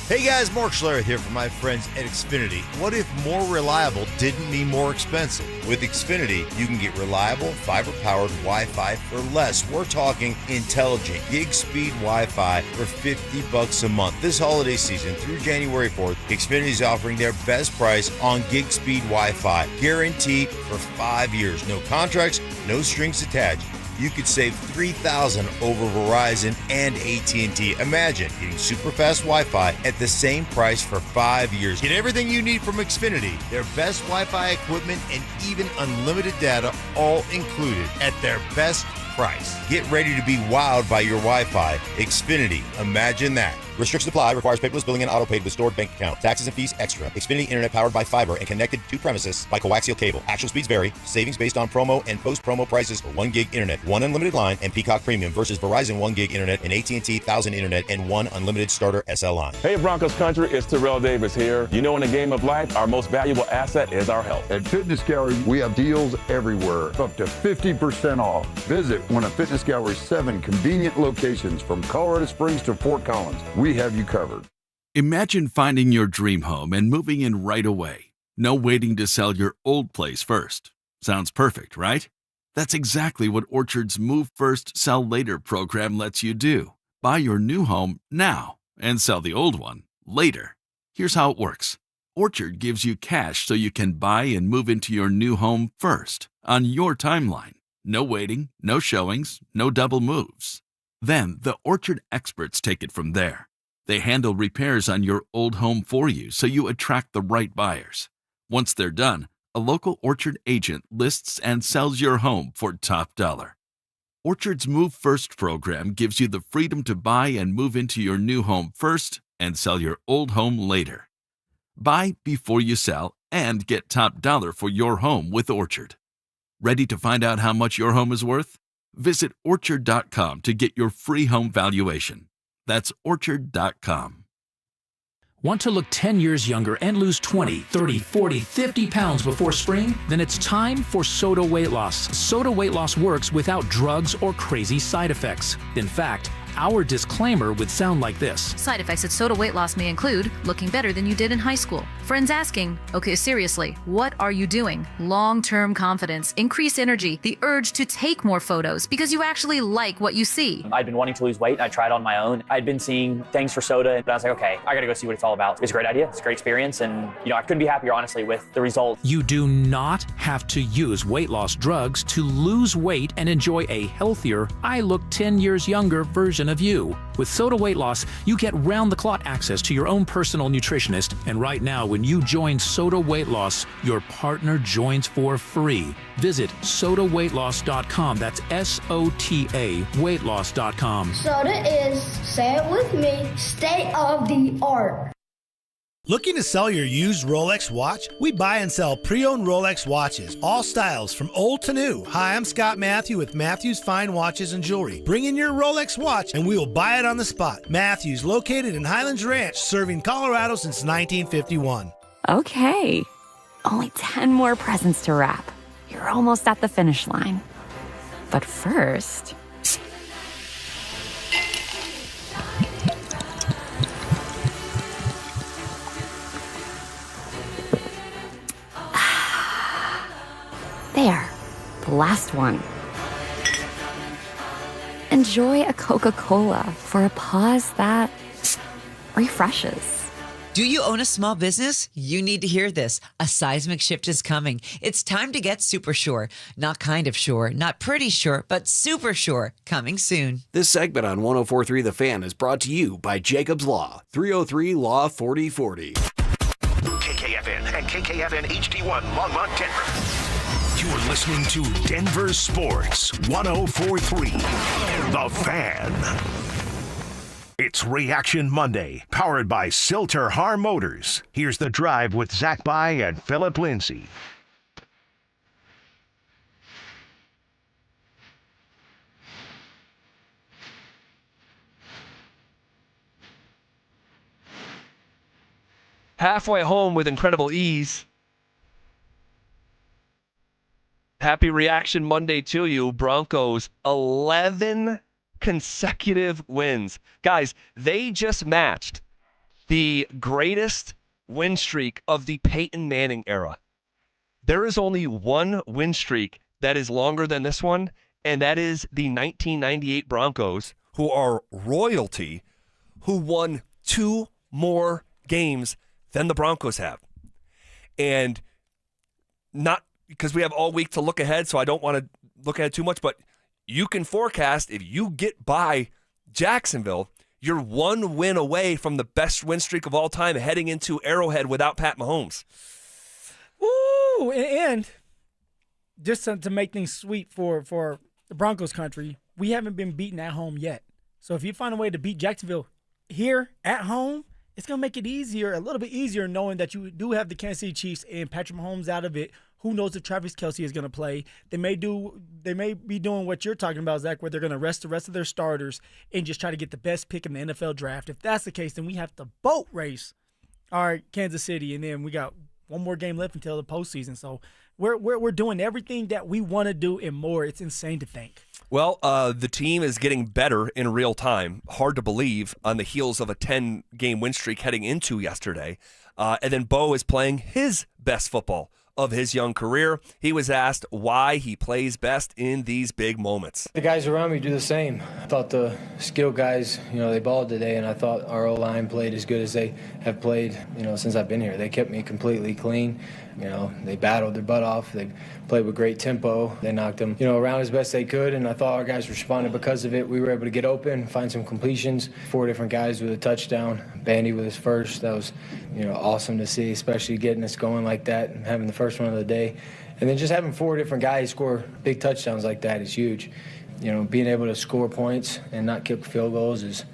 Hey guys, Mark Schlereth here from my friends at Xfinity. What if more reliable didn't mean more expensive? With Xfinity, you can get reliable, fiber-powered Wi-Fi for less. We're talking intelligent gig-speed Wi-Fi for $50 a month. This holiday season through January 4th, Xfinity is offering their best price on gig-speed Wi-Fi, guaranteed for 5 years. No contracts, no strings attached. you could save $3,000 over Verizon and AT&T. Imagine getting super fast Wi-Fi at the same price for 5 years. Get everything you need from Xfinity, their best Wi-Fi equipment, and even unlimited data, all included at their best price. Get ready to be wowed by your Wi-Fi. Xfinity, imagine that. Restrictions apply. Requires paperless billing and auto-paid with stored bank account. Taxes and fees extra. Xfinity Internet powered by fiber and connected to premises by coaxial cable. Actual speeds vary. Savings based on promo and post-promo prices for 1 gig internet, 1 unlimited line, and Peacock Premium versus Verizon 1 gig internet and AT&T 1000 internet and 1 unlimited starter SL line. Hey Broncos country, it's Terrell Davis here. You know, in the game of life, our most valuable asset is our health. At Fitness Gallery, we have deals everywhere, up to 50% off. Visit one of Fitness Gallery's 7 convenient locations from Colorado Springs to Fort Collins. We have you covered. Imagine finding your dream home and moving in right away. No waiting to sell your old place first. Sounds perfect, right? That's exactly what Orchard's Move First, Sell Later program lets you do. Buy your new home now and sell the old one later. Here's how it works. Orchard gives you cash so you can buy and move into your new home first, on your timeline. No waiting, no showings, no double moves. Then the Orchard experts take it from there. They handle repairs on your old home for you so you attract the right buyers. Once they're done, a local Orchard agent lists and sells your home for top dollar. Orchard's Move First program gives you the freedom to buy and move into your new home first and sell your old home later. Buy before you sell and get top dollar for your home with Orchard. Ready to find out how much your home is worth? Visit Orchard.com to get your free home valuation. That's Orchard.com. Want to look 10 years younger and lose 20, 30, 40, 50 pounds before spring? Then it's time for Soda Weight Loss. Soda Weight Loss works without drugs or crazy side effects. In fact, our disclaimer would sound like this. Side effects of soda weight loss may include looking better than you did in high school. Friends asking, okay, seriously, what are you doing? Long-term confidence, increased energy, the urge to take more photos because you actually like what you see. I'd been wanting to lose weight and I tried on my own. I'd been seeing things for soda and I was like, okay, I gotta go see what it's all about. It's a great idea, it's a great experience, and I couldn't be happier, honestly, with the results. You do not have to use weight loss drugs to lose weight and enjoy a healthier, I look 10 years younger version of you. With Soda Weight Loss, you get round-the-clock access to your own personal nutritionist, and right now, when you join Soda Weight Loss, your partner joins for free. Visit sodaweightloss.com. That's SOTA weightloss.com. Soda is, say it with me, state of the art. Looking to sell your used Rolex watch? We buy and sell pre-owned Rolex watches, all styles from old to new. Hi, I'm Scott Matthew with Matthews Fine Watches and Jewelry. Bring in your Rolex watch and we will buy it on the spot. Matthews, located in Highlands Ranch, serving Colorado since 1951. Okay, only 10 more presents to wrap. You're almost at the finish line. But first... There, the last one. Enjoy a Coca-Cola for a pause that refreshes. Do you own a small business? You need to hear this. A seismic shift is coming. It's time to get super sure. Not kind of sure, not pretty sure, but super sure. Coming soon. This segment on 104.3 The Fan is brought to you by Jacob's Law, 303 Law 4040. KKFN and KKFN HD1 Longmont, Denver. You're listening to Denver Sports 104.3 The Fan. It's Reaction Monday, powered by Silter Har Motors. Here's The Drive with Zach By and Phillip Lindsay. Halfway home with incredible ease. Happy Reaction Monday to you. Broncos, 11 consecutive wins. Guys, they just matched the greatest win streak of the Peyton Manning era. There is only one win streak that is longer than this one, and that is the 1998 Broncos, who are royalty, who won 2 more games than the Broncos have. And not because we have all week to look ahead, so I don't want to look ahead too much, but you can forecast if you get by Jacksonville, you're one win away from the best win streak of all time heading into Arrowhead without Pat Mahomes. Woo! And just to make things sweet for the Broncos country, we haven't been beaten at home yet. So if you find a way to beat Jacksonville here at home, it's going to make it easier, a little bit easier, knowing that you do have the Kansas City Chiefs and Patrick Mahomes out of it. Who knows if Travis Kelce is going to play? They may be doing what you're talking about, Zach, where they're going to rest the rest of their starters and just try to get the best pick in the NFL draft. If that's the case, then we have to boat race Kansas City, and then we got one more game left until the postseason. So we're doing everything that we want to do and more. It's insane to think. Well, the team is getting better in real time. Hard to believe on the heels of a 10-game win streak heading into yesterday. And then Bo is playing his best football of his young career. He was asked why he plays best in these big moments. The guys around me do the same. I thought the skilled guys, they balled today, and I thought our O-line played as good as they have played, since I've been here. They kept me completely clean. They battled their butt off. They played with great tempo. They knocked them, around as best they could, and I thought our guys responded because of it. We were able to get open, find some completions. 4 different guys with a touchdown. Bandy with his first. That was, awesome to see, especially getting us going like that and having the first one of the day. And then just having 4 different guys score big touchdowns like that is huge. Being able to score points and not kick field goals is,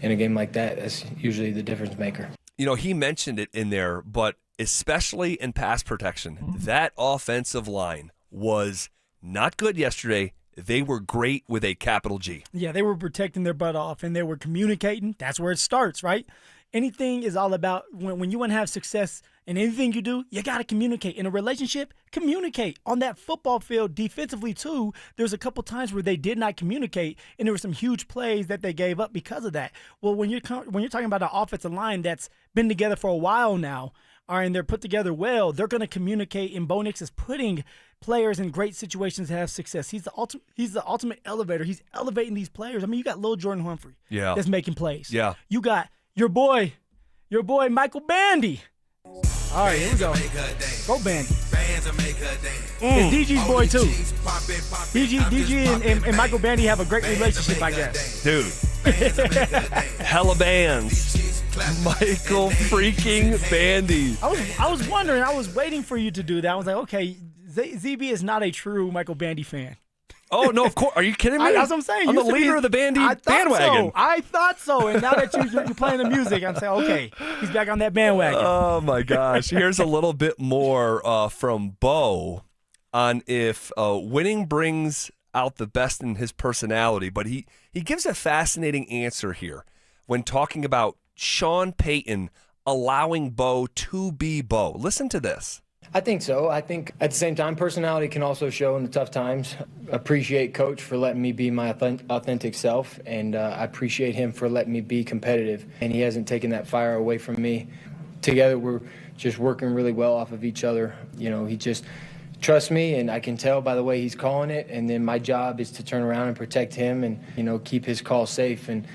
in a game like that, that's usually the difference maker. He mentioned it in there, but especially in pass protection, that offensive line was not good yesterday. They were great with a capital G. Yeah, they were protecting their butt off, and they were communicating. That's where it starts, right? Anything is all about when you want to have success in anything you do, you got to communicate. In a relationship, communicate. On that football field, defensively too, there's a couple times where they did not communicate, and there were some huge plays that they gave up because of that. Well, when you're talking about an offensive line that's been together for a while now, and they're put together well, they're going to communicate, and Bo Nix is putting players in great situations to have success. He's the ultimate elevator. He's elevating these players. I mean, you got Lil Jordan Humphrey that's making plays. Yeah. You got your boy Michael Bandy. All right, here we go. Go Bandy. It's DG's boy too. DG and Michael Bandy have a great relationship, I guess. Dude. Hella bands. Michael freaking Bandy. I was wondering. I was waiting for you to do that. I was like, okay, ZB is not a true Michael Bandy fan. Oh, no, of course. Are you kidding me? That's what I'm saying. I'm the leader of the Bandy bandwagon. I thought so. And now that you're playing the music, I'm saying, okay, he's back on that bandwagon. Oh, my gosh. Here's a little bit more from Bo on if winning brings out the best in his personality. But he gives a fascinating answer here when talking about Shawn Payton allowing Bo to be Bo. Listen to this. I think so. I think at the same time, personality can also show in the tough times. Appreciate Coach for letting me be my authentic self, and I appreciate him for letting me be competitive, and he hasn't taken that fire away from me. Together, we're just working really well off of each other. He just trusts me, and I can tell by the way he's calling it, and then my job is to turn around and protect him and, keep his call safe. And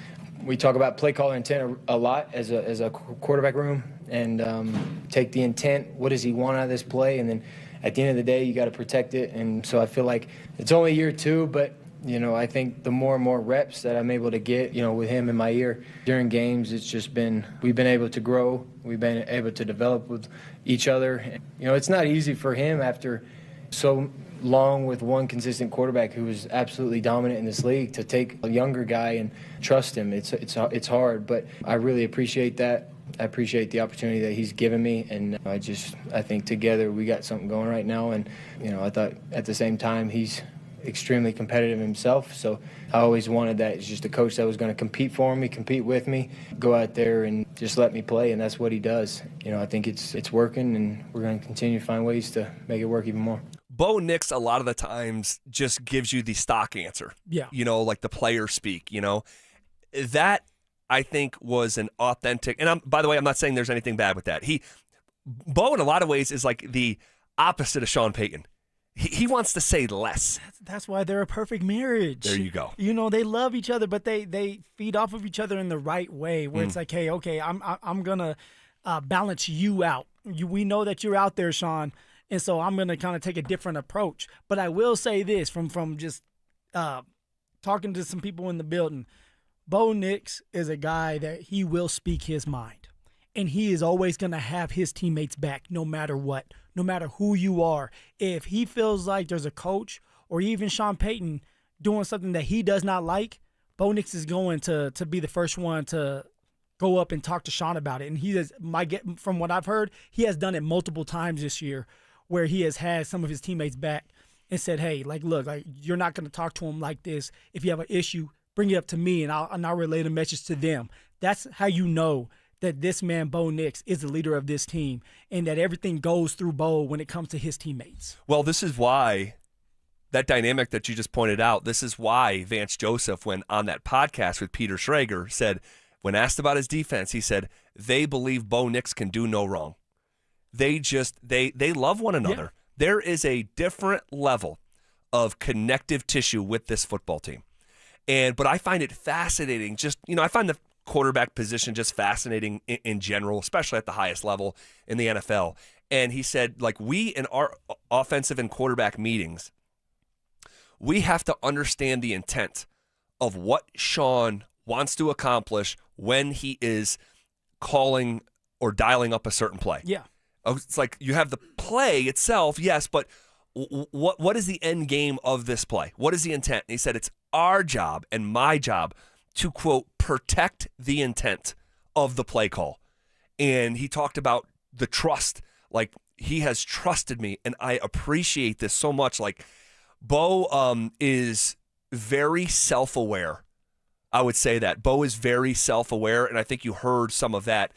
we talk about play caller intent a lot as a quarterback room, and take the intent, what does he want out of this play, and then at the end of the day, you got to protect it. And so I feel like it's only year 2, but I think the more and more reps that I'm able to get, with him in my ear during games, it's just been, we've been able to grow, we've been able to develop with each other. It's not easy for him after so long with one consistent quarterback who was absolutely dominant in this league to take a younger guy and trust him. It's hard, but I really appreciate that. I appreciate the opportunity that he's given me, and I think together we got something going right now. And I thought at the same time he's extremely competitive himself, so I always wanted that. It's just a coach that was going to compete for me, compete with me, go out there and just let me play, and that's what he does. I think it's working, and we're going to continue to find ways to make it work even more. Bo Nix a lot of the times just gives you the stock answer. Yeah. Like the player speak, That I think was an authentic, and by the way, I'm not saying there's anything bad with that. Bo in a lot of ways is like the opposite of Shawn Payton. He wants to say less. That's why they're a perfect marriage. There you go. They love each other, but they feed off of each other in the right way, where it's like, hey, okay, I'm gonna balance you out. We know that you're out there, Shawn, and so I'm gonna kind of take a different approach. But I will say this from just talking to some people in the building, Bo Nix is a guy that he will speak his mind. And he is always going to have his teammates back no matter what, no matter who you are. If he feels like there's a coach or even Shawn Payton doing something that he does not like, Bo Nix is going to be the first one to go up and talk to Shawn about it. And he is, from what I've heard, he has done it multiple times this year where he has had some of his teammates back and said, hey, look, you're not going to talk to him like this. If you have an issue, bring it up to me and I'll relay the message to them. That's how you know that this man, Bo Nix, is the leader of this team and that everything goes through Bo when it comes to his teammates. Well, this is why that dynamic that you just pointed out, this is why Vance Joseph, when on that podcast with Peter Schrager, said, when asked about his defense, he said, they believe Bo Nix can do no wrong. They love one another. Yeah. There is a different level of connective tissue with this football team. But I find it fascinating. I find the quarterback position just fascinating in general, especially at the highest level in the NFL. And he said, we in our offensive and quarterback meetings, we have to understand the intent of what Shawn wants to accomplish when he is calling or dialing up a certain play. Yeah. It's like you have the play itself, yes, but what is the end game of this play? What is the intent? And he said it's our job and my job to, quote, protect the intent of the play call. And he talked about the trust. He has trusted me, and I appreciate this so much. Bo is very self-aware. I would say that. Bo is very self-aware, and I think you heard some of that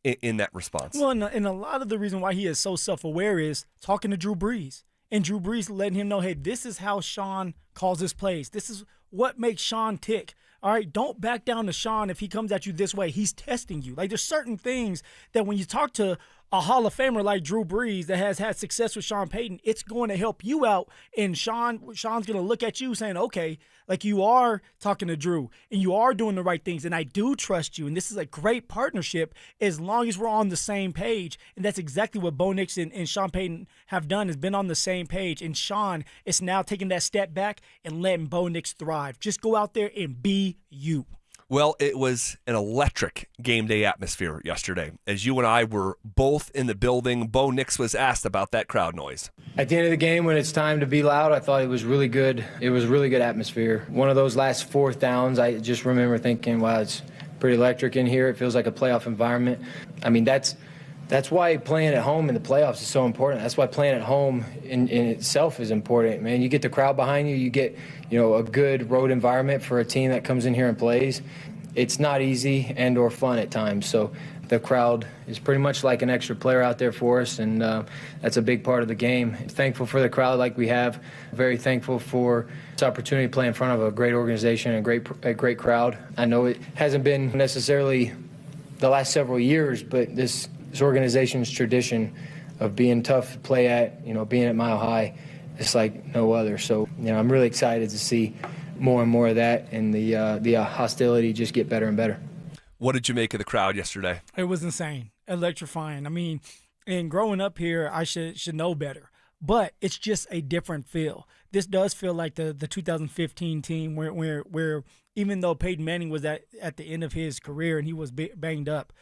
in that response. Well, and a lot of the reason why he is so self-aware is talking to Drew Brees. And Drew Brees letting him know, hey, this is how Shawn calls his plays. This is what makes Shawn tick. All right, don't back down to Shawn if he comes at you this way. He's testing you. There's certain things that when you talk to a Hall of Famer like Drew Brees that has had success with Shawn Payton, it's going to help you out. And Shawn's going to look at you saying, okay, you are talking to Drew and you are doing the right things. And I do trust you. And this is a great partnership as long as we're on the same page. And that's exactly what Bo Nix and Shawn Payton have done, has been on the same page. And Shawn is now taking that step back and letting Bo Nix thrive. Just go out there and be you. Well, it was an electric game day atmosphere yesterday. As you and I were both in the building, Bo Nix was asked about that crowd noise. At the end of the game, when it's time to be loud, I thought it was really good. It was really good atmosphere. One of those last fourth downs, I just remember thinking, wow, it's pretty electric in here. It feels like a playoff environment. I mean, that's why playing at home in the playoffs is so important. That's why playing at home in itself is important, man. You get the crowd behind you. You get, a good road environment for a team that comes in here and plays. It's not easy and or fun at times. So the crowd is pretty much like an extra player out there for us, and that's a big part of the game. Thankful for the crowd like we have. Very thankful for this opportunity to play in front of a great organization and a great crowd. I know it hasn't been necessarily the last several years, but this organization's tradition of being tough to play at, being at Mile High, it's like no other. So, I'm really excited to see more and more of that, and the hostility just get better and better. What did you make of the crowd yesterday? It was insane, electrifying. I mean, and growing up here, I should know better, but it's just a different feel. This does feel like the 2015 team where even though Peyton Manning was at the end of his career and he was banged up,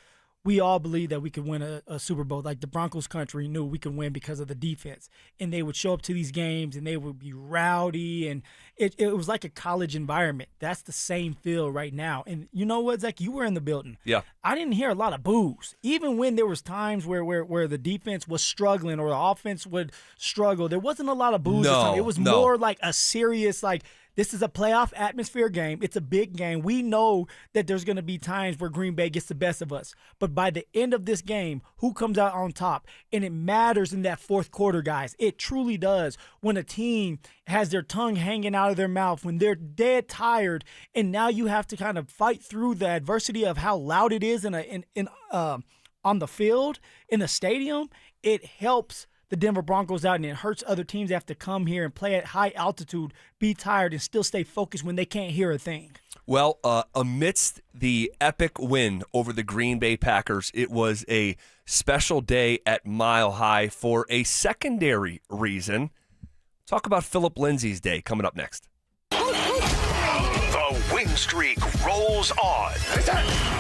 we all believed that we could win a Super Bowl. Like the Broncos country knew we could win because of the defense. And they would show up to these games and they would be rowdy. And it was like a college environment. That's the same feel right now. And you know what, Zach? You were in the building. Yeah. I didn't hear a lot of boos. Even when there was times where the defense was struggling or the offense would struggle, there wasn't a lot of boos. It was more like a serious, this is a playoff atmosphere game. It's a big game. We know that there's going to be times where Green Bay gets the best of us. But by the end of this game, who comes out on top? And it matters in that fourth quarter, guys. It truly does. When a team has their tongue hanging out of their mouth, when they're dead tired, and now you have to kind of fight through the adversity of how loud it is on the field, in the stadium, it helps the Denver Broncos out, and it hurts other teams that have to come here and play at high altitude, be tired, and still stay focused when they can't hear a thing. Well, amidst the epic win over the Green Bay Packers, it was a special day at Mile High for a secondary reason. Talk about Phillip Lindsay's day coming up next. win streak rolls on.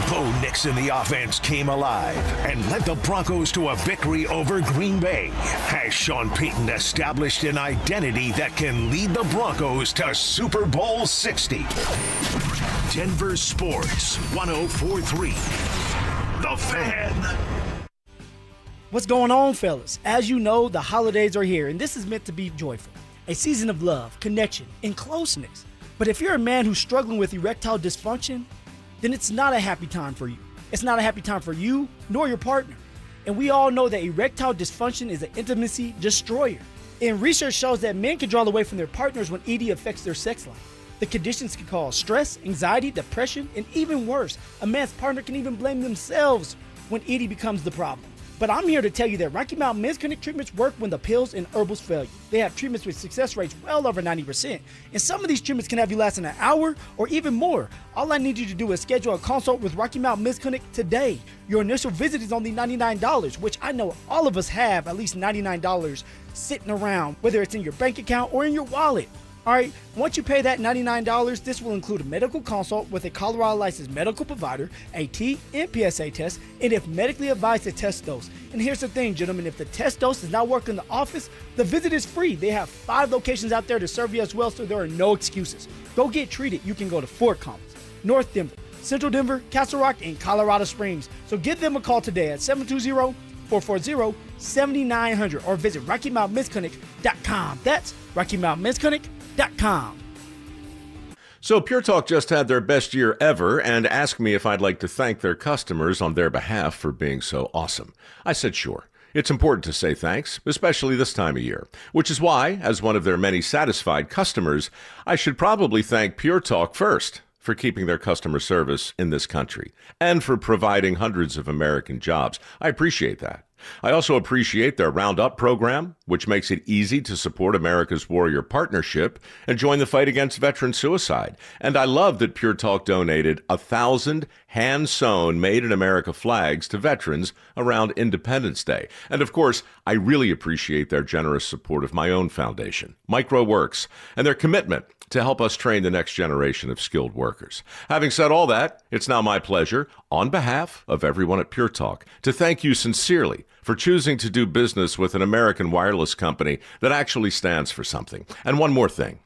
Bo Nix in the offense came alive and led the Broncos to a victory over Green Bay. Has Shawn Payton established an identity that can lead the Broncos to Super Bowl 60? Denver Sports 104.3. The Fan. What's going on, fellas? As you know, the holidays are here, and this is meant to be joyful. A season of love, connection, and closeness. But if you're a man who's struggling with erectile dysfunction, then it's not a happy time for you. It's not a happy time for you, nor your partner. And we all know that erectile dysfunction is an intimacy destroyer. And research shows that men can draw away from their partners when ED affects their sex life. The conditions can cause stress, anxiety, depression, and even worse, a man's partner can even blame themselves when ED becomes the problem. But I'm here to tell you that Rocky Mountain Men's Clinic treatments work when the pills and herbals fail you. They have treatments with success rates well over 90%. And some of these treatments can have you lasting an hour or even more. All I need you to do is schedule a consult with Rocky Mountain Men's Clinic today. Your initial visit is only $99, which I know all of us have at least $99 sitting around, whether it's in your bank account or in your wallet. All right, once you pay that $99, this will include a medical consult with a Colorado licensed medical provider, a T and PSA test, and if medically advised, a test dose. And here's the thing, gentlemen, if the test dose does not work in the office, the visit is free. They have 5 locations out there to serve you as well, so there are no excuses. Go get treated. You can go to Fort Collins, North Denver, Central Denver, Castle Rock, and Colorado Springs. So give them a call today at 720-440-7900 or visit RockyMountainMen'sClinic.com. That's RockyMountainMen'sClinic.com. So Pure Talk just had their best year ever and asked me if I'd like to thank their customers on their behalf for being so awesome. I said sure. It's important to say thanks, especially this time of year, which is why, as one of their many satisfied customers, I should probably thank Pure Talk first for keeping their customer service in this country and for providing hundreds of American jobs. I appreciate that. I also appreciate their Roundup program, which makes it easy to support America's Warrior Partnership and join the fight against veteran suicide. And I love that Pure Talk donated 1,000 hand-sewn Made-in-America flags to veterans around Independence Day. And of course, I really appreciate their generous support of my own foundation, MicroWorks, and their commitment to help us train the next generation of skilled workers. Having said all that, it's now my pleasure, on behalf of everyone at Pure Talk, to thank you sincerely for choosing to do business with an American wireless company that actually stands for something. And one more thing.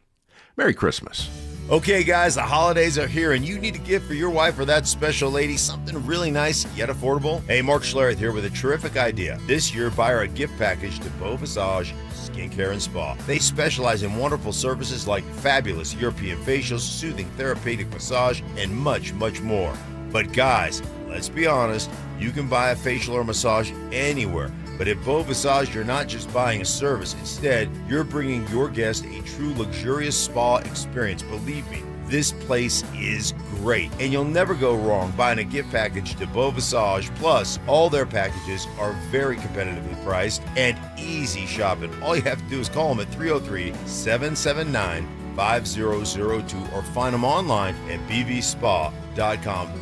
Merry Christmas. Okay, guys, the holidays are here, and you need a gift for your wife or that special lady, something really nice yet affordable. Hey, Mark Schlereth here with a terrific idea. This year, buy her a gift package to Beau Visage Skincare and Spa. They specialize in wonderful services like fabulous European facials, soothing therapeutic massage, and much, much more. But guys, let's be honest, you can buy a facial or massage anywhere. But at Beau Visage, you're not just buying a service. Instead, you're bringing your guest a true luxurious spa experience. Believe me, this place is great. And you'll never go wrong buying a gift package to Beau Visage. Plus, all their packages are very competitively priced and easy shopping. All you have to do is call them at 303-779-5002 or find them online at bvspa.com.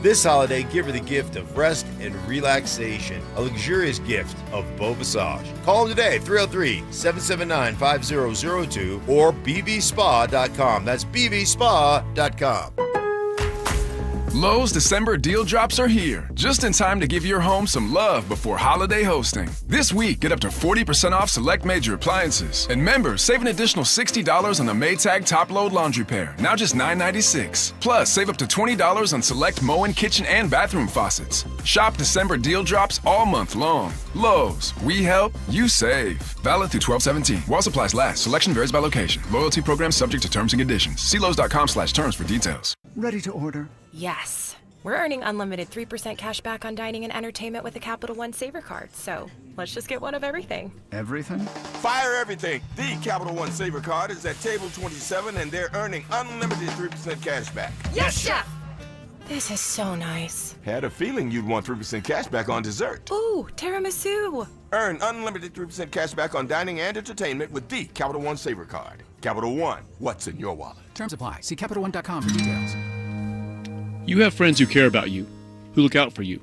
This holiday, give her the gift of rest and relaxation, a luxurious gift of Beau Visage. Call them today, 303-779-5002 or bvspa.com. That's bvspa.com. Lowe's December deal drops are here, just in time to give your home some love before holiday hosting. This week, get up to 40% off select major appliances. And members, save an additional $60 on the Maytag top-load laundry pair, now just $9.96. Plus, save up to $20 on select Moen kitchen and bathroom faucets. Shop December deal drops all month long. Lowe's, we help, you save. Valid through 12/17. While supplies last, selection varies by location. Loyalty program subject to terms and conditions. See Lowe's.com/terms for details. Ready to order? Yes. We're earning unlimited 3% cash back on dining and entertainment with the Capital One Saver Card, so let's just get one of everything. Everything? Fire everything! The Capital One Saver Card is at table 27 and they're earning unlimited 3% cash back. Yes, Chef! This is so nice. Had a feeling you'd want 3% cash back on dessert. Ooh, tiramisu! Earn unlimited 3% cash back on dining and entertainment with the Capital One Saver Card. Capital One, what's in your wallet? Terms apply. See CapitalOne.com for details. You have friends who care about you, who look out for you.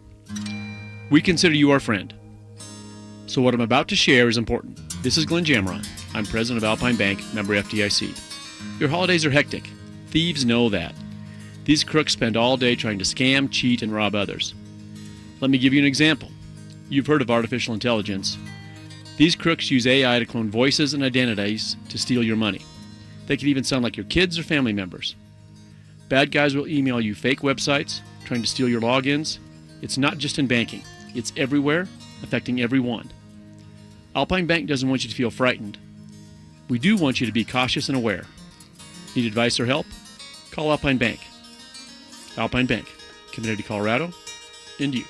We consider you our friend. So what I'm about to share is important. This is Glenn Jamron. I'm president of Alpine Bank, member FDIC. Your holidays are hectic. Thieves know that. These crooks spend all day trying to scam, cheat, and rob others. Let me give you an example. You've heard of artificial intelligence. These crooks use AI to clone voices and identities to steal your money. They can even sound like your kids or family members. Bad guys will email you fake websites, trying to steal your logins. It's not just in banking. It's everywhere, affecting everyone. Alpine Bank doesn't want you to feel frightened. We do want you to be cautious and aware. Need advice or help? Call Alpine Bank. Alpine Bank, committed to Colorado and you.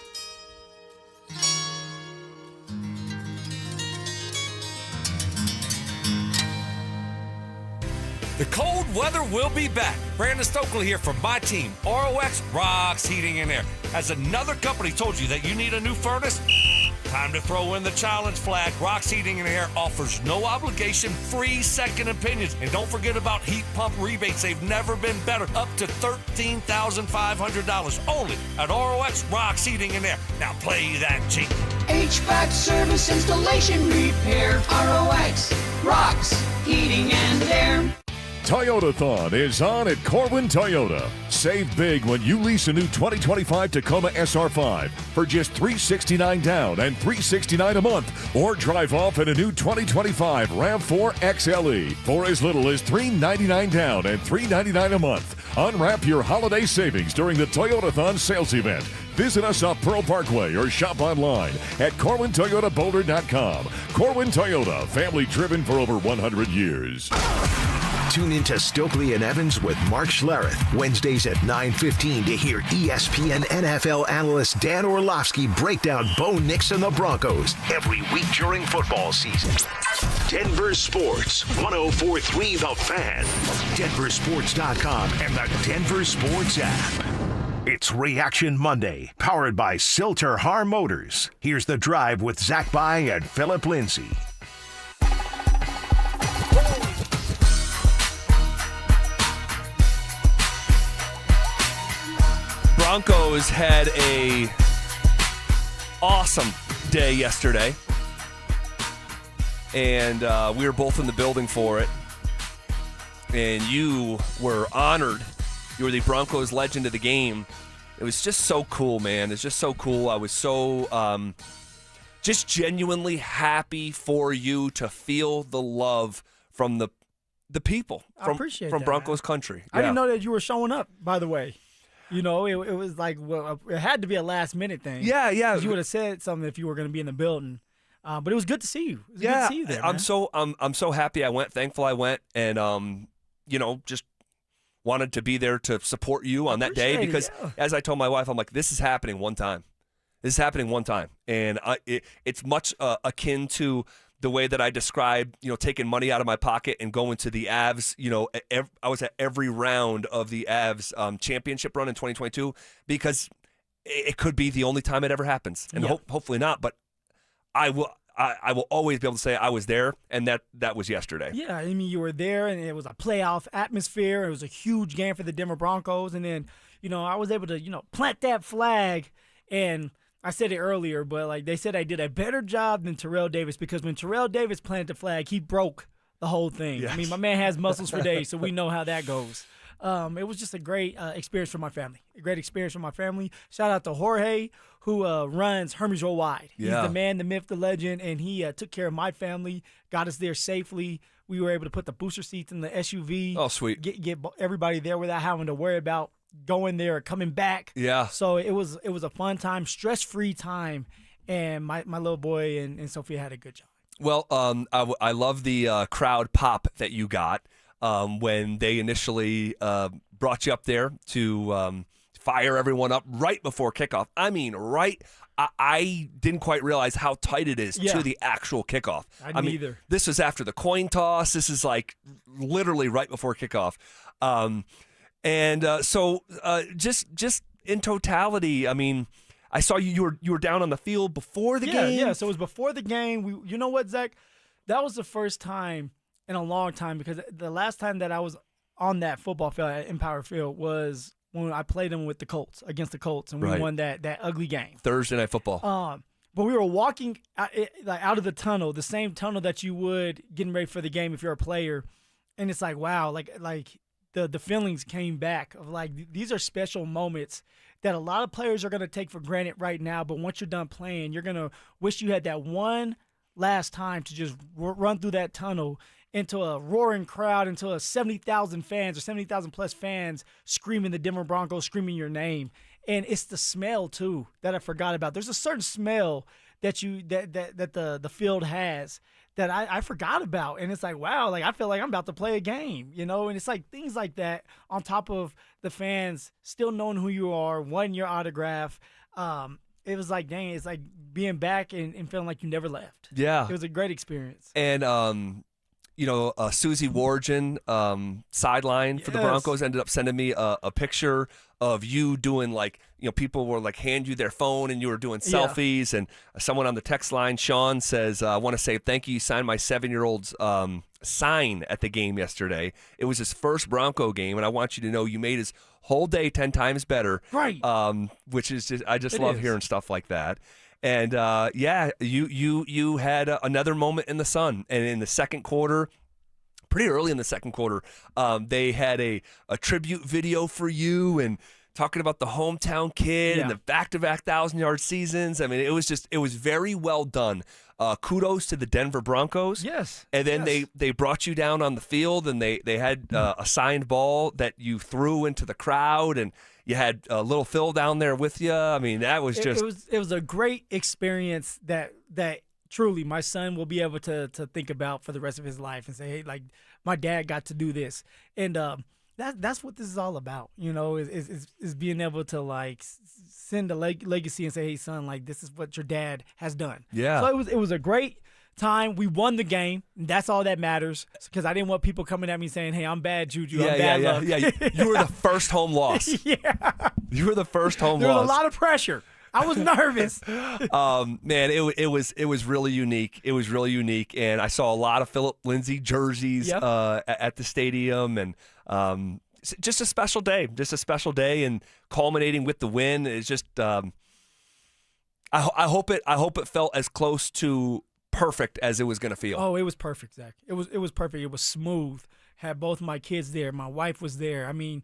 The cold weather will be back. Brandon Stokely here from my team, ROX Rocks Heating and Air. Has another company told you that you need a new furnace? Time to throw in the challenge flag. Rocks Heating and Air offers no obligation, free second opinions. And don't forget about heat pump rebates. They've never been better. Up to $13,500 only at ROX Rocks Heating and Air. Now play that cheap. HVAC service, installation, repair. ROX Rocks Heating and Air. Toyotathon is on at Corwin Toyota. Save big when you lease a new 2025 Tacoma SR5 for just $369 down and $369 a month, or drive off in a new 2025 RAV4 XLE for as little as $399 down and $399 a month. Unwrap your holiday savings during the Toyotathon sales event. Visit us off Pearl Parkway or shop online at CorwinToyotaBoulder.com. Corwin Toyota, family driven for over 100 years. Tune into Stokely and Evans with Mark Schlereth, Wednesdays at 9:15 to hear ESPN NFL analyst Dan Orlovsky break down Bo Nix and the Broncos every week during football season. Denver Sports, 104.3 The Fan, DenverSports.com, and the Denver Sports app. It's Reaction Monday, powered by Silter Har Motors. Here's The Drive with Zach By and Phillip Lindsay. Broncos had a awesome day yesterday, and we were both in the building for it, and you were honored. You were the Broncos legend of the game. It was just so cool, man. It's just so cool. I was so just genuinely happy for you to feel the love from the people I appreciate from that, Broncos man. country. I didn't know that you were showing up, by the way. You know, it was like, well, it had to be a last-minute thing. Yeah. 'Cause you would have said something if you were going to be in the building. But it was good to see you. It was good to see you there, I'm man. I'm so happy I went. Thankful I went, and just wanted to be there to support you on that day Appreciate it, because, yeah. as I told my wife, I'm like, this is happening one time. This is happening one time, and it's much akin to the way that I describe, taking money out of my pocket and going to the Avs. I was at every round of the Avs championship run in 2022 because it could be the only time it ever happens, and hopefully not. But I will always be able to say I was there, and that was yesterday. Yeah, I mean, you were there, and it was a playoff atmosphere. It was a huge game for the Denver Broncos, and then, I was able to, plant that flag, and I said it earlier, but like they said I did a better job than Terrell Davis because when Terrell Davis planted the flag, he broke the whole thing. Yes. I mean, my man has muscles for days, so we know how that goes. It was just a great experience for my family. A great experience for my family. Shout out to Jorge, who runs Hermes Worldwide. He's Yeah. the man, the myth, the legend, and he took care of my family, got us there safely. We were able to put the booster seats in the SUV. Oh, sweet. Get everybody there without having to worry about going there or coming back. Yeah. So it was a fun time, stress-free time, and my little boy and Sophia had a good job. Well, I love the crowd pop that you got when they initially brought you up there to fire everyone up right before kickoff. I mean, right. I didn't quite realize how tight it is to the actual kickoff. I didn't either. This is after the coin toss. This is like literally right before kickoff. So just in totality, I mean, I saw you were down on the field before the game. Yeah, so it was before the game. You know what, Zach? That was the first time in a long time because the last time that I was on that football field at Empower Field was when I played them with the Colts, against the Colts, and we Right. won that ugly game. Thursday Night Football. But we were walking out of the tunnel, the same tunnel that you would getting ready for the game if you're a player, and it's like, wow, like the feelings came back of like these are special moments that a lot of players are going to take for granted right now. But once you're done playing, you're going to wish you had that one last time to just run through that tunnel into a roaring crowd, into a 70,000 fans or 70,000 plus fans screaming the Denver Broncos, screaming your name. And it's the smell too that I forgot about. There's a certain smell that the field has that I forgot about. And it's like, wow, like I feel like I'm about to play a game, you know? And it's like things like that on top of the fans still knowing who you are, wanting your autograph. It was like, dang, it's like being back and feeling like you never left. Yeah. It was a great experience. And, Susie Wargen, sideline for the Broncos, ended up sending me a picture of you doing people were hand you their phone and you were doing selfies. And someone on the text line, Sean, says, I want to say thank you. You signed my 7-year-old's sign at the game yesterday. It was his first Bronco game, and I want you to know you made his whole day 10 times better. Right. Which is I love hearing stuff like that. And you had another moment in the sun, and in the second quarter, pretty early in the second quarter, they had a tribute video for you and talking about the hometown kid and the back-to-back 1,000-yard seasons. I mean, it was very well done. Kudos to the Denver Broncos. Yes. And then they brought you down on the field, and they had a signed ball that you threw into the crowd, and you had little Phil down there with you. I mean, that was just it was a great experience that truly my son will be able to think about for the rest of his life and say, hey, like my dad got to do this. And that's what this is all about, is being able to like send a legacy and say, hey son, like this is what your dad has done. Yeah. So it was a great time. We won the game. And that's all that matters, because I didn't want people coming at me saying, hey, I'm bad juju, I'm bad luck. Yeah. You were the first home loss. You were the first home there loss. There was a lot of pressure. I was nervous. Man, it was really unique. It was really unique, and I saw a lot of Phillip Lindsay jerseys at the stadium, and just a special day. Just a special day, and culminating with the win is just. I hope it felt as close to perfect as it was going to feel. Oh, it was perfect, Zach. It was perfect. It was smooth. Had both my kids there. My wife was there. I mean,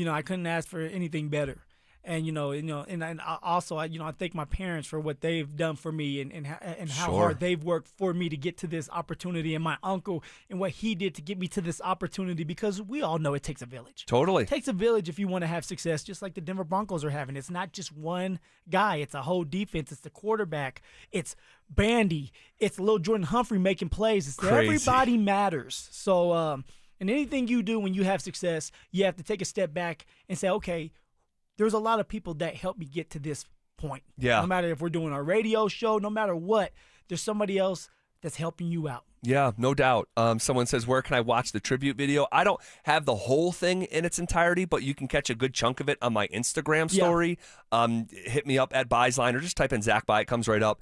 I couldn't ask for anything better. And and I also I thank my parents for what they've done for me and how hard they've worked for me to get to this opportunity, and my uncle and what he did to get me to this opportunity, because we all know it takes a village. Totally. It takes a village if you want to have success, just like the Denver Broncos are having. It's not just one guy. It's a whole defense. It's the quarterback. It's Bandy. It's Lil Jordan Humphrey making plays. It's crazy. Everybody matters. So and anything you do when you have success, you have to take a step back and say, okay, there's a lot of people that helped me get to this point. Yeah. No matter if we're doing our radio show, no matter what, there's somebody else that's helping you out. Yeah, no doubt. Someone says, where can I watch the tribute video? I don't have the whole thing in its entirety, but you can catch a good chunk of it on my Instagram story. Hit me up at Buysline or just type in Zach By. It comes right up.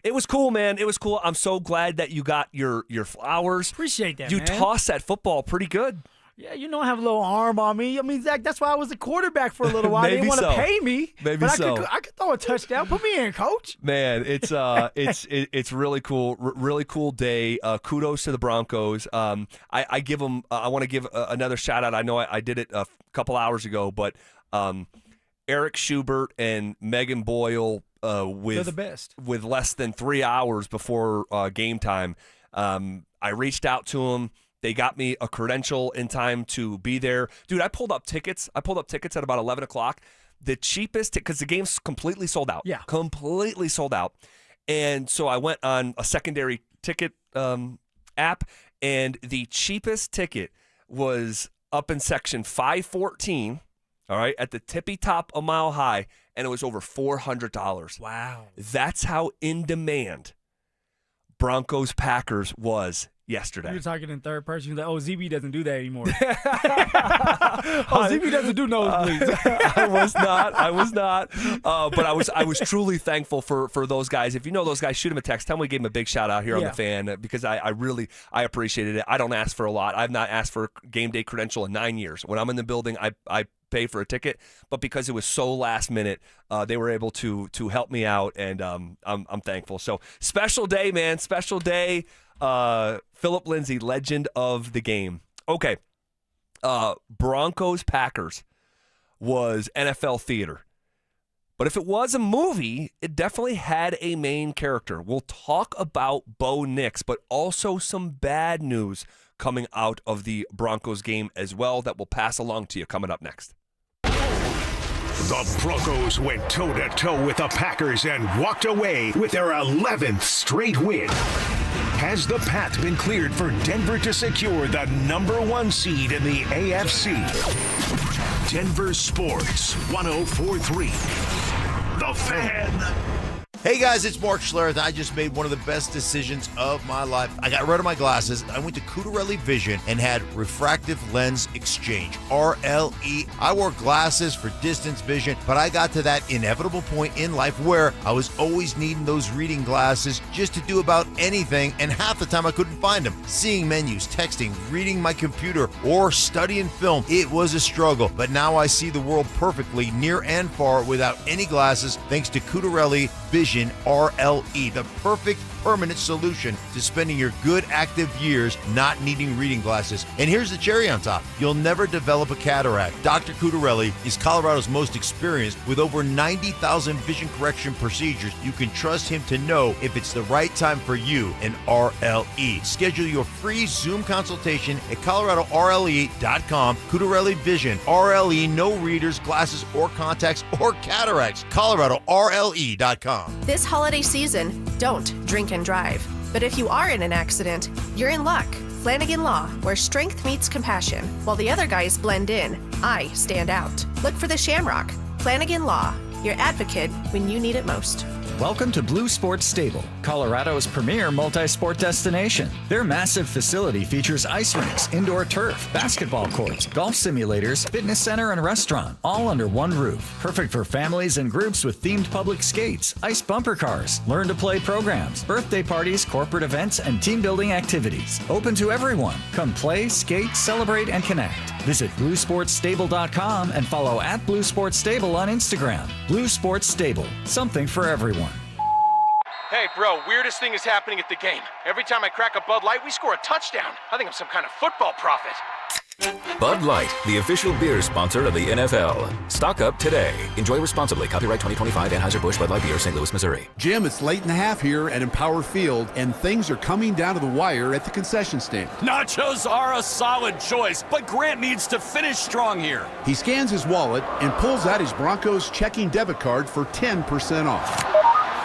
It was cool, man. It was cool. I'm so glad that you got your flowers. Appreciate that, You man. tossed that football pretty good. Yeah, I have a little arm on me. I mean, Zach, that's why I was the quarterback for a little while. They didn't want to pay me. Maybe but so. I could throw a touchdown. Put me in, coach. Man, it's it's really cool. Really cool day. Kudos to the Broncos. I give them. I want to give another shout out. I know I did it a couple hours ago, but Eric Schubert and Megan Boyle they're the best. With less than 3 hours before game time. I reached out to them. They got me a credential in time to be there. Dude, I pulled up tickets. at about 11 o'clock. The cheapest, because the game's completely sold out. Yeah. Completely sold out. And so I went on a secondary ticket app, and the cheapest ticket was up in section 514, all right, at the tippy top of Mile High, and it was over $400. Wow. That's how in demand Broncos-Packers was yesterday. You're talking in third person. You're like, oh, ZB doesn't do that anymore. ZB doesn't do nosebleeds. I was not. But I was truly thankful for those guys. If you know those guys, shoot them a text. Tell them we gave them a big shout out here on the Fan, because I really appreciated it. I don't ask for a lot. I've not asked for a game day credential in 9 years. When I'm in the building, I pay for a ticket, but because it was so last minute, they were able to help me out, and I'm thankful. So special day, man. Special day. Phillip Lindsay, legend of the game. Okay, Broncos Packers was NFL theater. But if it was a movie, it definitely had a main character. We'll talk about Bo Nix, but also some bad news coming out of the Broncos game as well that we'll pass along to you coming up next. The Broncos went toe-to-toe with the Packers and walked away with their 11th straight win. Has the path been cleared for Denver to secure the #1 seed in the AFC? Denver Sports 104.3. The Fan. Hey guys, it's Mark Schlereth. I just made one of the best decisions of my life. I got rid of my glasses. I went to Cutarelli Vision and had refractive lens exchange, RLE. I wore glasses for distance vision, but I got to that inevitable point in life where I was always needing those reading glasses just to do about anything, and half the time I couldn't find them. Seeing menus, texting, reading my computer, or studying film, it was a struggle. But now I see the world perfectly, near and far, without any glasses, thanks to Cutarelli Vision RLE, the perfect permanent solution to spending your good active years not needing reading glasses. And here's the cherry on top. You'll never develop a cataract. Dr. Cutarelli is Colorado's most experienced with over 90,000 vision correction procedures. You can trust him to know if it's the right time for you and RLE. Schedule your free Zoom consultation at coloradorle.com. Cutarelli Vision, RLE, no readers, glasses, or contacts, or cataracts. coloradorle.com. This holiday season, don't drink and drive. But if you are in an accident, you're in luck. Flanagan Law, where strength meets compassion. While the other guys blend in, I stand out. Look for the Shamrock. Flanagan Law, your advocate when you need it most. Welcome to Blue Sports Stable, Colorado's premier multi-sport destination. Their massive facility features ice rinks, indoor turf, basketball courts, golf simulators, fitness center, and restaurant, all under one roof. Perfect for families and groups with themed public skates, ice bumper cars, learn to play programs, birthday parties, corporate events, and team building activities. Open to everyone. Come play, skate, celebrate, and connect. Visit BlueSportsStable.com and follow @BlueSportsStable on Instagram. Blue Sports Stable, something for everyone. Hey, bro, weirdest thing is happening at the game. Every time I crack a Bud Light, we score a touchdown. I think I'm some kind of football prophet. Bud Light, the official beer sponsor of the NFL. Stock up today. Enjoy responsibly. Copyright 2025 Anheuser-Busch Bud Light Beer, St. Louis, Missouri. Jim, it's late in the half here at Empower Field, and things are coming down to the wire at the concession stand. Nachos are a solid choice, but Grant needs to finish strong here. He scans his wallet and pulls out his Broncos checking debit card for 10% off.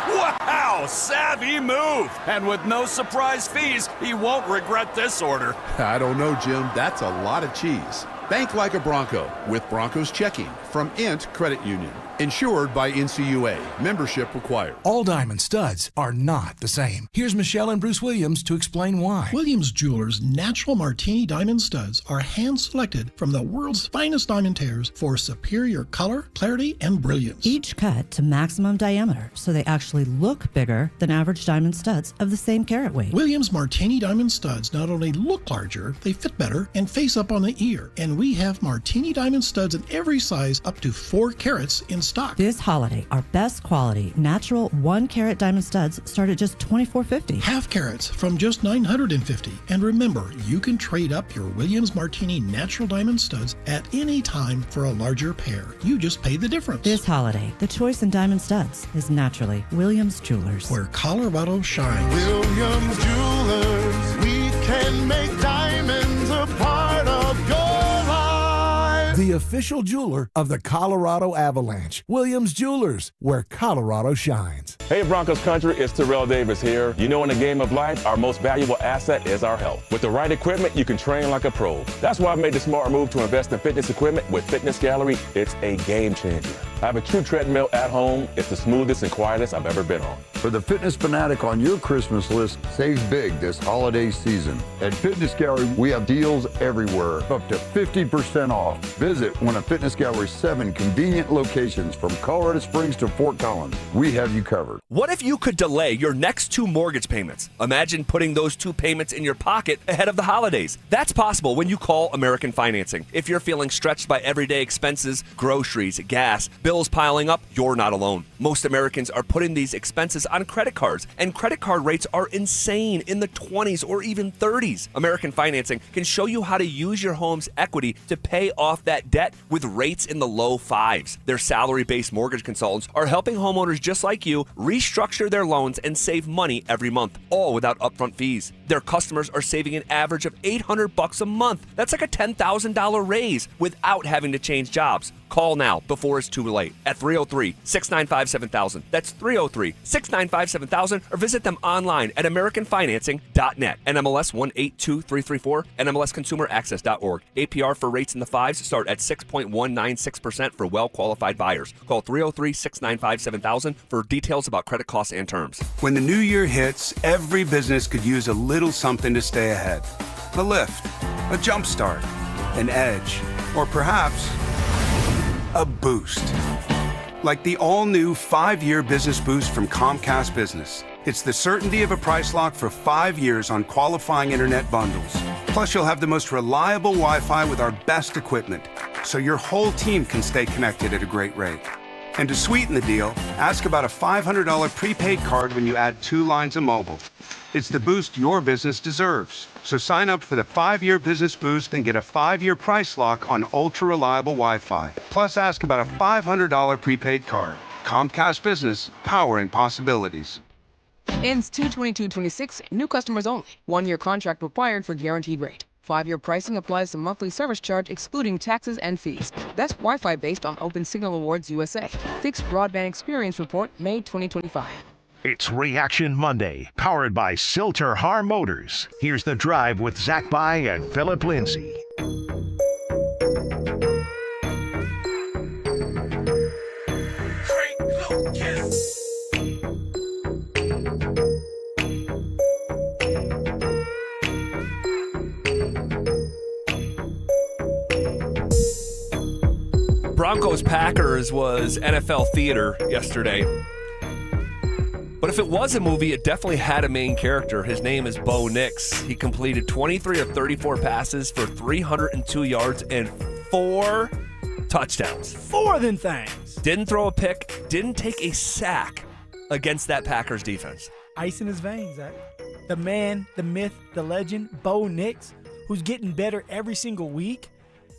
Wow, savvy move. And with no surprise fees, he won't regret this order. I don't know, Jim. That's a lot of cheese. Bank like a Bronco with Broncos checking from Int Credit Union. Insured by NCUA. Membership required. All diamond studs are not the same. Here's Michelle and Bruce Williams to explain why. Williams Jewelers' natural martini diamond studs are hand-selected from the world's finest diamond tears for superior color, clarity, and brilliance. Each cut to maximum diameter, so they actually look bigger than average diamond studs of the same carat weight. Williams martini diamond studs not only look larger, they fit better and face up on the ear. And we have martini diamond studs in every size up to 4 carats in stock. This holiday, our best quality natural 1 carat diamond studs start at just $24.50. Half carats from just $950. And remember, you can trade up your Williams Martini natural diamond studs at any time for a larger pair. You just pay the difference. This holiday, the choice in diamond studs is naturally Williams Jewelers, where Colorado shines. Williams Jewelers, we can make diamonds a part of your life. The official jeweler of the Colorado Avalanche. Williams Jewelers, where Colorado shines. Hey Broncos country, it's Terrell Davis here. You know, in the game of life, our most valuable asset is our health. With the right equipment, you can train like a pro. That's why I made the smart move to invest in fitness equipment with Fitness Gallery. It's a game changer. I have a true treadmill at home. It's the smoothest and quietest I've ever been on. For the fitness fanatic on your Christmas list, save big this holiday season. At Fitness Gallery, we have deals everywhere, up to 50% off. Visit one of Fitness Gallery's 7 convenient locations from Colorado Springs to Fort Collins. We have you covered. What if you could delay your next 2 mortgage payments? Imagine putting those 2 payments in your pocket ahead of the holidays. That's possible when you call American Financing. If you're feeling stretched by everyday expenses, groceries, gas, bills piling up, you're not alone. Most Americans are putting these expenses on credit cards, and credit card rates are insane, in the 20s or even 30s. American Financing can show you how to use your home's equity to pay off that debt with rates in the low 5s. Their salary-based mortgage consultants are helping homeowners just like you restructure their loans and save money every month, all without upfront fees. Their customers are saving an average of $800 a month. That's like a $10,000 raise without having to change jobs. Call now before it's too late at 303-695-7000. That's 303-695-7000, or visit them online at americanfinancing.net. NMLS 182334, NMLSconsumeraccess.org. APR for rates in the 5s start at 6.196% for well-qualified buyers. Call 303-695-7000 for details about credit costs and terms. When the new year hits, every business could use a little something to stay ahead. A lift, a jump start, an edge, or perhaps a boost. Like the all-new 5-year business boost from Comcast Business. It's the certainty of a price lock for 5 years on qualifying internet bundles. Plus, you'll have the most reliable Wi-Fi with our best equipment, so your whole team can stay connected at a great rate. And to sweeten the deal, ask about a $500 prepaid card when you add 2 lines of mobile. It's the boost your business deserves. So sign up for the 5-year business boost and get a 5-year price lock on ultra-reliable Wi-Fi. Plus, ask about a $500 prepaid card. Comcast Business, powering possibilities. Ends 2/22/26. New customers only. 1-year contract required for guaranteed rate. 5-year pricing applies to monthly service charge excluding taxes and fees. That's Wi-Fi based on Open Signal Awards USA. Fixed Broadband Experience Report, May 2025. It's Reaction Monday, powered by Silter Har Motors. Here's The Drive with Zach By and Phillip Lindsay. Broncos Packers was NFL theater yesterday. But if it was a movie, it definitely had a main character. His name is Bo Nix. He completed 23 of 34 passes for 302 yards and 4 touchdowns. 4 of them things. Didn't throw a pick, didn't take a sack against that Packers defense. Ice in his veins, Zach. The man, the myth, the legend, Bo Nix, who's getting better every single week.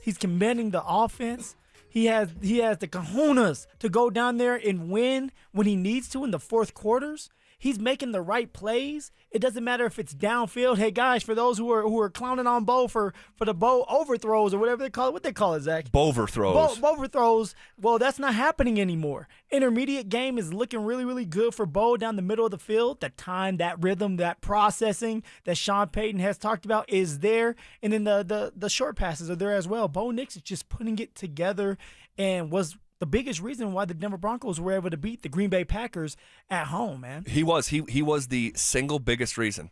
He's commanding the offense. He has the kahunas to go down there and win when he needs to in the fourth quarters. He's making the right plays. It doesn't matter if it's downfield. Hey guys, for those who are clowning on Bo for the Bo overthrows or whatever they call it, what they call it, Zach? Boverthrows. Boverthrows. Well, that's not happening anymore. Intermediate game is looking really, really good for Bo down the middle of the field. The time, that rhythm, that processing that Shawn Payton has talked about is there, and then the short passes are there as well. Bo Nix is just putting it together and was the biggest reason why the Denver Broncos were able to beat the Green Bay Packers at home, man. He was the single biggest reason.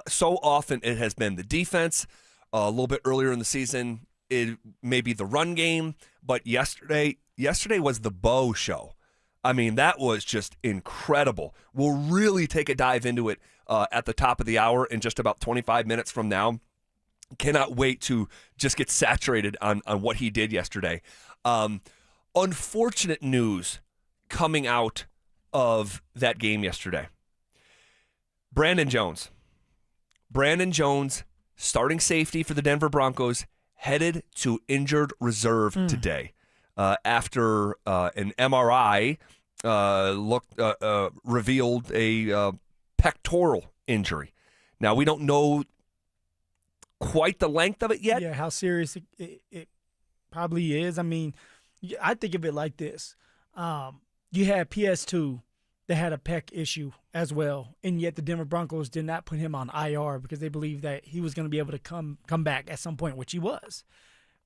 So often it has been the defense. A little bit earlier in the season, it may be the run game. But yesterday was the Bo show. I mean, that was just incredible. We'll really take a dive into it at the top of the hour in just about 25 minutes from now. Cannot wait to just get saturated on what he did yesterday. Unfortunate news coming out of that game yesterday. Brandon Jones, starting safety for the Denver Broncos, headed to injured reserve today after an MRI revealed a pectoral injury. Now, we don't know quite the length of it yet. Yeah, how serious it probably is. I mean, I think of it like this. You had PS2 that had a pec issue as well, and yet the Denver Broncos did not put him on IR because they believed that he was going to be able to come back at some point, which he was.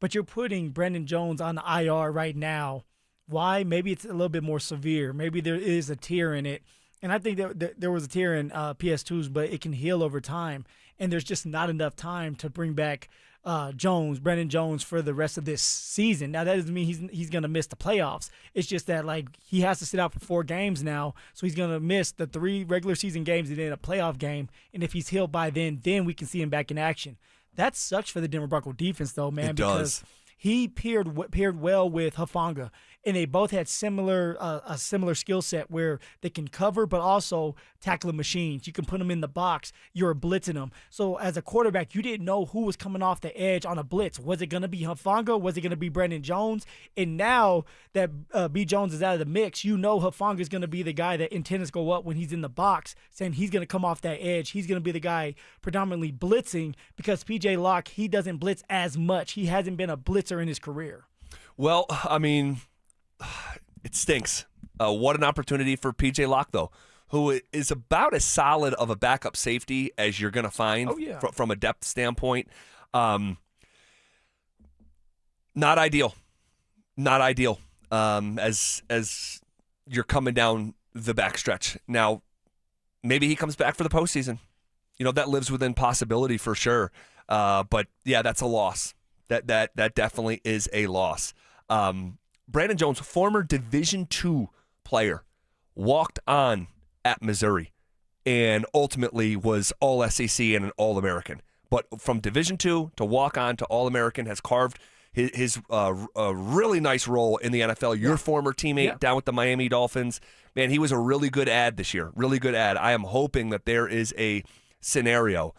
But you're putting Brandon Jones on the IR right now. Why? Maybe it's a little bit more severe. Maybe there is a tear in it. And I think that there was a tear in PS2s, but it can heal over time. And there's just not enough time to bring back Brandon Jones, for the rest of this season. Now, that doesn't mean he's going to miss the playoffs. It's just that, like, he has to sit out for 4 games now, so he's going to miss the 3 regular season games and then a playoff game. And if he's healed by then we can see him back in action. That sucks for the Denver Bronco defense, though, man, because he paired well with Hufanga, and they both had a similar skill set where they can cover but also tackling machines. You can put them in the box. You're blitzing them. So as a quarterback, you didn't know who was coming off the edge on a blitz. Was it going to be Hufanga? Was it going to be Brandon Jones? And now that B. Jones is out of the mix, you know Hufanga is going to be the guy that antennas go up when he's in the box, saying he's going to come off that edge. He's going to be the guy predominantly blitzing because P.J. Locke, he doesn't blitz as much. He hasn't been a blitzer in his career. Well, I mean, it stinks. What an opportunity for P.J. Locke, though, who is about as solid of a backup safety as you're going to find from a depth standpoint. Not ideal. Not ideal as you're coming down the backstretch. Now, maybe he comes back for the postseason. You know, that lives within possibility for sure. But, yeah, that's a loss. That definitely is a loss. Brandon Jones, former Division II player, walked on at Missouri and ultimately was all SEC and an All-American. But from Division II to walk on to All-American has carved his a really nice role in the NFL. Your former teammate down with the Miami Dolphins. Man, he was a really good ad this year. Really good ad. I am hoping that there is a scenario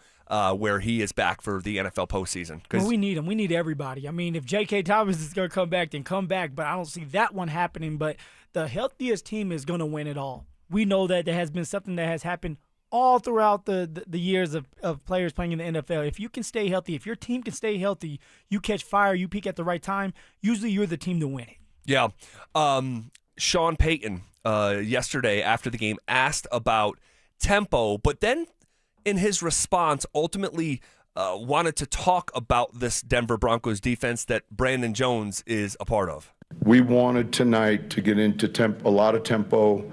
where he is back for the NFL postseason. Well, we need him. We need everybody. I mean, if J.K. Thomas is going to come back, then come back. But I don't see that one happening. But the healthiest team is going to win it all. We know that there has been something that has happened all throughout the years of players playing in the NFL. If you can stay healthy, if your team can stay healthy, you catch fire, you peak at the right time, usually you're the team to win it. Yeah. Shawn Payton yesterday after the game asked about tempo, but then in his response ultimately wanted to talk about this Denver Broncos defense that Brandon Jones is a part of. We wanted tonight to get into a lot of tempo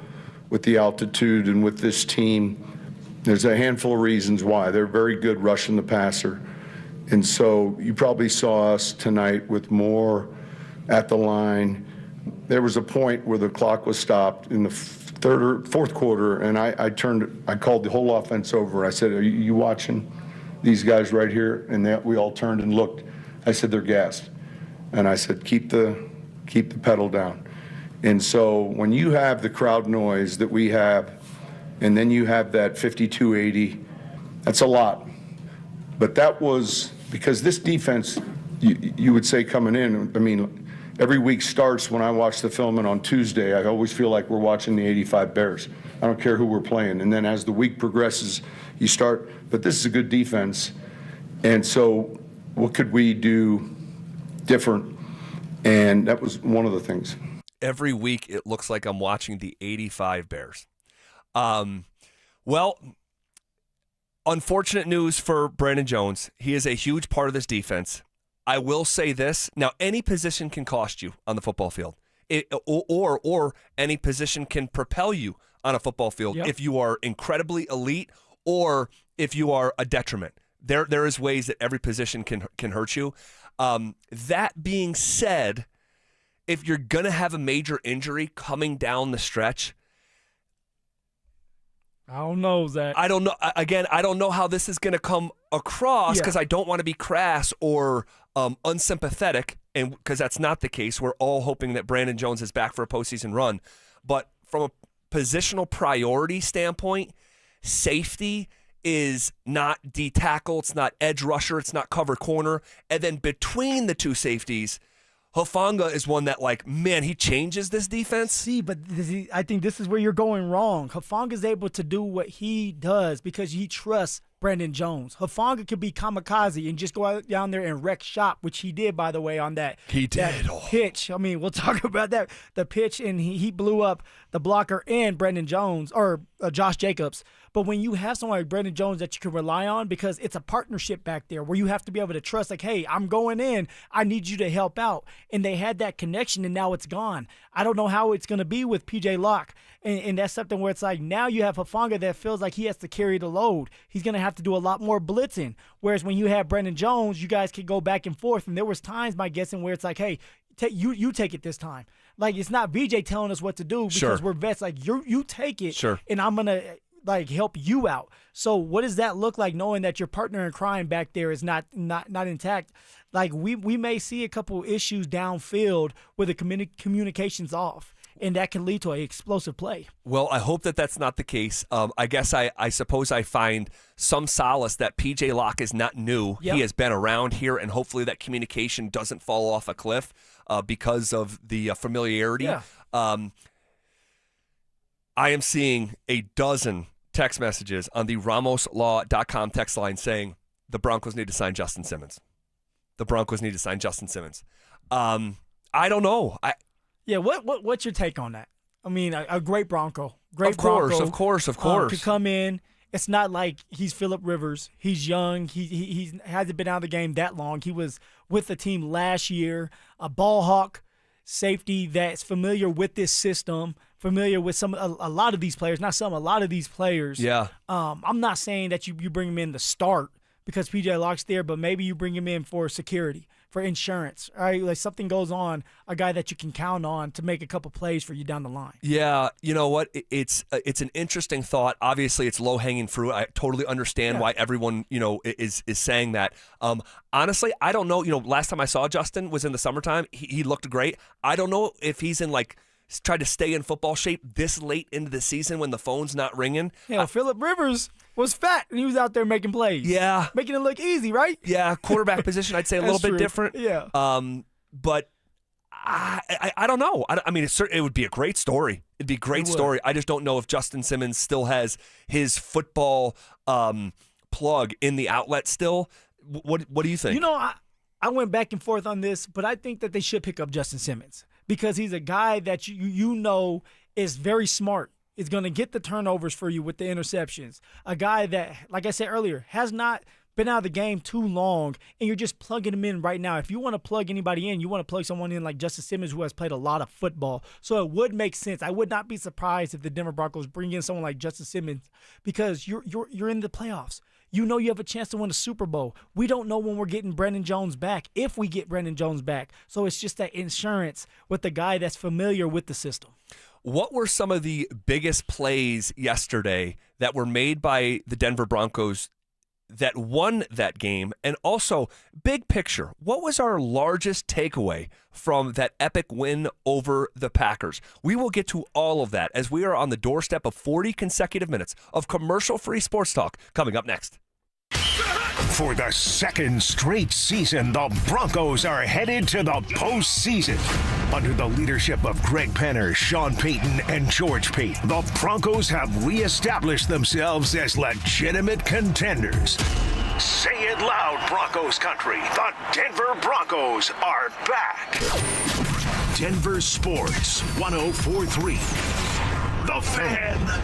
with the altitude and with this team. There's a handful of reasons why. They're very good rushing the passer. And so you probably saw us tonight with more at the line. There was a point where the clock was stopped in the fourth quarter, and I called the whole offense over. I said, are you watching these guys right here? And we all turned and looked. I said, they're gassed. And I said, keep the pedal down. And so when you have the crowd noise that we have, and then you have that 52-80, that's a lot. But that was because this defense, you would say coming in, I mean, every week starts when I watch the film, and on Tuesday, I always feel like we're watching the 85 Bears. I don't care who we're playing. And then as the week progresses, you start, but this is a good defense. And so what could we do different? And that was one of the things. Every week it looks like I'm watching the 85 Bears. Well, unfortunate news for Brandon Jones. He is a huge part of this defense. I will say this. Now, any position can cost you on the football field. Or any position can propel you on a football field if you are incredibly elite or if you are a detriment. There is ways that every position can hurt you. That being said, if you're going to have a major injury coming down the stretch, I don't know, Zach. I don't know. Again, I don't know how this is going to come across because I don't want to be crass or unsympathetic, and because that's not the case. We're all hoping that Brandon Jones is back for a postseason run. But from a positional priority standpoint, safety is not D tackle, it's not edge rusher, it's not cover corner. And then between the two safeties, Hufanga is one that, like, man, he changes this defense. See, but I think this is where you're going wrong. Hufanga is able to do what he does because he trusts Brandon Jones. Hufanga could be kamikaze and just go out down there and wreck shop, which he did, by the way, on that pitch. I mean, we'll talk about that. The pitch, and he blew up the blocker and Brandon Jones, or Josh Jacobs. But when you have someone like Brandon Jones that you can rely on, because it's a partnership back there where you have to be able to trust, like, hey, I'm going in. I need you to help out. And they had that connection, and now it's gone. I don't know how it's going to be with P.J. Locke. And that's something where it's like now you have Hufanga that feels like he has to carry the load. He's going to have have to do a lot more blitzing. Whereas when you have Brandon Jones, you guys could go back and forth. And there was times, my guessing, where it's like, hey, you take it this time. Like, it's not BJ telling us what to do because we're vets. Like, you take it, and I'm going to, like, help you out. So what does that look like, knowing that your partner in crime back there is not intact? Like, we may see a couple issues downfield where the communication's off, and that can lead to an explosive play. Well, I hope that that's not the case. I guess I suppose I find some solace that P.J. Locke is not new. Yep. He has been around here, and hopefully that communication doesn't fall off a cliff because of the familiarity. Yeah. I am seeing a dozen text messages on the RamosLaw.com text line saying the Broncos need to sign Justin Simmons. The Broncos need to sign Justin Simmons. I don't know. Yeah, what's your take on that? I mean, a great Bronco. Of course. Could come in. It's not like he's Phillip Rivers. He's young. He hasn't been out of the game that long. He was with the team last year. A ball hawk safety that's familiar with this system, familiar with a lot of these players. A lot of these players. Yeah. I'm not saying that you bring him in to start because P.J. Locke's there, but maybe you bring him in for security, for insurance, right? Like something goes on, a guy that you can count on to make a couple plays for you down the line. Yeah, you know what? It's an interesting thought. Obviously, it's low-hanging fruit. I totally understand why everyone, is saying that. Honestly, I don't know. Last time I saw Justin was in the summertime. He looked great. I don't know if he's in tried to stay in football shape this late into the season when the phone's not ringing. Yeah, Phillip Rivers was fat and he was out there making plays. Yeah. Making it look easy, right? Yeah, quarterback position, I'd say a little bit different. Yeah. But I don't know. I mean, it would be a great story. It'd be a great story. I just don't know if Justin Simmons still has his football plug in the outlet still. What do you think? I went back and forth on this, but I think that they should pick up Justin Simmons because he's a guy that you know is very smart, is going to get the turnovers for you with the interceptions. A guy that, like I said earlier, has not been out of the game too long, and you're just plugging him in right now. If you want to plug anybody in, you want to plug someone in like Justin Simmons, who has played a lot of football. So it would make sense. I would not be surprised if the Denver Broncos bring in someone like Justin Simmons because you're in the playoffs. You know you have a chance to win a Super Bowl. We don't know when we're getting Brandon Jones back, if we get Brandon Jones back. So it's just that insurance with the guy that's familiar with the system. What were some of the biggest plays yesterday that were made by the Denver Broncos that won that game? And also, big picture, what was our largest takeaway from that epic win over the Packers? We will get to all of that as we are on the doorstep of 40 consecutive minutes of commercial-free sports talk coming up next. For the second straight season, the Broncos are headed to the postseason. Under the leadership of Greg Penner, Shawn Payton, and George Payton, the Broncos have reestablished themselves as legitimate contenders. Say it loud, Broncos country. The Denver Broncos are back. Denver Sports 104.3. The Fan.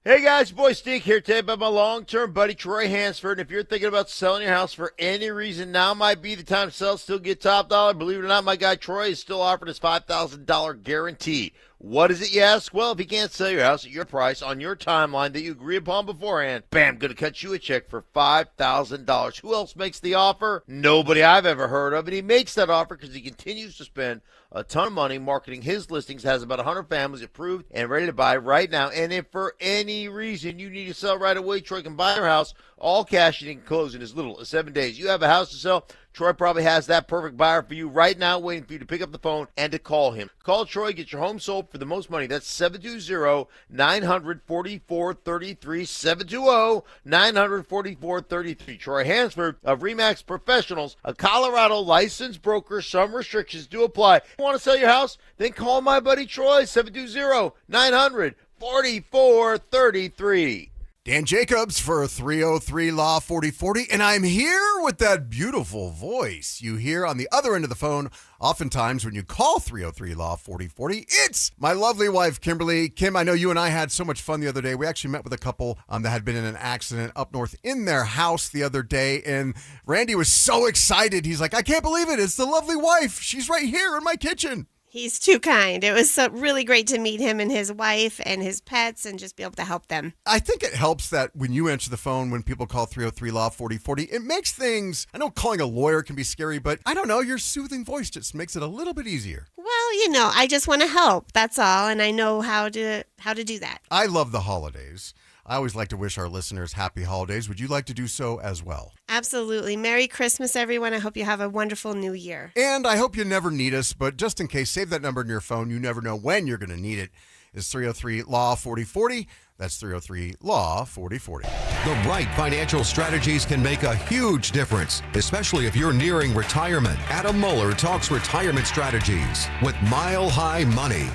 Hey guys, boy Stink here today by my long-term buddy Troy Hansford. And if you're thinking about selling your house for any reason, now might be the time to sell, still get top dollar. Believe it or not, my guy Troy is still offering his $5,000 guarantee. What is it, you ask? Well, if you can't sell your house at your price on your timeline that you agree upon beforehand, bam, going to cut you a check for $5,000. Who else makes the offer? Nobody I've ever heard of. And he makes that offer because he continues to spend a ton of money marketing his listings, has about 100 families approved and ready to buy right now. And if for any reason you need to sell right away, Troy can buy your house, all cash, and he can close in as little as 7 days. You have a house to sell, Troy probably has that perfect buyer for you right now, waiting for you to pick up the phone and to call him. Call Troy, get your home sold for the most money. That's 720-944-33, 720-944-33. Troy Hansford of RE/MAX Professionals, a Colorado licensed broker. Some restrictions do apply. You want to sell your house? Then call my buddy Troy, 720-900-4433. Dan Jacobs for 303 Law 4040, and I'm here with that beautiful voice you hear on the other end of the phone oftentimes when you call 303 Law 4040. It's my lovely wife, Kimberly. Kim, I know you and I had so much fun the other day. We actually met with a couple that had been in an accident up north in their house the other day, and Randy was so excited. He's like, I can't believe it. It's the lovely wife. She's right here in my kitchen. He's too kind. It was really great to meet him and his wife and his pets and just be able to help them. I think it helps that when you answer the phone, when people call 303-LAW-4040, it makes things, I know calling a lawyer can be scary, but I don't know, your soothing voice just makes it a little bit easier. Well, I just want to help. That's all. And I know how to do that. I love the holidays. I always like to wish our listeners happy holidays. Would you like to do so as well? Absolutely. Merry Christmas, everyone. I hope you have a wonderful new year. And I hope you never need us, but just in case, save that number in your phone. You never know when you're going to need it. It's 303-LAW-4040. That's 303-LAW-4040. The right financial strategies can make a huge difference, especially if you're nearing retirement. Adam Mueller talks retirement strategies with Mile High Money.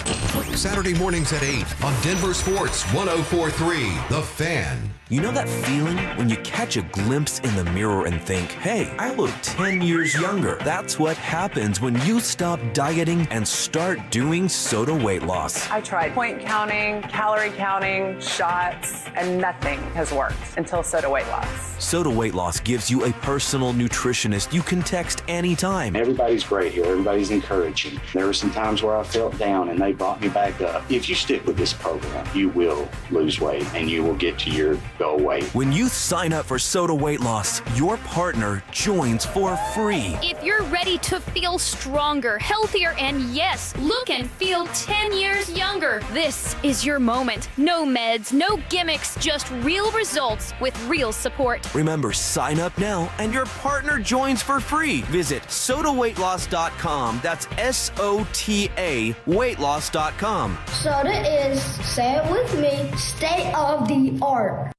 Saturday mornings at 8 on Denver Sports 104.3, The Fan. You know that feeling when you catch a glimpse in the mirror and think, hey, I look 10 years younger. That's what happens when you stop dieting and start doing Soda weight loss. I tried point counting, calorie counting, shots, and nothing has worked until Soda weight loss. Soda weight loss gives you a personal nutritionist you can text anytime. Everybody's great here. Everybody's encouraging. There were some times where I felt down and they brought me back up. If you stick with this program, you will lose weight and you will get to your goal weight. When you sign up for Soda weight loss, your partner joins for free. If you're ready to feel stronger, healthier, and yes, look and feel 10 years younger, this is your moment. No meds, no gimmicks, just real results with real support. Remember, sign up now and your partner joins for free. Visit sodaweightloss.com. That's SOTA weightloss.com. Soda is, say it with me, state of the art.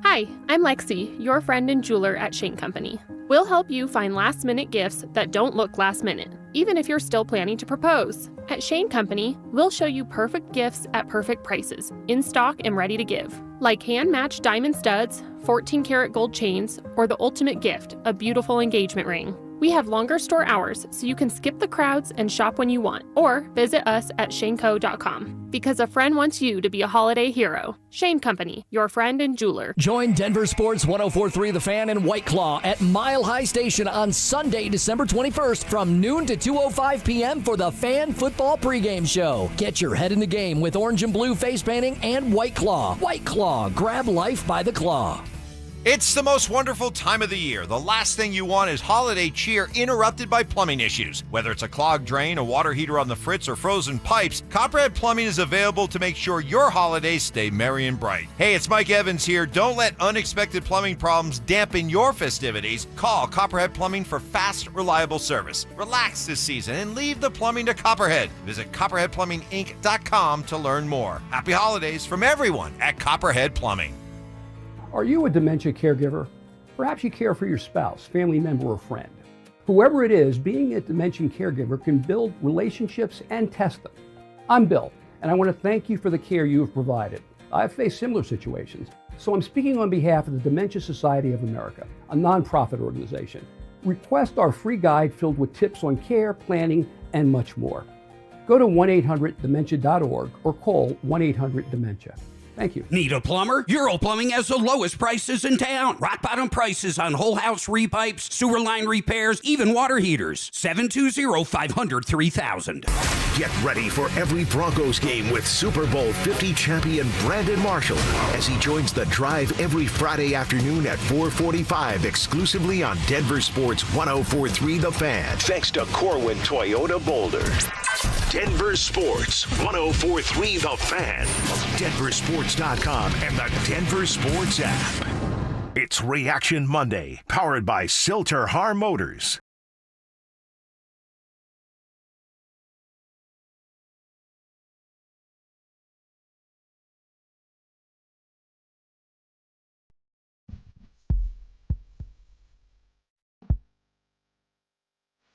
Hi, I'm Lexi, your friend and jeweler at Shane Company. We'll help you find last-minute gifts that don't look last-minute, even if you're still planning to propose. At Shane Company, we'll show you perfect gifts at perfect prices, in stock and ready to give. Like hand-matched diamond studs, 14-karat gold chains, or the ultimate gift, a beautiful engagement ring. We have longer store hours, so you can skip the crowds and shop when you want, or visit us at shaneco.com. Because a friend wants you to be a holiday hero. Shane Company, your friend and jeweler. Join Denver Sports 104.3 The Fan and White Claw at Mile High Station on Sunday, December 21st from noon to 2:05 p.m. for the Fan Football pregame show. Get your head in the game with orange and blue face painting and White Claw. White Claw, grab life by the claw. It's the most wonderful time of the year. The last thing you want is holiday cheer interrupted by plumbing issues. Whether it's a clogged drain, a water heater on the fritz, or frozen pipes, Copperhead Plumbing is available to make sure your holidays stay merry and bright. Hey, it's Mike Evans here. Don't let unexpected plumbing problems dampen your festivities. Call Copperhead Plumbing for fast, reliable service. Relax this season and leave the plumbing to Copperhead. Visit CopperheadPlumbingInc.com to learn more. Happy holidays from everyone at Copperhead Plumbing. Are you a dementia caregiver? Perhaps you care for your spouse, family member, or friend. Whoever it is, being a dementia caregiver can build relationships and test them. I'm Bill, and I want to thank you for the care you have provided. I've faced similar situations, so I'm speaking on behalf of the Dementia Society of America, a nonprofit organization. Request our free guide filled with tips on care, planning, and much more. Go to 1-800-DEMENTIA.org or call 1-800-DEMENTIA. Thank you. Need a plumber? Euro Plumbing has the lowest prices in town. Rock bottom prices on whole house repipes, sewer line repairs, even water heaters. 720-500-3000. Get ready for every Broncos game with Super Bowl 50 champion Brandon Marshall as he joins the drive every Friday afternoon at 4:45 exclusively on Denver Sports 104.3 The Fan. Thanks to Corwin Toyota Boulder. Denver Sports 104.3 The Fan. DenverSports.com and the Denver Sports app. It's Reaction Monday, powered by Silter Har Motors.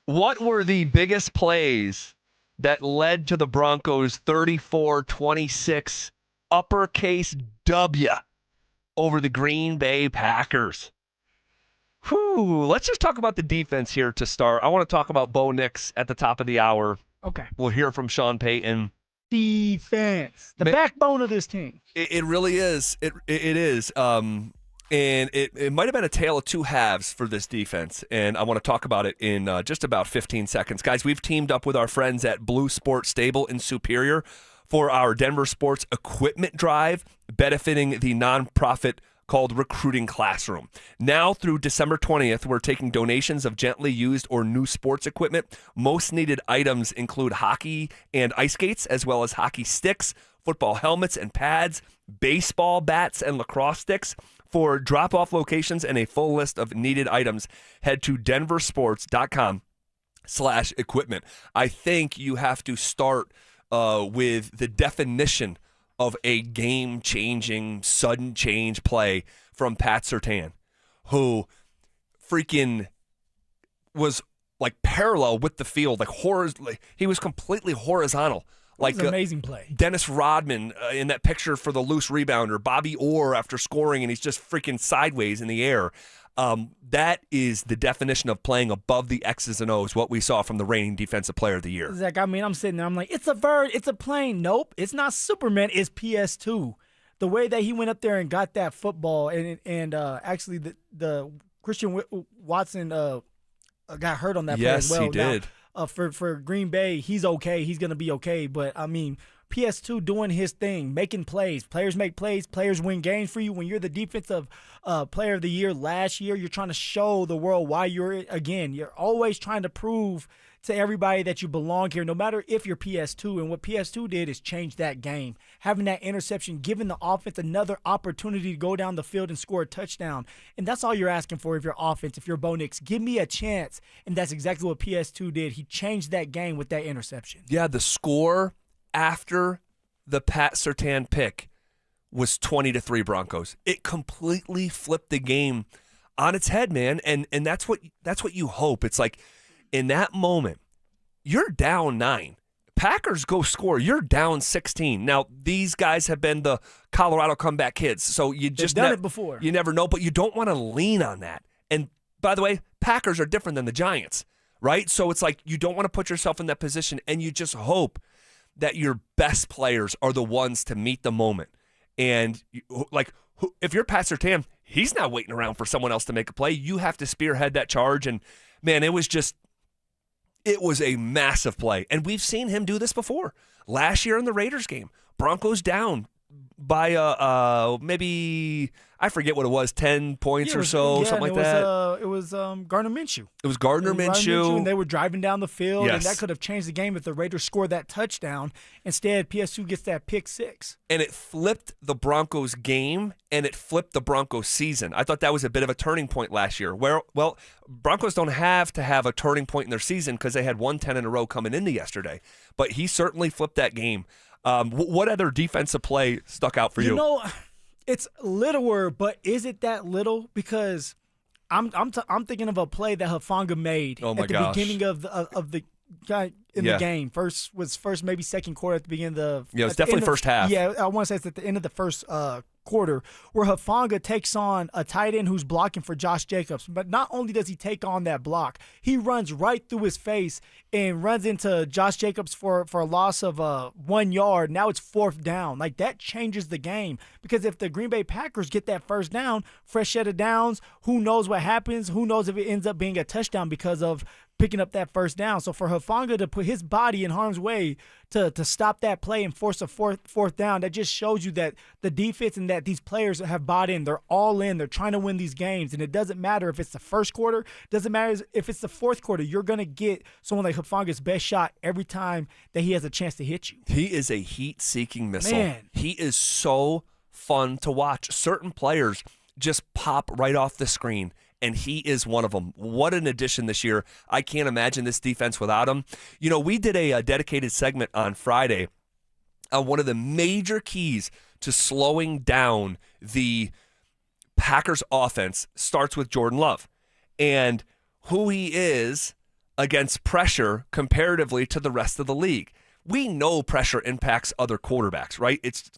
What were the biggest plays that led to the Broncos' 34-26 uppercase W over the Green Bay Packers? Let's just talk about the defense here to start. I want to talk about Bo Nix at the top of the hour. Okay. We'll hear from Shawn Payton. Defense. The backbone of this team. It really is. It is. And it might have been a tale of two halves for this defense, and I want to talk about it in just about 15 seconds. Guys, we've teamed up with our friends at Blue Sports Stable in Superior for our Denver Sports Equipment Drive, benefiting the nonprofit called Recruiting Classroom. Now through December 20th, we're taking donations of gently used or new sports equipment. Most needed items include hockey and ice skates, as well as hockey sticks, football helmets and pads, baseball bats, and lacrosse sticks. For drop-off locations and a full list of needed items, head to denversports.com/equipment. I think you have to start with the definition of a game-changing, sudden change play from Pat Surtain, who freaking was like parallel with the field, he was completely horizontal. Like an amazing play. Dennis Rodman in that picture for the loose rebounder, Bobby Orr after scoring, and he's just freaking sideways in the air. That is the definition of playing above the X's and O's, what we saw from the reigning Defensive Player of the Year. Zach, I mean, I'm sitting there, I'm like, it's a bird, it's a plane. Nope, it's not Superman, it's PS2. The way that he went up there and got that football, and actually the Christian Watson got hurt on that play as well. Yes, he did. Now, for Green Bay, he's okay. He's going to be okay. But, I mean, PS2 doing his thing, making plays. Players make plays. Players win games for you. When you're the defensive player of the year last year, you're trying to show the world why you're always trying to prove to everybody that you belong here, no matter if you're PS2. And what PS2 did is change that game. Having that interception, giving the offense another opportunity to go down the field and score a touchdown. And that's all you're asking for if you're offense, if you're Bo Nix. Give me a chance. And that's exactly what PS2 did. He changed that game with that interception. Yeah, the score after the Pat Surtain pick was 20-3 Broncos. It completely flipped the game on its head, man. And that's what you hope. It's like, in that moment, you're down 9. Packers go score. You're down 16. Now, these guys have been the Colorado comeback kids, so you just They've done it before. You never know, but you don't want to lean on that. And by the way, Packers are different than the Giants, right? So it's like you don't want to put yourself in that position, and you just hope that your best players are the ones to meet the moment. And if you're Pat Surtain, he's not waiting around for someone else to make a play. You have to spearhead that charge, and man, it was a massive play. And we've seen him do this before. Last year in the Raiders game, Broncos down by maybe, I forget what it was, 10 points or so, something like that. It was Gardner Minshew. It was Gardner Minshew. And they were driving down the field, Yes. and that could have changed the game if the Raiders scored that touchdown. Instead, PS2 gets that pick 6. And it flipped the Broncos game, and it flipped the Broncos season. I thought that was a bit of a turning point last year. Well, Broncos don't have to have a turning point in their season because they had 1-10 in a row coming into yesterday. But he certainly flipped that game. What other defensive play stuck out for you? You know, it's littler, but is it that little? Because I'm thinking of a play that Hufanga made at the beginning of the guy in the game. First maybe second quarter at the beginning of the it was definitely first half. Yeah, I want to say it's at the end of the first quarter, where Hufanga takes on a tight end who's blocking for Josh Jacobs. But not only does he take on that block, he runs right through his face and runs into Josh Jacobs for a loss of 1 yard. Now it's 4th down. Like, that changes the game, because if the Green Bay Packers get that first down, fresh set of downs, who knows what happens? Who knows if it ends up being a touchdown because of picking up that first down. So for Hufanga to put his body in harm's way to stop that play and force a fourth down, that just shows you that the defense and that these players have bought in. They're all in. They're trying to win these games. And it doesn't matter if it's the first quarter. It doesn't matter if it's the fourth quarter. You're going to get someone like Hufanga's best shot every time that he has a chance to hit you. He is a heat-seeking missile. Man. He is so fun to watch. Certain players just pop right off the screen, and he is one of them. What an addition this year. I can't imagine this defense without him. You know, we did a dedicated segment on Friday on one of the major keys to slowing down the Packers offense starts with Jordan Love and who he is against pressure comparatively to the rest of the league. We know pressure impacts other quarterbacks, right? It's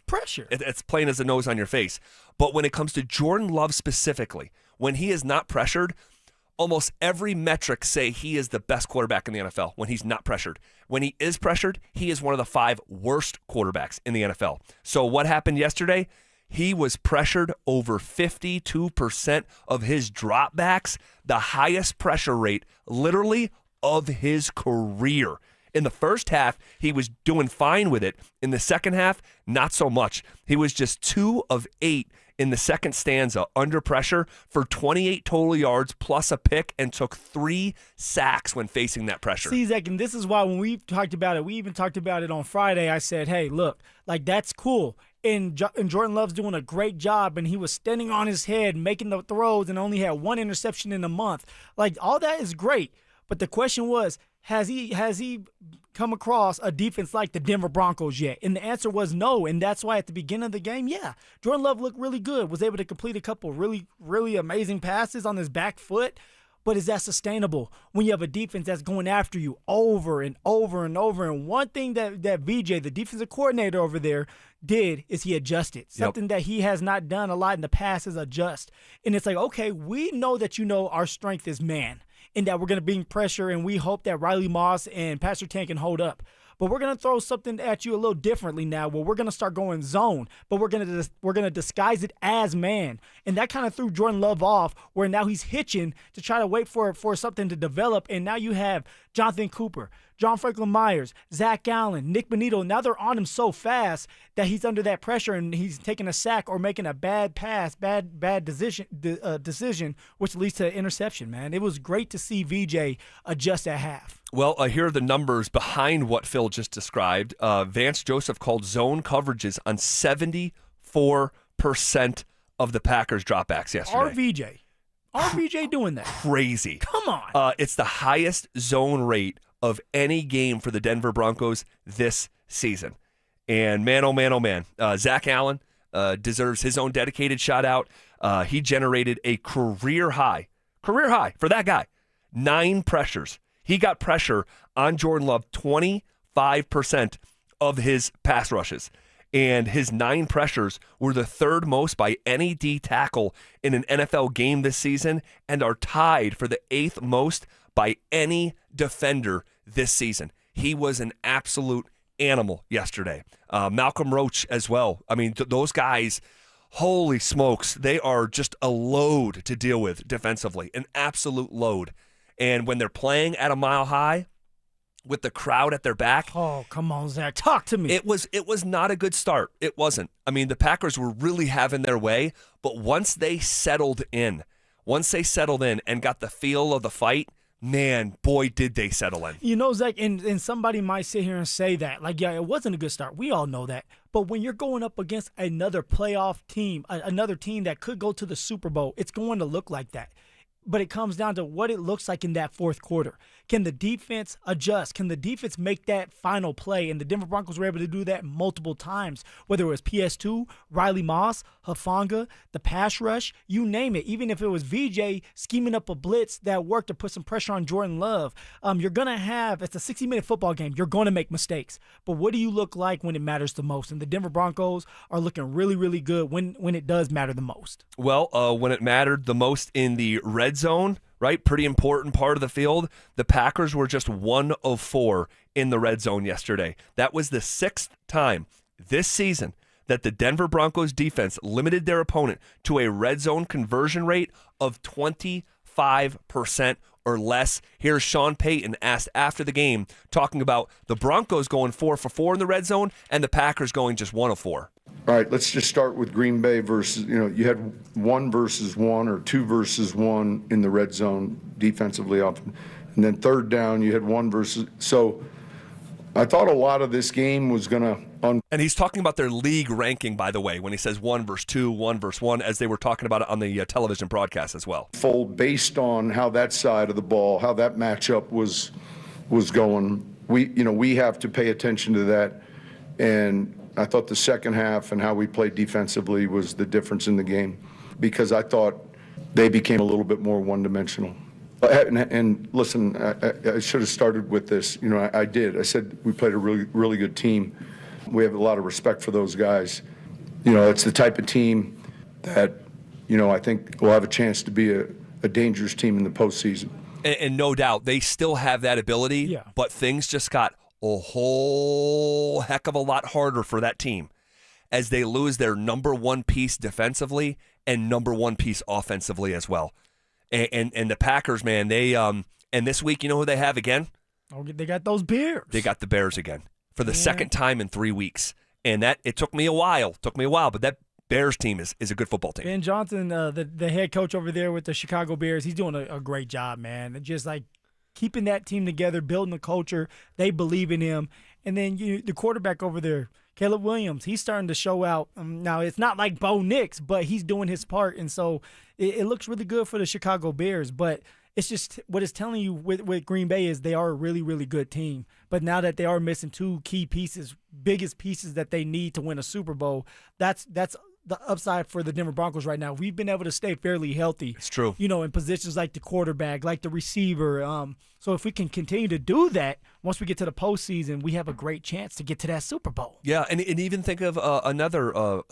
pressure. It's plain as the nose on your face. But when it comes to Jordan Love specifically, when he is not pressured, almost every metric say he is the best quarterback in the NFL when he's not pressured. When he is pressured, he is one of the 5 worst quarterbacks in the NFL. So what happened yesterday? He was pressured over 52% of his dropbacks, the highest pressure rate literally of his career. In the first half, he was doing fine with it. In the second half, not so much. He was just 2 of 8 in the second stanza under pressure for 28 total yards plus a pick and took 3 sacks when facing that pressure. See, Zach, and this is why when we talked about it, we even talked about it on Friday, I said, hey, look, like that's cool. And Jordan Love's doing a great job, and he was standing on his head, making the throws, and only had 1 interception in a month. Like, all that is great. But the question was, has he come across a defense like the Denver Broncos yet? And the answer was no, and that's why at the beginning of the game, yeah, Jordan Love looked really good, was able to complete a couple really, really amazing passes on his back foot. But is that sustainable when you have a defense that's going after you over and over and over? And one thing that VJ, the defensive coordinator over there, did is he adjusted. Something that he has not done a lot in the past is adjust. And it's like, okay, we know that our strength is man, and that we're going to bring pressure, and we hope that Riley Moss and Pastor Tank can hold up. But we're going to throw something at you a little differently now, where we're going to start going zone, but we're going to disguise it as man. And that kind of threw Jordan Love off, where now he's hitching to try to wait for something to develop. And now you have Jonathan Cooper, John Franklin Myers, Zach Allen, Nick Bonito. Now they're on him so fast that he's under that pressure and he's taking a sack or making a bad pass, bad decision, which leads to an interception, man. It was great to see VJ adjust at half. Well, here are the numbers behind what Phil just described. Vance Joseph called zone coverages on 74% of the Packers dropbacks yesterday. RVJ doing that. Crazy. Come on. It's the highest zone rate of any game for the Denver Broncos this season. And man, oh man, Zach Allen deserves his own dedicated shout out. He generated a career high for that guy, 9 pressures. He got pressure on Jordan Love 25% of his pass rushes. And his 9 pressures were the third most by any D tackle in an NFL game this season and are tied for the 8th most by any defender this season. He was an absolute animal yesterday. Malcolm Roach as well. I mean, those guys, holy smokes, they are just a load to deal with defensively, an absolute load. And when they're playing at a mile high with the crowd at their back. Oh, come on, Zach. Talk to me. It was not a good start. It wasn't. I mean, the Packers were really having their way, but once they settled in and got the feel of the fight, man, boy, did they settle in. You know, Zach, and somebody might sit here and say that. Like, yeah, it wasn't a good start. We all know that. But when you're going up against another playoff team, another team that could go to the Super Bowl, it's going to look like that. But it comes down to what it looks like in that fourth quarter. Can the defense adjust? Can the defense make that final play? And the Denver Broncos were able to do that multiple times, whether it was PS2, Riley Moss, Hufanga, the pass rush, you name it. Even if it was VJ scheming up a blitz that worked to put some pressure on Jordan Love, you're going to have, it's a 60-minute football game. You're going to make mistakes. But what do you look like when it matters the most? And the Denver Broncos are looking really, really good when it does matter the most. Well, when it mattered the most in the red zone, right? Pretty important part of the field. The Packers were just 1 of 4 in the red zone yesterday. That was the 6th time this season that the Denver Broncos defense limited their opponent to a red zone conversion rate of 25% or less. Here's Shawn Payton asked after the game, talking about the Broncos going 4 for 4 in the red zone and the Packers going just 1 of 4. All right, let's just start with Green Bay versus, you had 1 versus 1 or 2 versus 1 in the red zone defensively often. And then third down, you had 1 versus. So I thought a lot of this game was going to. And he's talking about their league ranking, by the way, when he says 1 versus 2, 1 versus 1, as they were talking about it on the television broadcast as well. Fold based on how that side of the ball, how that matchup was going. We have to pay attention to that. And I thought the second half and how we played defensively was the difference in the game, because I thought they became a little bit more one-dimensional. And listen, I should have started with this. I did. I said we played a really, really good team. We have a lot of respect for those guys. It's the type of team that, I think will have a chance to be a dangerous team in the postseason. And no doubt, they still have that ability, but things just got a whole heck of a lot harder for that team. as they lose their number one piece defensively and number one piece offensively as well. And the Packers, man, they and this week, you know who they have again? Oh, they got those Bears. They got the Bears again for the second time in 3 weeks. And it took me a while, but that Bears team is a good football team. Ben Johnson, the head coach over there with the Chicago Bears, he's doing a great job, man. Just like keeping that team together, building the culture. They believe in him. And then the quarterback over there, Caleb Williams, he's starting to show out. Now, it's not like Bo Nix, but he's doing his part. And so it looks really good for the Chicago Bears. But it's just what it's telling you with Green Bay is they are a really, really good team. But now that they are missing two key pieces, biggest pieces that they need to win a Super Bowl, that's the upside for the Denver Broncos right now. We've been able to stay fairly healthy. It's true. In positions like the quarterback, like the receiver. So if we can continue to do that, once we get to the postseason, we have a great chance to get to that Super Bowl. Yeah, and even think of another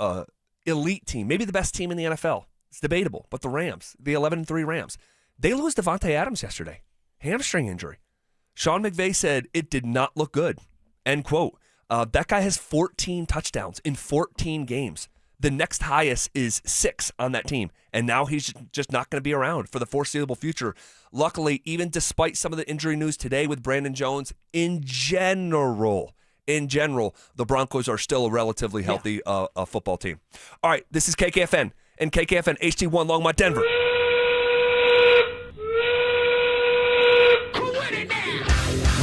elite team, maybe the best team in the NFL. It's debatable, but the Rams, the 11-3 Rams, they lose Devontae Adams yesterday. Hamstring injury. Sean McVay said it did not look good. End quote. That guy has 14 touchdowns in 14 games. The next highest is 6 on that team, and now he's just not going to be around for the foreseeable future. Luckily, even despite some of the injury news today with Brandon Jones, in general, the Broncos are still a relatively healthy football team. All right, this is KKFN and KKFN HD1 Longmont, Denver.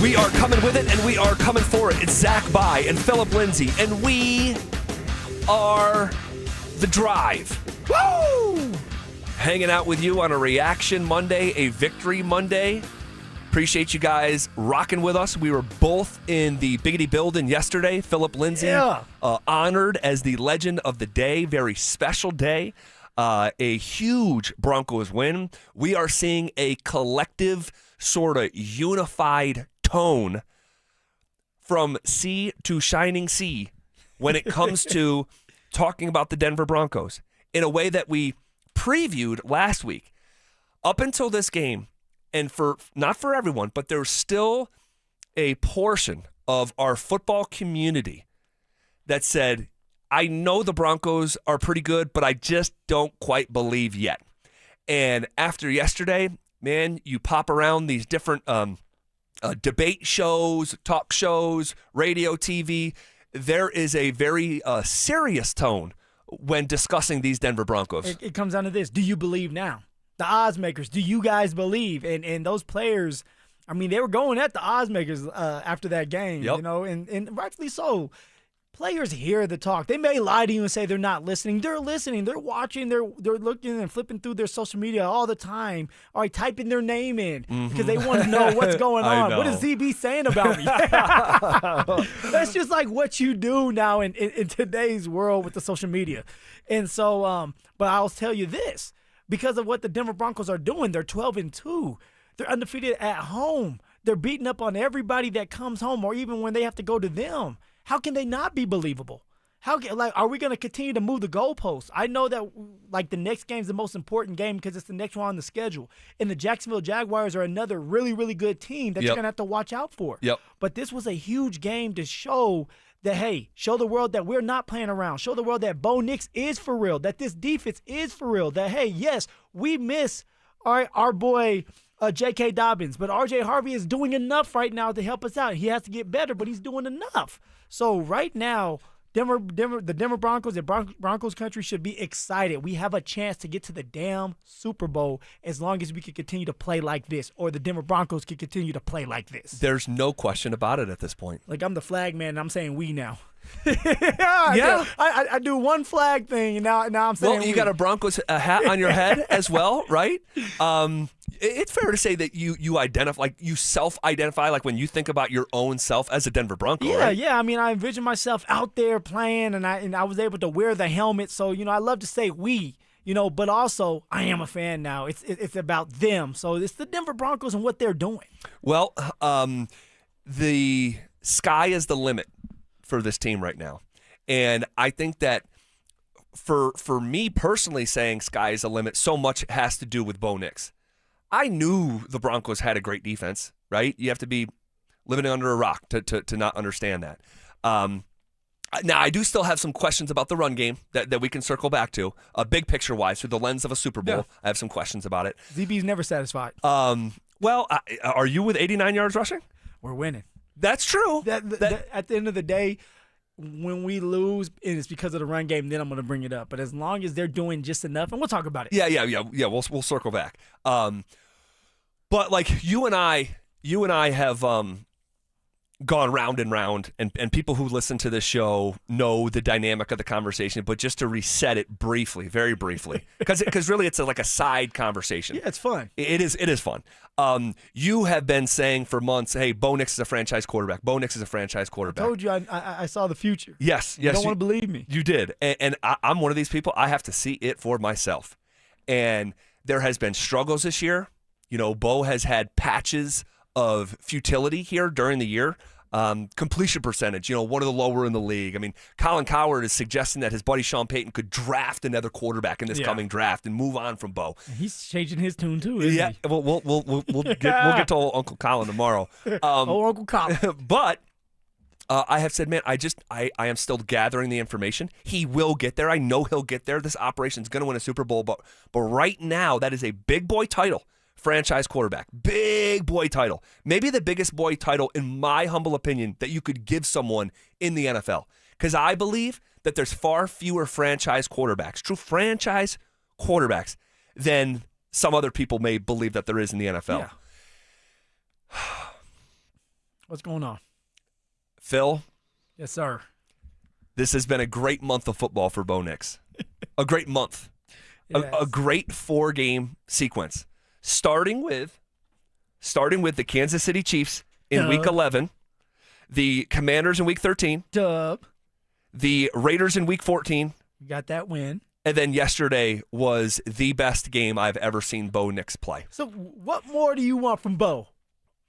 We are coming with it, and we are coming for it. It's Zach By and Phillip Lindsay, and we are The Drive. Woo! Hanging out with you on a Reaction Monday, a Victory Monday. Appreciate you guys rocking with us. We were both in the Biggity Building yesterday. Phillip Lindsay, honored as the Legend of the Day. Very special day. A huge Broncos win. We are seeing a collective, sort of unified tone from sea to shining sea when it comes to talking about the Denver Broncos in a way that we previewed last week. Up until this game, and not for everyone, but there's still a portion of our football community that said, I know the Broncos are pretty good, but I just don't quite believe yet. And after yesterday, man, you pop around these different debate shows, talk shows, radio, TV. There is a very serious tone when discussing these Denver Broncos. It comes down to this. Do you believe now? The odds makers, do you guys believe? And those players, I mean, they were going at the odds makers after that game, and rightfully so. Players hear the talk. They may lie to you and say they're not listening. They're listening. They're watching. They're looking and flipping through their social media all the time. All right, typing their name in because they want to know what's going on. What is ZB saying about me? That's just like what you do now in today's world with the social media. And so, but I'll tell you this. Because of what the Denver Broncos are doing, they're 12-2. They're undefeated at home. They're beating up on everybody that comes home or even when they have to go to them. How can they not be believable? Are we going to continue to move the goalposts? I know that the next game is the most important game because it's the next one on the schedule. And the Jacksonville Jaguars are another really, really good team that you're going to have to watch out for. Yep. But this was a huge game to show that, hey, show the world that we're not playing around. Show the world that Bo Nix is for real, that this defense is for real, that, hey, yes, we miss our boy J.K. Dobbins, but R.J. Harvey is doing enough right now to help us out. He has to get better, but he's doing enough. So right now, the Denver Broncos and Broncos country should be excited. We have a chance to get to the damn Super Bowl as long as we can continue to play like this, or the Denver Broncos can continue to play like this. There's no question about it at this point. Like, I'm the flag man, and I'm saying we now. I do one flag thing, and now I'm saying you got a Broncos hat on your head as well, right? It's fair to say that you identify, like you self-identify, like when you think about your own self as a Denver Bronco, right? Yeah. I mean, I envision myself out there playing, and I was able to wear the helmet. So, I love to say we, but also I am a fan now. It's about them. So it's the Denver Broncos and what they're doing. Well, the sky is the limit for this team right now. And I think that for me personally, saying sky is the limit, so much has to do with Bo Nix. I knew the Broncos had a great defense, right? You have to be living under a rock to not understand that. Now, I do still have some questions about the run game that we can circle back to. Big picture-wise, through the lens of a Super Bowl, I have some questions about it. ZB's never satisfied. Well, are you with 89 yards rushing? We're winning. That's true. At the end of the day, when we lose, and it's because of the run game, then I'm going to bring it up. But as long as they're doing just enough, and we'll talk about it. Yeah. We'll circle back. But like you and I have gone round and round, and people who listen to this show know the dynamic of the conversation. But just to reset it briefly, very briefly, because really it's like a side conversation. Yeah, it's fun. It is fun. You have been saying for months, hey, Bo Nix is a franchise quarterback. Bo Nix is a franchise quarterback. I told you I saw the future. Yes. You don't want to believe me. You did. And I'm one of these people, I have to see it for myself. And there has been struggles this year. You know, Bo has had patches of futility here during the year. Completion percentage, one of the lower in the league. I mean, Colin Cowherd is suggesting that his buddy Shawn Payton could draft another quarterback in this coming draft and move on from Bo. He's changing his tune too, isn't he? We'll get to old Uncle Colin tomorrow. Uncle Colin. But I have said, man, I am still gathering the information. He will get there. I know he'll get there. This operation's going to win a Super Bowl, but right now that is a big boy title. Franchise quarterback. Big boy title. Maybe the biggest boy title, in my humble opinion, that you could give someone in the NFL. Because I believe that there's far fewer franchise quarterbacks, true franchise quarterbacks, than some other people may believe that there is in the NFL. Yeah. What's going on? Phil? Yes, sir. This has been a great month of football for Bo Nix. A great month. Yes. A great 4-game sequence. Starting with the Kansas City Chiefs in Week 11, the Commanders in Week 13, the Raiders in Week 14. You got that win. And then yesterday was the best game I've ever seen Bo Nix play. So what more do you want from Bo?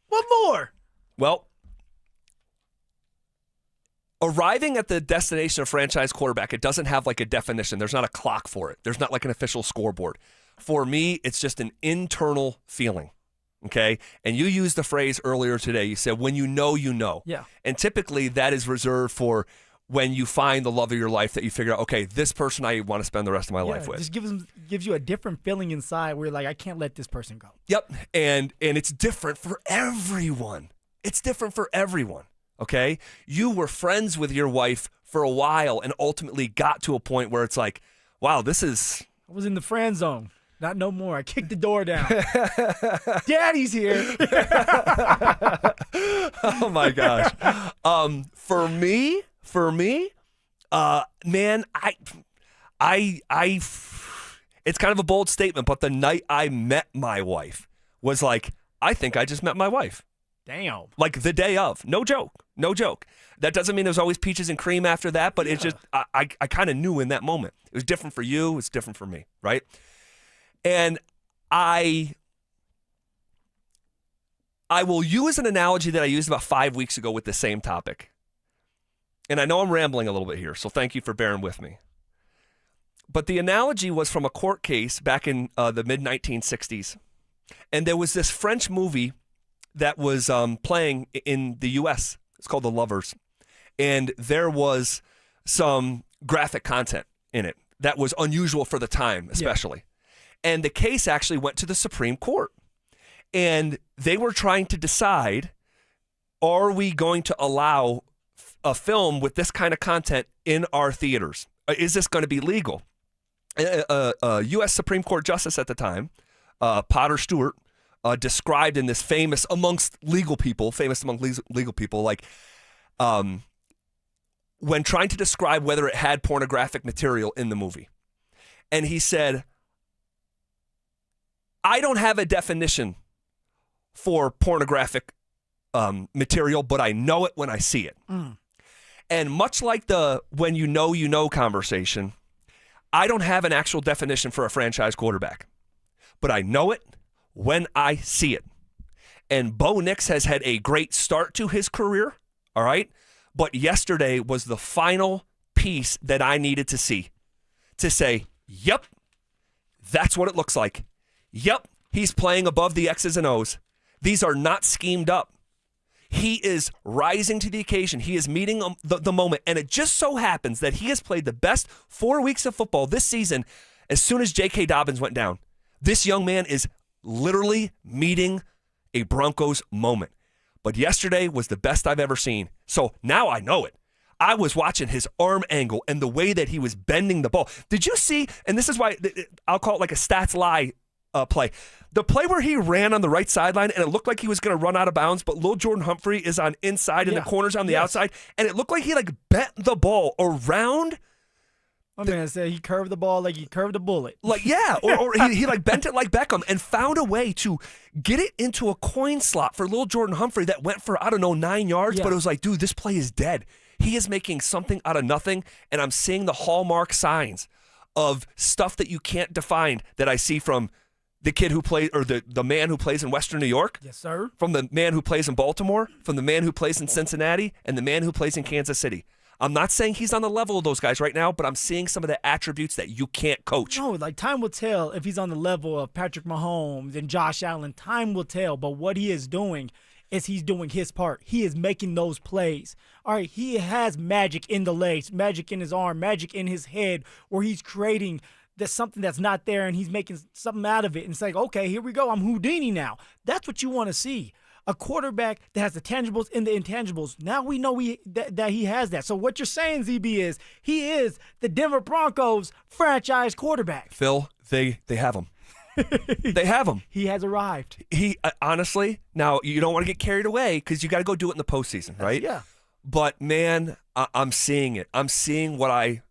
What more? Well, arriving at the destination of franchise quarterback, it doesn't have like a definition. There's not a clock for it. There's not like an official scoreboard. For me, it's just an internal feeling, okay? And you used the phrase earlier today. You said, when you know, you know. Yeah. And typically that is reserved for when you find the love of your life that you figure out, okay, this person I want to spend the rest of my life with. It just gives you a different feeling inside where you're like, I can't let this person go. Yep. And it's different for everyone. It's different for everyone, okay? You were friends with your wife for a while and ultimately got to a point where it's like, wow, this is... I was in the friend zone. Not no more. I kicked the door down. Daddy's here. Oh my gosh. For me, man, I it's kind of a bold statement, but the night I met my wife was like, I think I just met my wife. Damn. Like the day of. No joke. That doesn't mean there's always peaches and cream after that, but it's just, I kind of knew in that moment. It was different for you. It's different for me, right? And I will use an analogy that I used about 5 weeks ago with the same topic. And I know I'm rambling a little bit here, so thank you for bearing with me. But the analogy was from a court case back in the mid-1960s. And there was this French movie that was playing in the U.S. It's called The Lovers. And there was some graphic content in it that was unusual for the time, especially. Yeah. And the case actually went to the Supreme Court. And they were trying to decide, are we going to allow a film with this kind of content in our theaters? Is this going to be legal? A U.S. Supreme Court justice at the time, Potter Stewart, described in this famous among legal people, like when trying to describe whether it had pornographic material in the movie. And he said, I don't have a definition for pornographic material, but I know it when I see it. Mm. And much like the when you know conversation, I don't have an actual definition for a franchise quarterback, but I know it when I see it. And Bo Nix has had a great start to his career, all right? But yesterday was the final piece that I needed to see to say, yep, that's what it looks like. Yep, he's playing above the X's and O's. These are not schemed up. He is rising to the occasion. He is meeting the moment. And it just so happens that he has played the best 4 weeks of football this season as soon as J.K. Dobbins went down. This young man is literally meeting a Broncos moment. But yesterday was the best I've ever seen. So now I know it. I was watching his arm angle and the way that he was bending the ball. Did you see, and this is why I'll call it like a stats lie play. The play where he ran on the right sideline and it looked like he was going to run out of bounds, but Lil Jordan Humphrey is on inside and the corner's on the outside, and it looked like he like bent the ball around. My man said he curved the ball like he curved a bullet. Like, yeah, or he like bent it like Beckham and found a way to get it into a coin slot for Lil Jordan Humphrey that went for, I don't know, 9 yards, but it was like, dude, this play is dead. He is making something out of nothing, and I'm seeing the hallmark signs of stuff that you can't define that I see from the kid who plays, or the man who plays in Western New York. Yes, sir. From the man who plays in Baltimore, from the man who plays in Cincinnati, and the man who plays in Kansas City. I'm not saying he's on the level of those guys right now, but I'm seeing some of the attributes that you can't coach. No, like time will tell if he's on the level of Patrick Mahomes and Josh Allen. Time will tell, but what he is doing is he's doing his part. He is making those plays. All right, he has magic in the legs, magic in his arm, magic in his head, where he's creating something that's not there, and he's making something out of it. And it's like, okay, here we go. I'm Houdini now. That's what you want to see. A quarterback that has the tangibles and the intangibles. Now we know that he has that. So what you're saying, ZB, is he is the Denver Broncos franchise quarterback. Phil, they have him. They have him. He has arrived. He honestly, now you don't want to get carried away because you got to go do it in the postseason, right? Yeah. But man, I'm seeing it. I'm seeing what I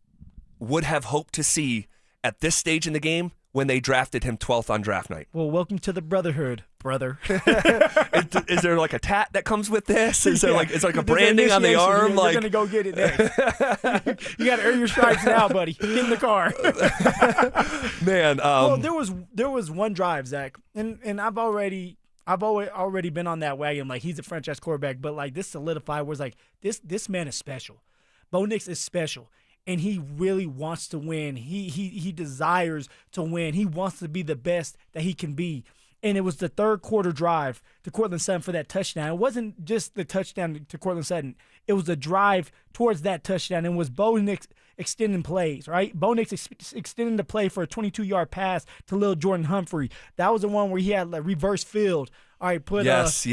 would have hoped to see at this stage in the game when they drafted him 12th on draft night. Well, welcome to the brotherhood, brother. Is there like a tat that comes with this? Is there like, it's like a branding on the arm? You're going to go get it next. You got to earn your stripes now, buddy. Get in the car. Man. Well, there was one drive, Zach, and I've already been on that wagon. Like, he's a franchise quarterback, but like this solidified was like this man is special. Bo Nix is special. And he really wants to win. He desires to win. He wants to be the best that he can be. And it was the third quarter drive to Courtland Sutton for that touchdown. It wasn't just the touchdown to Courtland Sutton. It was the drive towards that touchdown. And it was Bo Nix extending plays, right? Bo Nix extending the play for a 22-yard pass to Lil Jordan Humphrey. That was the one where he had like reverse field. All right, yes.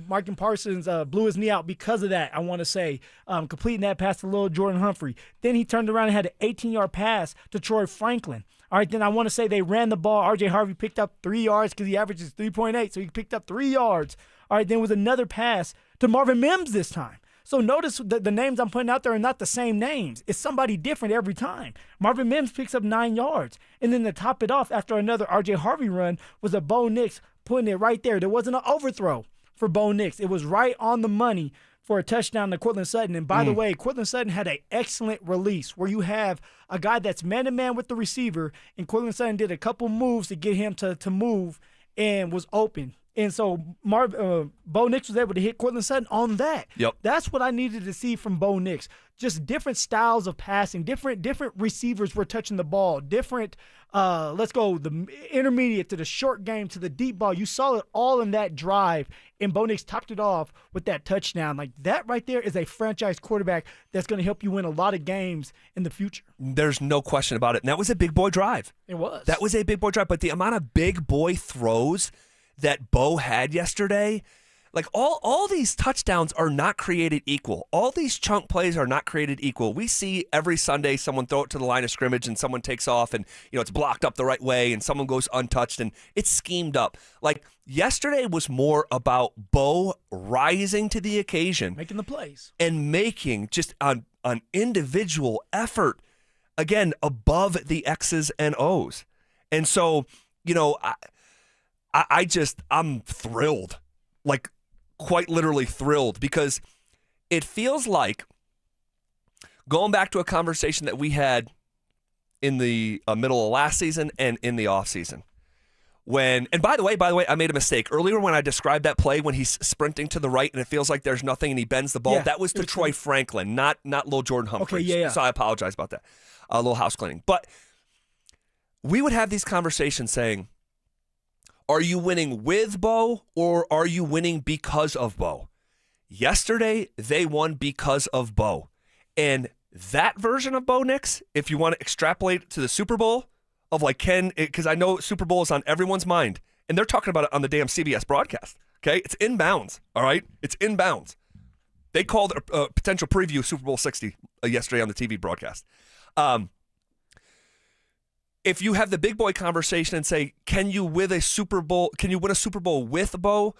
Micah Parsons blew his knee out because of that, I want to say, completing that pass to Lil Jordan Humphrey. Then he turned around and had an 18-yard pass to Troy Franklin. All right, then I want to say they ran the ball. R.J. Harvey picked up 3 yards because he averages 3.8, so he picked up 3 yards. All right, then was another pass to Marvin Mims this time. So notice the names I'm putting out there are not the same names. It's somebody different every time. Marvin Mims picks up 9 yards. And then to top it off, after another R.J. Harvey run, was a Bo Nix putting it right there. There wasn't an overthrow for Bo Nix. It was right on the money for a touchdown to Courtland Sutton. And by the way, Courtland Sutton had an excellent release where you have a guy that's man-to-man with the receiver, and Courtland Sutton did a couple moves to get him to move and was open. And so Bo Nix was able to hit Courtland Sutton on that. Yep. That's what I needed to see from Bo Nix. Just different styles of passing, different receivers were touching the ball, different, let's go, the intermediate to the short game to the deep ball. You saw it all in that drive, and Bo Nix topped it off with that touchdown. Like, that right there is a franchise quarterback that's going to help you win a lot of games in the future. There's no question about it. And that was a big boy drive. It was. That was a big boy drive. But the amount of big boy throws that Bo had yesterday, like all these touchdowns are not created equal. All these chunk plays are not created equal. We see every Sunday someone throw it to the line of scrimmage and someone takes off and it's blocked up the right way and someone goes untouched and it's schemed up. Like, yesterday was more about Bo rising to the occasion, making the plays and making just an individual effort, again, above the X's and O's. And so, I'm thrilled, like quite literally thrilled, because it feels like going back to a conversation that we had in the middle of last season and in the offseason. And by the way, I made a mistake. Earlier when I described that play when he's sprinting to the right and it feels like there's nothing and he bends the ball, that was to Troy Franklin, not Lil Jordan Humphrey. Okay, yeah. So I apologize about that. A little house cleaning. But we would have these conversations saying, are you winning with Bo or are you winning because of Bo? Yesterday, they won because of Bo. And that version of Bo Nix, if you want to extrapolate to the Super Bowl, of like because I know Super Bowl is on everyone's mind, and they're talking about it on the damn CBS broadcast. Okay, it's inbounds. All right, it's inbounds. They called a potential preview of Super Bowl 60 yesterday on the TV broadcast. If you have the big boy conversation and say, can you win a Super Bowl with Bo,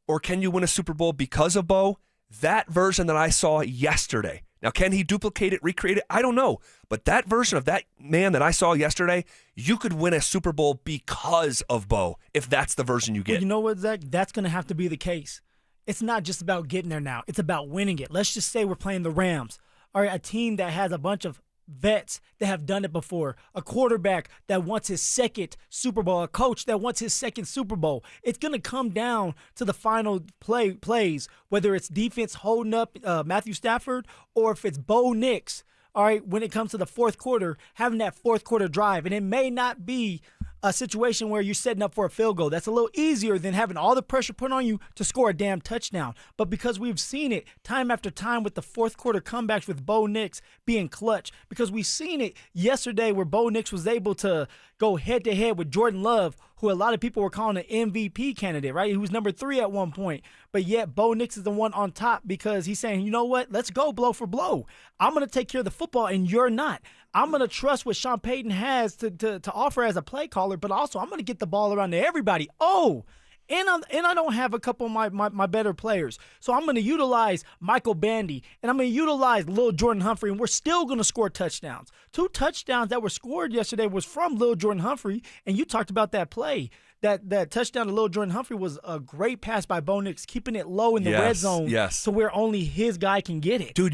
or can you win a Super Bowl because of Bo? That version that I saw yesterday. Now, can he duplicate it, recreate it? I don't know. But that version of that man that I saw yesterday, you could win a Super Bowl because of Bo, if that's the version you get. Well, you know what, Zach? That's going to have to be the case. It's not just about getting there now. It's about winning it. Let's just say we're playing the Rams, or a team that has a bunch of vets that have done it before, a quarterback that wants his second Super Bowl, a coach that wants his second Super Bowl. It's going to come down to the final plays, whether it's defense holding up Matthew Stafford or if it's Bo Nix, all right, when it comes to the fourth quarter, having that fourth quarter drive. And it may not be a situation where you're setting up for a field goal. That's a little easier than having all the pressure put on you to score a damn touchdown. But because we've seen it time after time with the fourth quarter comebacks with Bo Nix being clutch, because we've seen it yesterday where Bo Nix was able to go head-to-head with Jordan Love, who a lot of people were calling an MVP candidate, right? He was number 3 at one point. But yet Bo Nix is the one on top because he's saying, you know what, let's go blow for blow. I'm going to take care of the football and you're not. I'm going to trust what Shawn Payton has to offer as a play caller, but also I'm going to get the ball around to everybody. And I don't have a couple of my better players. So I'm going to utilize Michael Bandy, and I'm going to utilize Lil Jordan Humphrey, and we're still going to score touchdowns. 2 touchdowns that were scored yesterday was from Lil Jordan Humphrey, and you talked about that play. That touchdown to Lil Jordan Humphrey was a great pass by Bo Nix, keeping it low in the red zone to where only his guy can get it. Dude,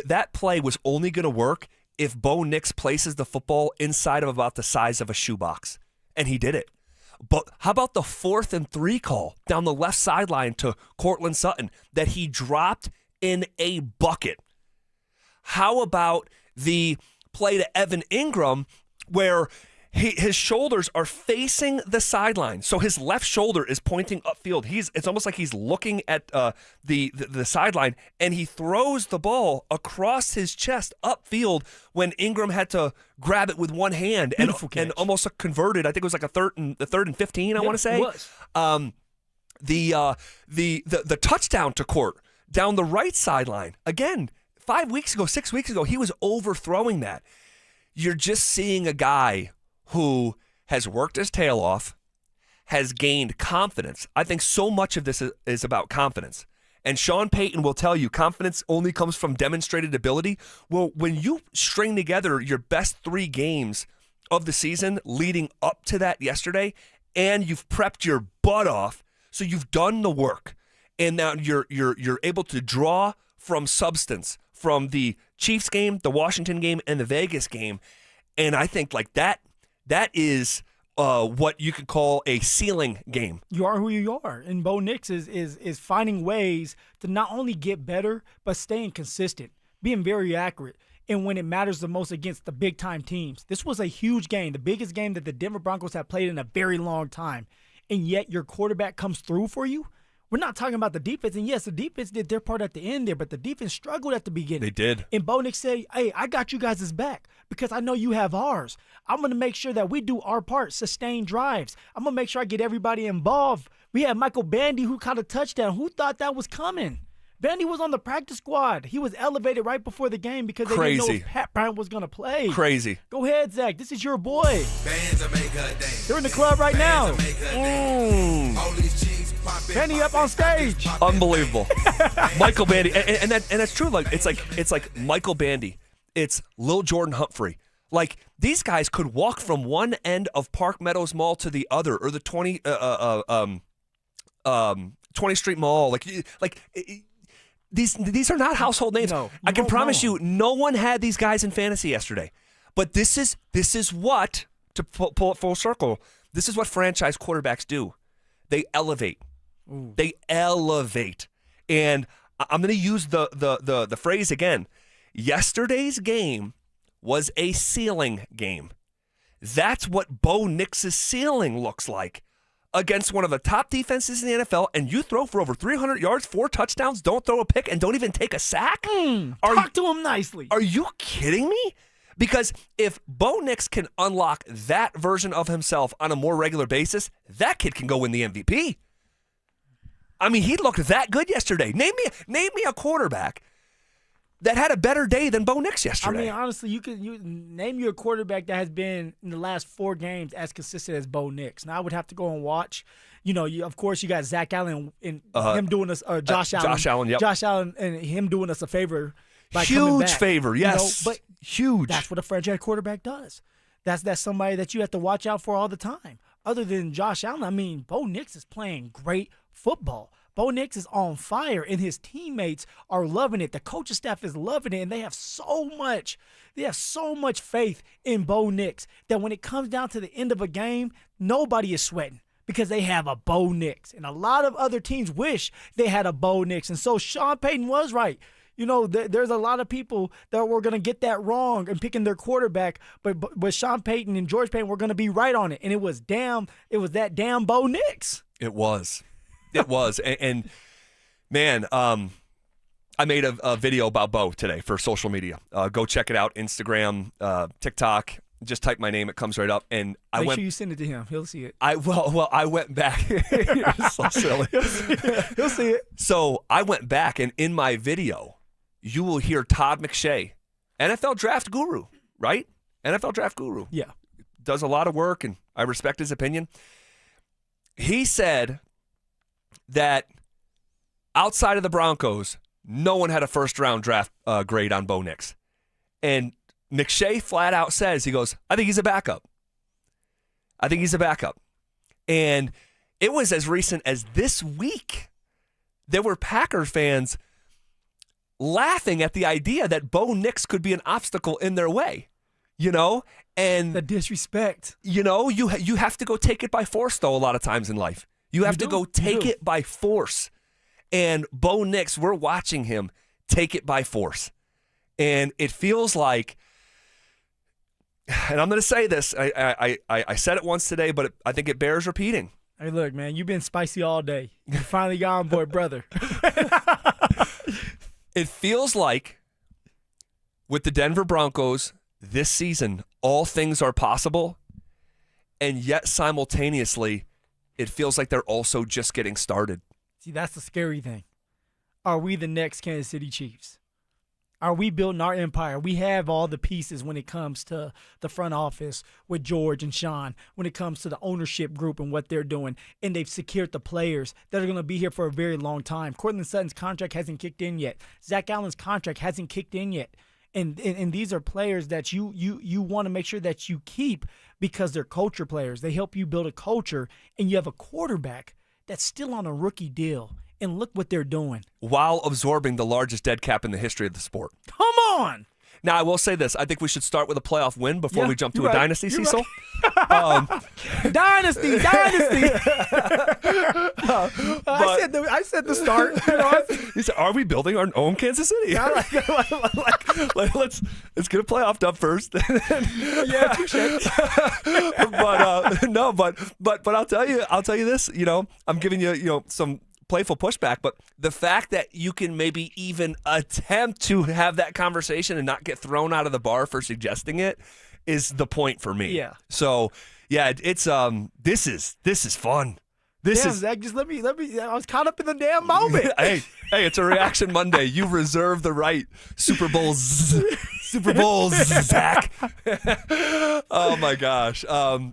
that play was only going to work if Bo Nix places the football inside of about the size of a shoebox, and he did it. But how about the 4th and 3 call down the left sideline to Cortland Sutton that he dropped in a bucket? How about the play to Evan Ingram where his shoulders are facing the sideline, so his left shoulder is pointing upfield. It's almost like he's looking at the sideline, and he throws the ball across his chest upfield when Ingram had to grab it with one hand and almost converted. I think it was like a third and 15. I want to say. It was. The touchdown to Court down the right sideline again. 6 weeks ago, he was overthrowing that. You're just seeing a guy who has worked his tail off, has gained confidence. I think so much of this is about confidence. And Shawn Payton will tell you confidence only comes from demonstrated ability. Well, when you string together your best 3 games of the season leading up to that yesterday, and you've prepped your butt off, so you've done the work, and now you're able to draw from substance from the Chiefs game, the Washington game, and the Vegas game. And I think like that is what you could call a ceiling game. You are who you are. And Bo Nix is finding ways to not only get better, but staying consistent, being very accurate. And when it matters the most against the big-time teams. This was a huge game, the biggest game that the Denver Broncos have played in a very long time. And yet your quarterback comes through for you? We're not talking about the defense. And, yes, the defense did their part at the end there, but the defense struggled at the beginning. They did. And Bo Nix said, hey, I got you guys' back because I know you have ours. I'm going to make sure that we do our part, sustain drives. I'm going to make sure I get everybody involved. We had Michael Bandy who caught a touchdown. Who thought that was coming? Bandy was on the practice squad. He was elevated right before the game because they didn't know if Pat Bryant was going to play. Crazy. Go ahead, Zach. This is your boy. They're in the club right now. Bandy up on stage. Unbelievable. Michael Bandy. And that's true. Like it's like Michael Bandy. It's Lil Jordan Humphrey. Like these guys could walk from one end of Park Meadows Mall to the other, or the 20th Street Mall. These are not household names. No, I can promise you, no one had these guys in fantasy yesterday. But this is what, to pull it full circle, this is what franchise quarterbacks do. They elevate. Ooh. They elevate. And I'm going to use the phrase again. Yesterday's game was a ceiling game. That's what Bo Nix's ceiling looks like. against one of the top defenses in the NFL, and you throw for over 300 yards, 4 touchdowns, don't throw a pick, and don't even take a sack? Talk to him nicely. Are you kidding me? Because if Bo Nix can unlock that version of himself on a more regular basis, that kid can go win the MVP. I mean, he looked that good yesterday. Name me a quarterback that had a better day than Bo Nix yesterday. I mean, honestly, you name you a quarterback that has been in the last 4 games as consistent as Bo Nix. Now I would have to go and watch. Of course, you got Zach Allen and him doing us, or Josh Allen. Josh Allen, yep. Josh Allen and him doing us a favor. By huge coming back, favor, yes. But huge. That's what a franchise quarterback does. That's somebody that you have to watch out for all the time. Other than Josh Allen, I mean, Bo Nix is playing great football. Bo Nix is on fire, and his teammates are loving it. The coaching staff is loving it, and they have so much faith in Bo Nix that when it comes down to the end of a game, nobody is sweating because they have a Bo Nix. And a lot of other teams wish they had a Bo Nix. And so Shawn Payton was right. There's a lot of people that were going to get that wrong and picking their quarterback, but Shawn Payton and George Payton were going to be right on it. And it was that damn Bo Nix. It was. And man, I made a video about Bo today for social media. Go check it out. Instagram, TikTok. Just type my name. It comes right up. And Make sure you send it to him. He'll see it. I went back. You're so silly. He'll see it. So I went back, and in my video, you will hear Todd McShay, NFL draft guru, right? NFL draft guru. Yeah. Does a lot of work, and I respect his opinion. He said that outside of the Broncos, no one had a first-round draft grade on Bo Nix. And McShay flat out says, he goes, I think he's a backup. And it was as recent as this week. There were Packer fans laughing at the idea that Bo Nix could be an obstacle in their way, and the disrespect. You have to go take it by force, though, a lot of times in life. You have to go take it by force. And Bo Nix, we're watching him take it by force. And it feels like, and I'm going to say this, I said it once today, but I think it bears repeating. Hey, look, man, you've been spicy all day. You finally got on board, brother. It feels like with the Denver Broncos this season, all things are possible, and yet simultaneously, it feels like they're also just getting started. See, that's the scary thing. Are we the next Kansas City Chiefs? Are we building our empire? We have all the pieces when it comes to the front office with George and Shawn, when it comes to the ownership group and what they're doing, and they've secured the players that are going to be here for a very long time. Courtland Sutton's contract hasn't kicked in yet. Zach Allen's contract hasn't kicked in yet. And these are players that you want to make sure that you keep because they're culture players. They help you build a culture, and you have a quarterback that's still on a rookie deal. And look what they're doing. While absorbing the largest dead cap in the history of the sport. Come on! Now, I will say this. I think we should start with a playoff win before we jump to a dynasty, You're Cecil. Right. Dynasty! I said the start. He said, are we building our own Kansas City? Let's get a playoff dub first. Yeah, but I'll tell you this, I'm giving you, some playful pushback, but the fact that you can maybe even attempt to have that conversation and not get thrown out of the bar for suggesting it is the point for me. Yeah. So yeah, it's this is fun. Zach, just let me. I was caught up in the damn moment. Hey, it's a Reaction Monday. You reserve the right. Super Bowls, Zach. Oh my gosh.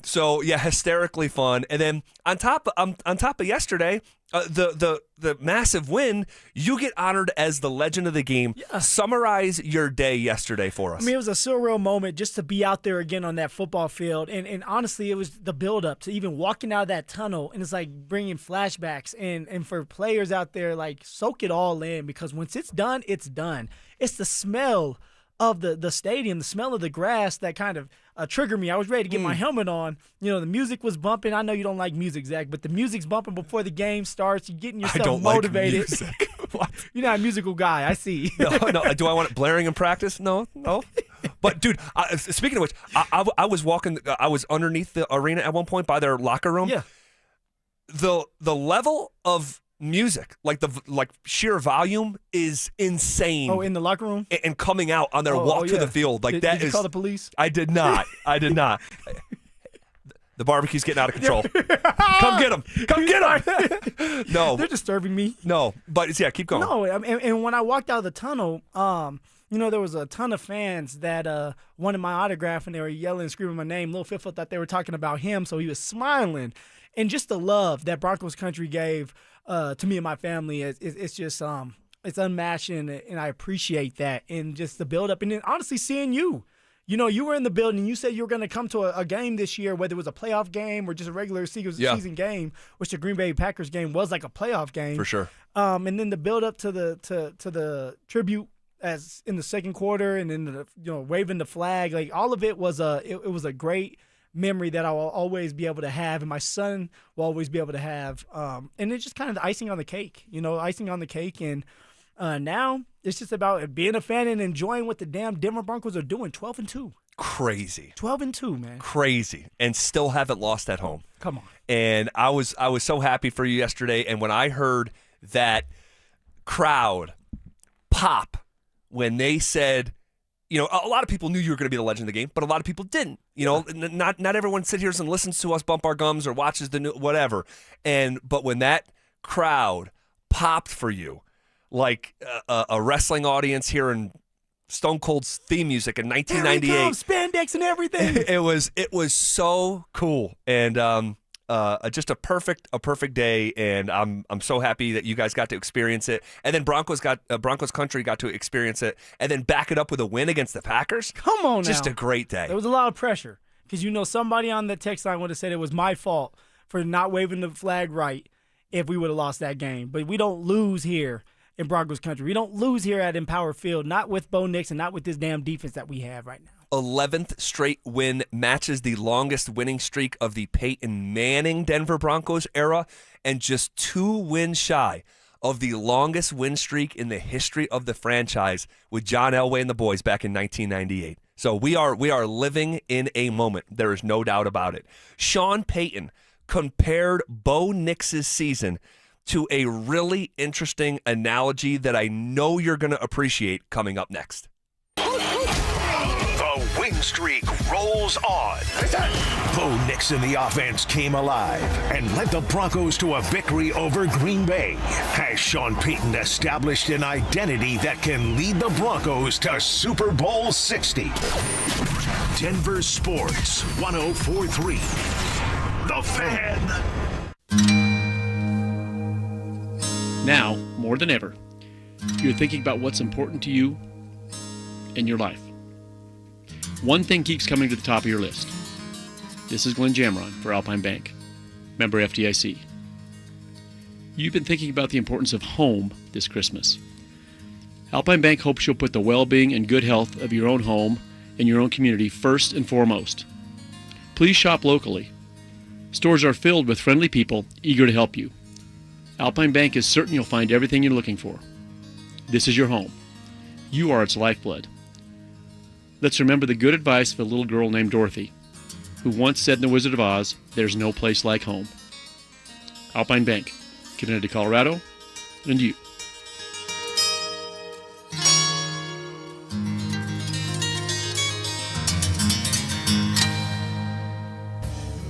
So yeah, hysterically fun. And then on top of yesterday, the massive win, you get honored as the legend of the game. Yeah. Summarize your day yesterday for us. I mean, it was a surreal moment just to be out there again on that football field. And honestly, it was the build-up to even walking out of that tunnel. And it's like bringing flashbacks. And for players out there, like, soak it all in. Because once it's done, it's done. It's the smell of the stadium, the smell of the grass that kind of triggered me. I was ready to get my helmet on. The music was bumping. I know you don't like music, Zach, but the music's bumping before the game starts. You're getting yourself motivated. Like music. You're not a musical guy. I see. No. Do I want it blaring in practice? No. But dude, speaking of which, I was walking. I was underneath the arena at one point by their locker room. Yeah. the level of music, like sheer volume, is insane. Oh, in the locker room? And coming out on their walk to the field. Like did you call the police? I did not. The barbecue's getting out of control. Come get him. Come get him. No. They're disturbing me. No. But, yeah, keep going. No, and when I walked out of the tunnel, there was a ton of fans that wanted my autograph, and they were yelling and screaming my name. Lil Fiffle thought they were talking about him, so he was smiling. And just the love that Broncos country gave to me and my family, it's just it's unmatched, and I appreciate that. And just the build-up. And then, honestly, seeing you. You were in the building. You said you were going to come to a game this year, whether it was a playoff game or just a regular season game, which the Green Bay Packers game was like a playoff game. For sure. And then the build-up to the tribute as in the second quarter, and then waving the flag, like all of it was it was a great memory that I will always be able to have, and my son will always be able to have. And it's just kind of the icing on the cake, and now it's just about being a fan and enjoying what the damn Denver Broncos are doing. 12-2. Crazy. 12-2, man. Crazy. And still haven't lost at home. Come on. And I was so happy for you yesterday. And when I heard that crowd pop when they said, a lot of people knew you were going to be the legend of the game, but a lot of people didn't. Not everyone sits here and listens to us bump our gums or watches the new whatever. But when that crowd popped for you, like a wrestling audience hearing Stone Cold's theme music in 1998, spandex and everything. It was so cool, and just a perfect day. And I'm so happy that you guys got to experience it. And then Broncos country got to experience it, and then back it up with a win against the Packers. Come on, just now. A great day. There was a lot of pressure because somebody on the text line would have said it was my fault for not waving the flag right if we would have lost that game. But we don't lose here in Broncos country. We don't lose here at Empower Field, not with Bo Nix and not with this damn defense that we have right now. 11th straight win matches the longest winning streak of the Peyton Manning Denver Broncos era, and just 2 wins shy of the longest win streak in the history of the franchise with John Elway and the boys back in 1998. So we are living in a moment. There is no doubt about it. Shawn Payton compared Bo Nix's season to a really interesting analogy that I know you're going to appreciate coming up next. The win streak rolls on. Bo Nix and the offense came alive and led the Broncos to a victory over Green Bay. Has Shawn Payton established an identity that can lead the Broncos to Super Bowl 60? Denver Sports 104.3. The Fan. Now, more than ever, you're thinking about what's important to you in your life. One thing keeps coming to the top of your list. This is Glenn Jamron for Alpine Bank, member FDIC. You've been thinking about the importance of home this Christmas. Alpine Bank hopes you'll put the well-being and good health of your own home and your own community first and foremost. Please shop locally. Stores are filled with friendly people eager to help you. Alpine Bank is certain you'll find everything you're looking for. This is your home. You are its lifeblood. Let's remember the good advice of a little girl named Dorothy, who once said in The Wizard of Oz, "There's no place like home." Alpine Bank, committed to Colorado and you.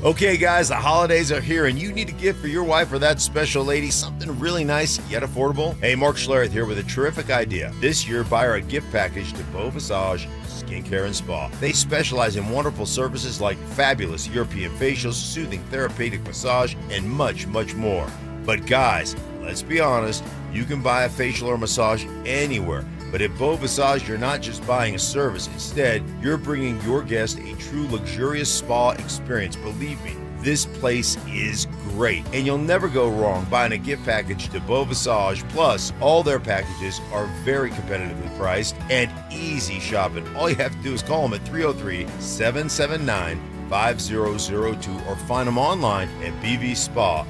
Okay, guys, the holidays are here, and you need a gift for your wife or that special lady, something really nice yet affordable. Hey, Mark Schlereth here with a terrific idea. This year, buy her a gift package to Beau Visage Skincare and Spa. They specialize in wonderful services like fabulous European facials, soothing therapeutic massage, and much, much more. But guys, let's be honest, you can buy a facial or massage anywhere. But at Beau Visage, you're not just buying a service. Instead, you're bringing your guest a true luxurious spa experience. Believe me, this place is great. And you'll never go wrong buying a gift package to Beau Visage. Plus, all their packages are very competitively priced and easy shopping. All you have to do is call them at 303-779-5002 or find them online at bvspa.com.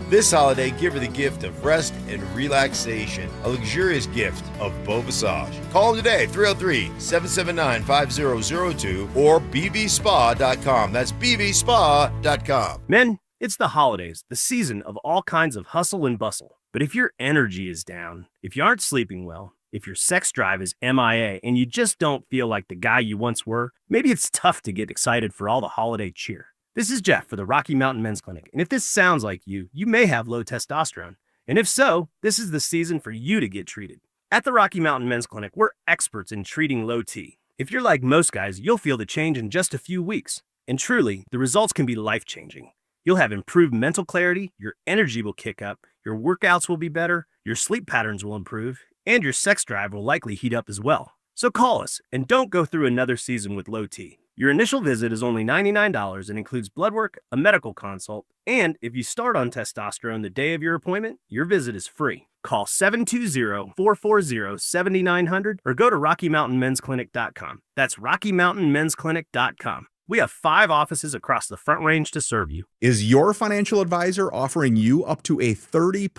This holiday, give her the gift of rest and relaxation, a luxurious gift of Beau Visage. Call them today, 303-779-5002 or bvspa.com. That's bvspa.com. Men, It's the holidays, the season of all kinds of hustle and bustle. But if your energy is down, if you aren't sleeping well, if your sex drive is MIA and you just don't feel like the guy you once were, maybe it's tough to get excited for all the holiday cheer. This is Jeff for the Rocky Mountain Men's Clinic, and if this sounds like you may have low testosterone. And if so, this is the season for you to get treated. At the Rocky Mountain Men's Clinic, we're experts in treating low T. If you're like most guys, you'll feel the change in just a few weeks. And truly, the results can be life-changing. You'll have improved mental clarity, your energy will kick up, your workouts will be better, your sleep patterns will improve, and your sex drive will likely heat up as well. So call us and don't go through another season with low T. Your initial visit is only $99 and includes blood work, a medical consult, and if you start on testosterone the day of your appointment, your visit is free. Call 720-440-7900 or go to RockyMountainMen'sClinic.com. That's RockyMountainMen'sClinic.com. We have 5 offices across the Front Range to serve you. Is your financial advisor offering you up to a 30%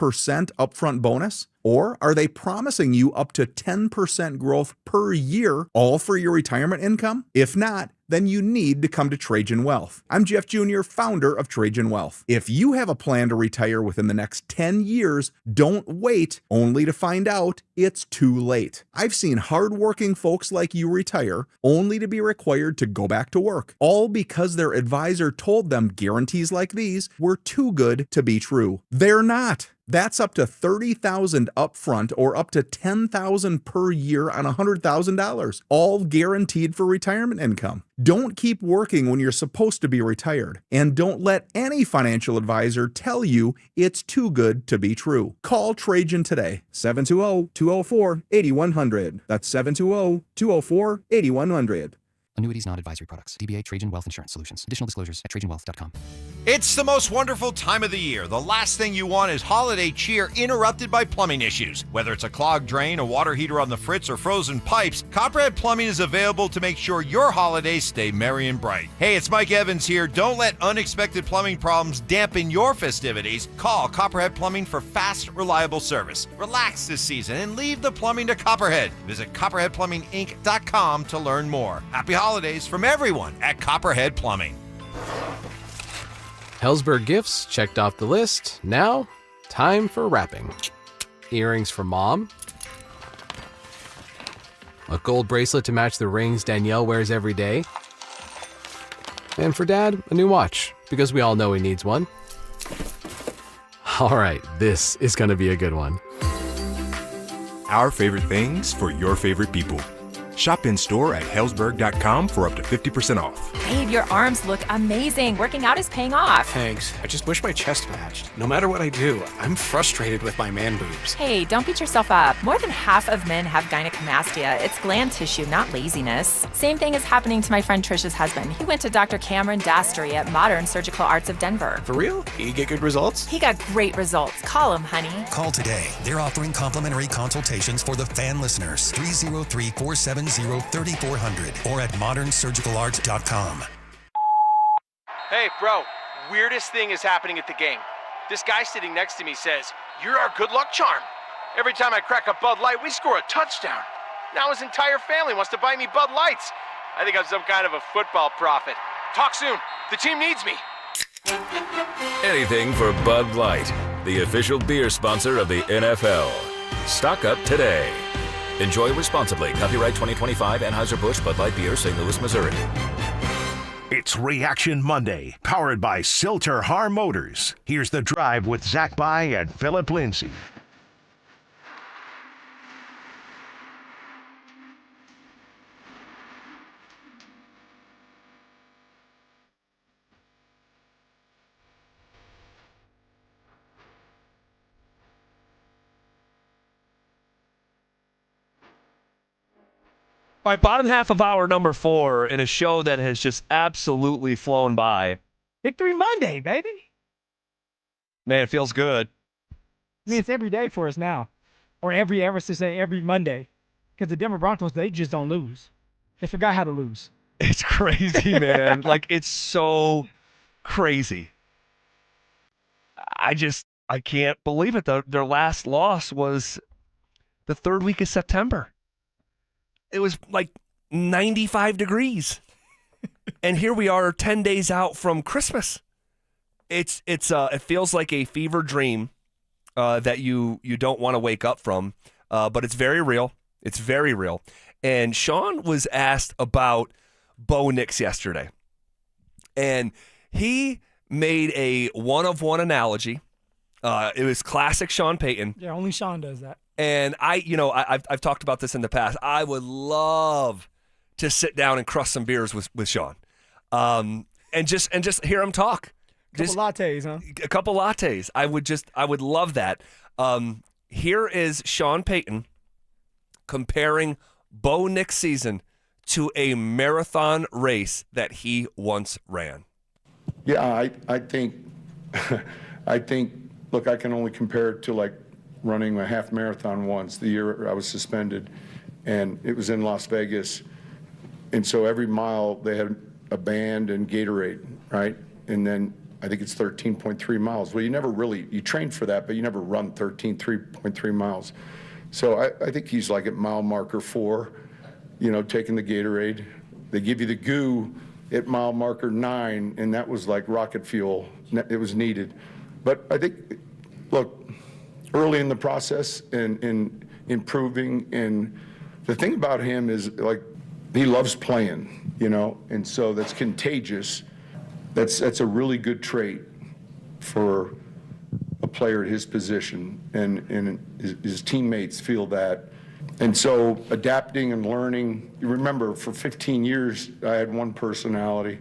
upfront bonus? Or are they promising you up to 10% growth per year, all for your retirement income? If not, then you need to come to Trajan Wealth. I'm Jeff Jr., founder of Trajan Wealth. If you have a plan to retire within the next 10 years, don't wait only to find out it's too late. I've seen hardworking folks like you retire only to be required to go back to work, all because their advisor told them guarantees like these were too good to be true. They're not. That's up to $30,000 upfront or up to $10,000 per year on $100,000, all guaranteed for retirement income. Don't keep working when you're supposed to be retired, and don't let any financial advisor tell you it's too good to be true. Call Trajan today, 720-204-8100. That's 720-204-8100. Annuities, not advisory products. DBA Trajan Wealth Insurance Solutions. Additional disclosures at TrajanWealth.com. It's the most wonderful time of the year. The last thing you want is holiday cheer interrupted by plumbing issues. Whether it's a clogged drain, a water heater on the fritz, or frozen pipes, Copperhead Plumbing is available to make sure your holidays stay merry and bright. Hey, it's Mike Evans here. Don't let unexpected plumbing problems dampen your festivities. Call Copperhead Plumbing for fast, reliable service. Relax this season and leave the plumbing to Copperhead. Visit CopperheadPlumbingInc.com to learn more. Happy holidays from everyone at Copperhead Plumbing. Hellsberg gifts checked off the list. Now, time for wrapping. Earrings for mom. A gold bracelet to match the rings Danielle wears every day. And for dad, a new watch, because we all know he needs one. All right, this is going to be a good one. Our favorite things for your favorite people. Shop in store at Hellsberg.com for up to 50% off. Babe, your arms look amazing. Working out is paying off. Thanks. I just wish my chest matched. No matter what I do, I'm frustrated with my man boobs. Hey, don't beat yourself up. More than half of men have gynecomastia. It's gland tissue, not laziness. Same thing is happening to my friend Trisha's husband. He went to Dr. Cameron Dastry at Modern Surgical Arts of Denver. For real? You get good results? He got great results. Call him, honey. Call today. They're offering complimentary consultations for the fan listeners. 303-470-3400 or at modernsurgicalarts.com. Hey, bro, weirdest thing is happening at the game. This guy sitting next to me says, "You're our good luck charm." Every time I crack a Bud Light, we score a touchdown. Now his entire family wants to buy me Bud Lights. I think I'm some kind of a football prophet. Talk soon. The team needs me. Anything for Bud Light, the official beer sponsor of the NFL. Stock up today. Enjoy responsibly. Copyright 2025 Anheuser-Busch Bud Light Beer, St. Louis, Missouri. It's Reaction Monday, powered by Silter Har Motors. Here's The Drive with Zach By and Phillip Lindsay. All right, bottom half of hour number 4 in a show that has just absolutely flown by. Victory Monday, baby. Man, it feels good. I mean, it's every day for us now. Or ever since every Monday. Because the Denver Broncos, they just don't lose. They forgot how to lose. It's crazy, man. Like, it's so crazy. I can't believe it. Their last loss was the 3rd week of September. It was like 95 degrees. And here we are 10 days out from Christmas. It feels like a fever dream that you don't want to wake up from, but it's very real. It's very real. And Shawn was asked about Bo Nix yesterday, and he made a one-of-one analogy. It was classic Shawn Payton. Yeah, only Shawn does that. And I've talked about this in the past. I would love to sit down and crush some beers with Shawn, and just hear him talk. A couple lattes, huh? A couple lattes. I would love that. Here is Shawn Payton comparing Bo Nix' season to a marathon race that he once ran. Yeah, I think, look, I can only compare it to like running a half marathon once, the year I was suspended, and it was in Las Vegas. And so every mile they had a band and Gatorade, right? And then I think it's 13.3 miles. Well, you train for that, but you never run 3.3 miles. So I think he's like at mile marker 4, taking the Gatorade. They give you the goo at mile marker 9, and that was like rocket fuel. It was needed. But I think, look, early in the process and in improving, and the thing about him is like he loves playing, and so that's contagious. That's a really good trait for a player at his position, and his teammates feel that. And so adapting and learning, you remember for 15 years I had one personality,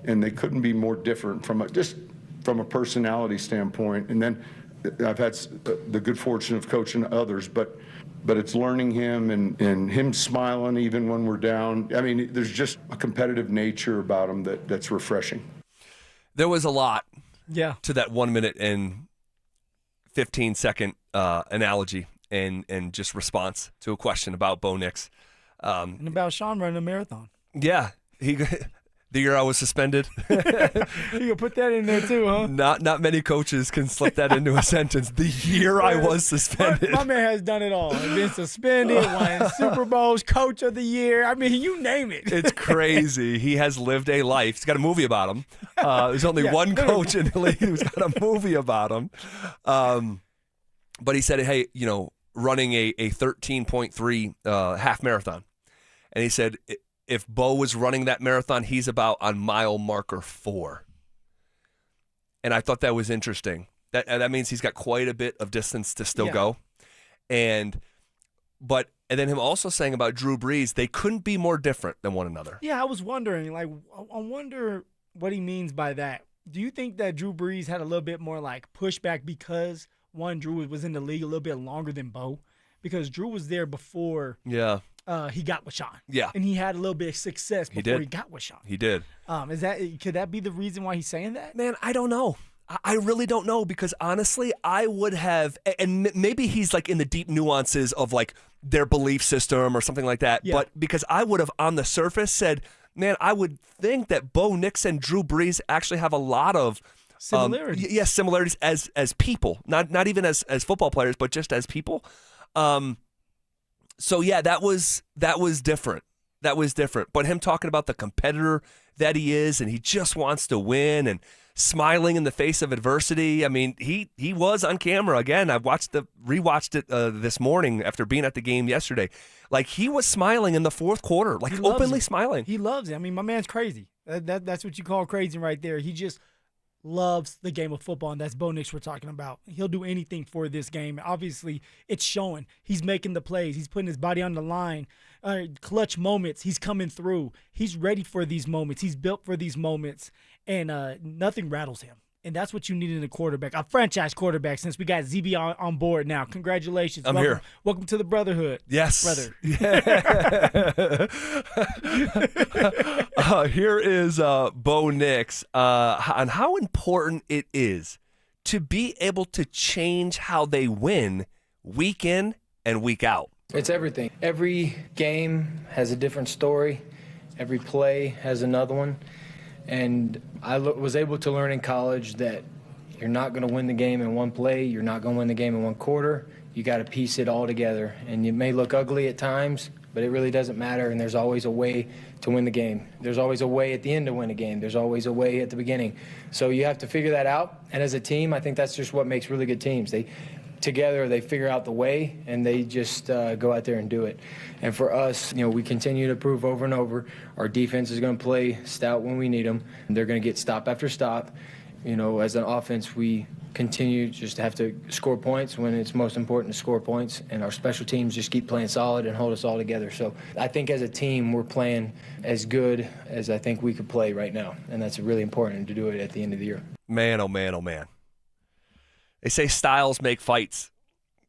and they couldn't be more different from a personality standpoint. And then I've had the good fortune of coaching others, but it's learning him and him smiling even when we're down. I mean, there's just a competitive nature about him that's refreshing. There was a lot to that 1 minute and 15-second analogy and just response to a question about Bo Nix. And about Shawn running a marathon. Yeah. The year I was suspended. You can put that in there too, huh? Not many coaches can slip that into a sentence. The year I was suspended. My man has done it all. Been suspended, won Super Bowls, coach of the year. I mean, you name it. It's crazy. He has lived a life. He's got a movie about him. There's only one coach in the league who's got a movie about him. But he said, hey, running a 13.3 half marathon. And he said, if Bo was running that marathon, he's about on mile marker 4. And I thought that was interesting. That means he's got quite a bit of distance to still go. And then him also saying about Drew Brees, they couldn't be more different than one another. Yeah, I was wondering, I wonder what he means by that. Do you think that Drew Brees had a little bit more like pushback because Drew was in the league a little bit longer than Bo? Because Drew was there before he got with Shawn. Yeah. And he had a little bit of success before he got with Shawn. He did. Could that be the reason why he's saying that? Man, I don't know. I really don't know, because honestly, I would have, and maybe he's like in the deep nuances of like their belief system or something like that. Yeah. But because I would have on the surface said, man, I would think that Bo Nix and Drew Brees actually have a lot of similarities. Similarities as people, not even as football players, but just as people. So yeah, that was different. That was different. But him talking about the competitor that he is, and he just wants to win, and smiling in the face of adversity. I mean, he was on camera again. I rewatched it this morning after being at the game yesterday. Like, he was smiling in the fourth quarter, like openly smiling. He loves it. I mean, my man's crazy. That's what you call crazy right there. He just loves the game of football, and that's Bo Nix we're talking about. He'll do anything for this game. Obviously, it's showing. He's making the plays. He's putting his body on the line. Clutch moments, he's coming through. He's ready for these moments. He's built for these moments, and nothing rattles him. And that's what you need in a quarterback, a franchise quarterback, since we got ZB on board now. Congratulations. I'm here. Welcome to the brotherhood. Yes. Brother. Here is Bo Nix on how important it is to be able to change how they win week in and week out. It's everything. Every game has a different story. Every play has another one. And I was able to learn in college that you're not going to win the game in one play. You're not going to win the game in one quarter. You got to piece it all together. And it may look ugly at times, but it really doesn't matter, and there's always a way to win the game. There's always a way at the end to win a game. There's always a way at the beginning. So you have to figure that out, and as a team, I think that's just what makes really good teams. Together, they figure out the way, and they just go out there and do it. And for us, we continue to prove over and over, our defense is going to play stout when we need them. They're going to get stop after stop. As an offense, we continue just to have to score points when it's most important to score points, and our special teams just keep playing solid and hold us all together. So I think as a team, we're playing as good as I think we could play right now, and that's really important to do it at the end of the year. Man, oh man, oh man. They say styles make fights,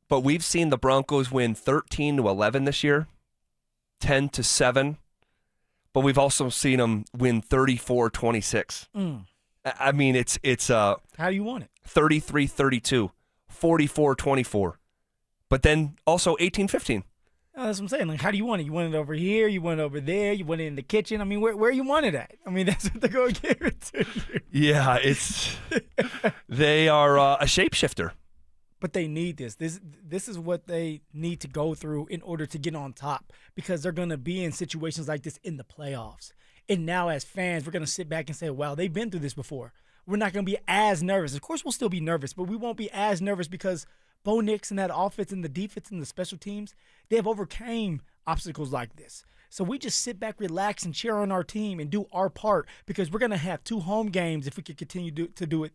but we've seen the Broncos win 13-11 this year, 10-7, but we've also seen them win 34-26. I mean, it's how do you want it? 33-32, 44-24, but then also 18-15. Oh, that's what I'm saying. Like, how do you want it? You want it over here? You want it over there? You want it in the kitchen? I mean, where you want it at? I mean, that's what they're going to give it to you. Yeah, they are a shapeshifter. But they need this. This is what they need to go through in order to get on top, because they're going to be in situations like this in the playoffs. And now as fans, we're going to sit back and say, wow, they've been through this before. We're not going to be as nervous. Of course, we'll still be nervous, but we won't be as nervous because Bo Nix and that offense and the defense and the special teams, they have overcame obstacles like this. So we just sit back, relax, and cheer on our team and do our part, because we're going to have 2 home games if we can continue to do it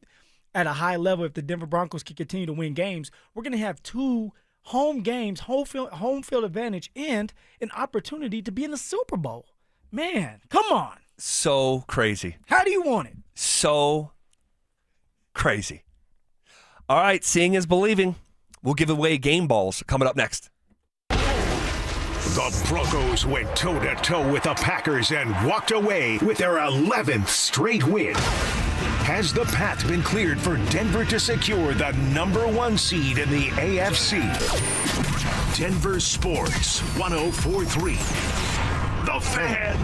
at a high level. If the Denver Broncos can continue to win games, we're going to have 2 home games, home field advantage, and an opportunity to be in the Super Bowl. Man, come on. So crazy. How do you want it? So crazy. All right, seeing is believing. We'll give away game balls coming up next. The Broncos went toe-to-toe with the Packers and walked away with their 11th straight win. Has the path been cleared for Denver to secure the #1 seed in the AFC? Denver Sports 104.3. The Fan.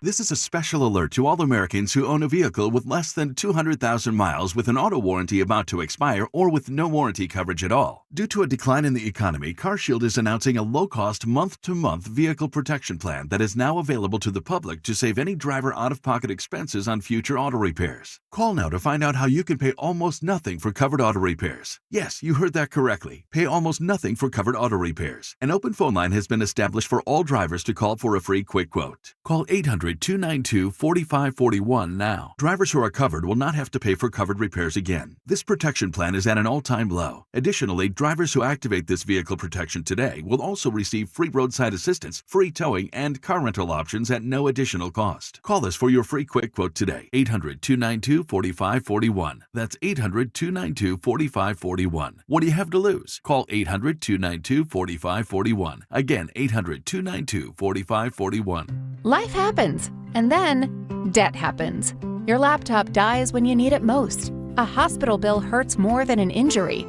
This is a special alert to all Americans who own a vehicle with less than 200,000 miles with an auto warranty about to expire or with no warranty coverage at all. Due to a decline in the economy, CarShield is announcing a low-cost month-to-month vehicle protection plan that is now available to the public to save any driver out-of-pocket expenses on future auto repairs. Call now to find out how you can pay almost nothing for covered auto repairs. Yes, you heard that correctly. Pay almost nothing for covered auto repairs. An open phone line has been established for all drivers to call for a free quick quote. Call 800-292-4541 now. Drivers who are covered will not have to pay for covered repairs again. This protection plan is at an all-time low. Additionally, drivers who activate this vehicle protection today will also receive free roadside assistance, free towing, and car rental options at no additional cost. Call us for your free quick quote today. 800-292-4541. That's 800-292-4541. What do you have to lose? Call 800-292-4541. Again, 800-292-4541. Life happens, and then debt happens. Your laptop dies when you need it most. A hospital bill hurts more than an injury.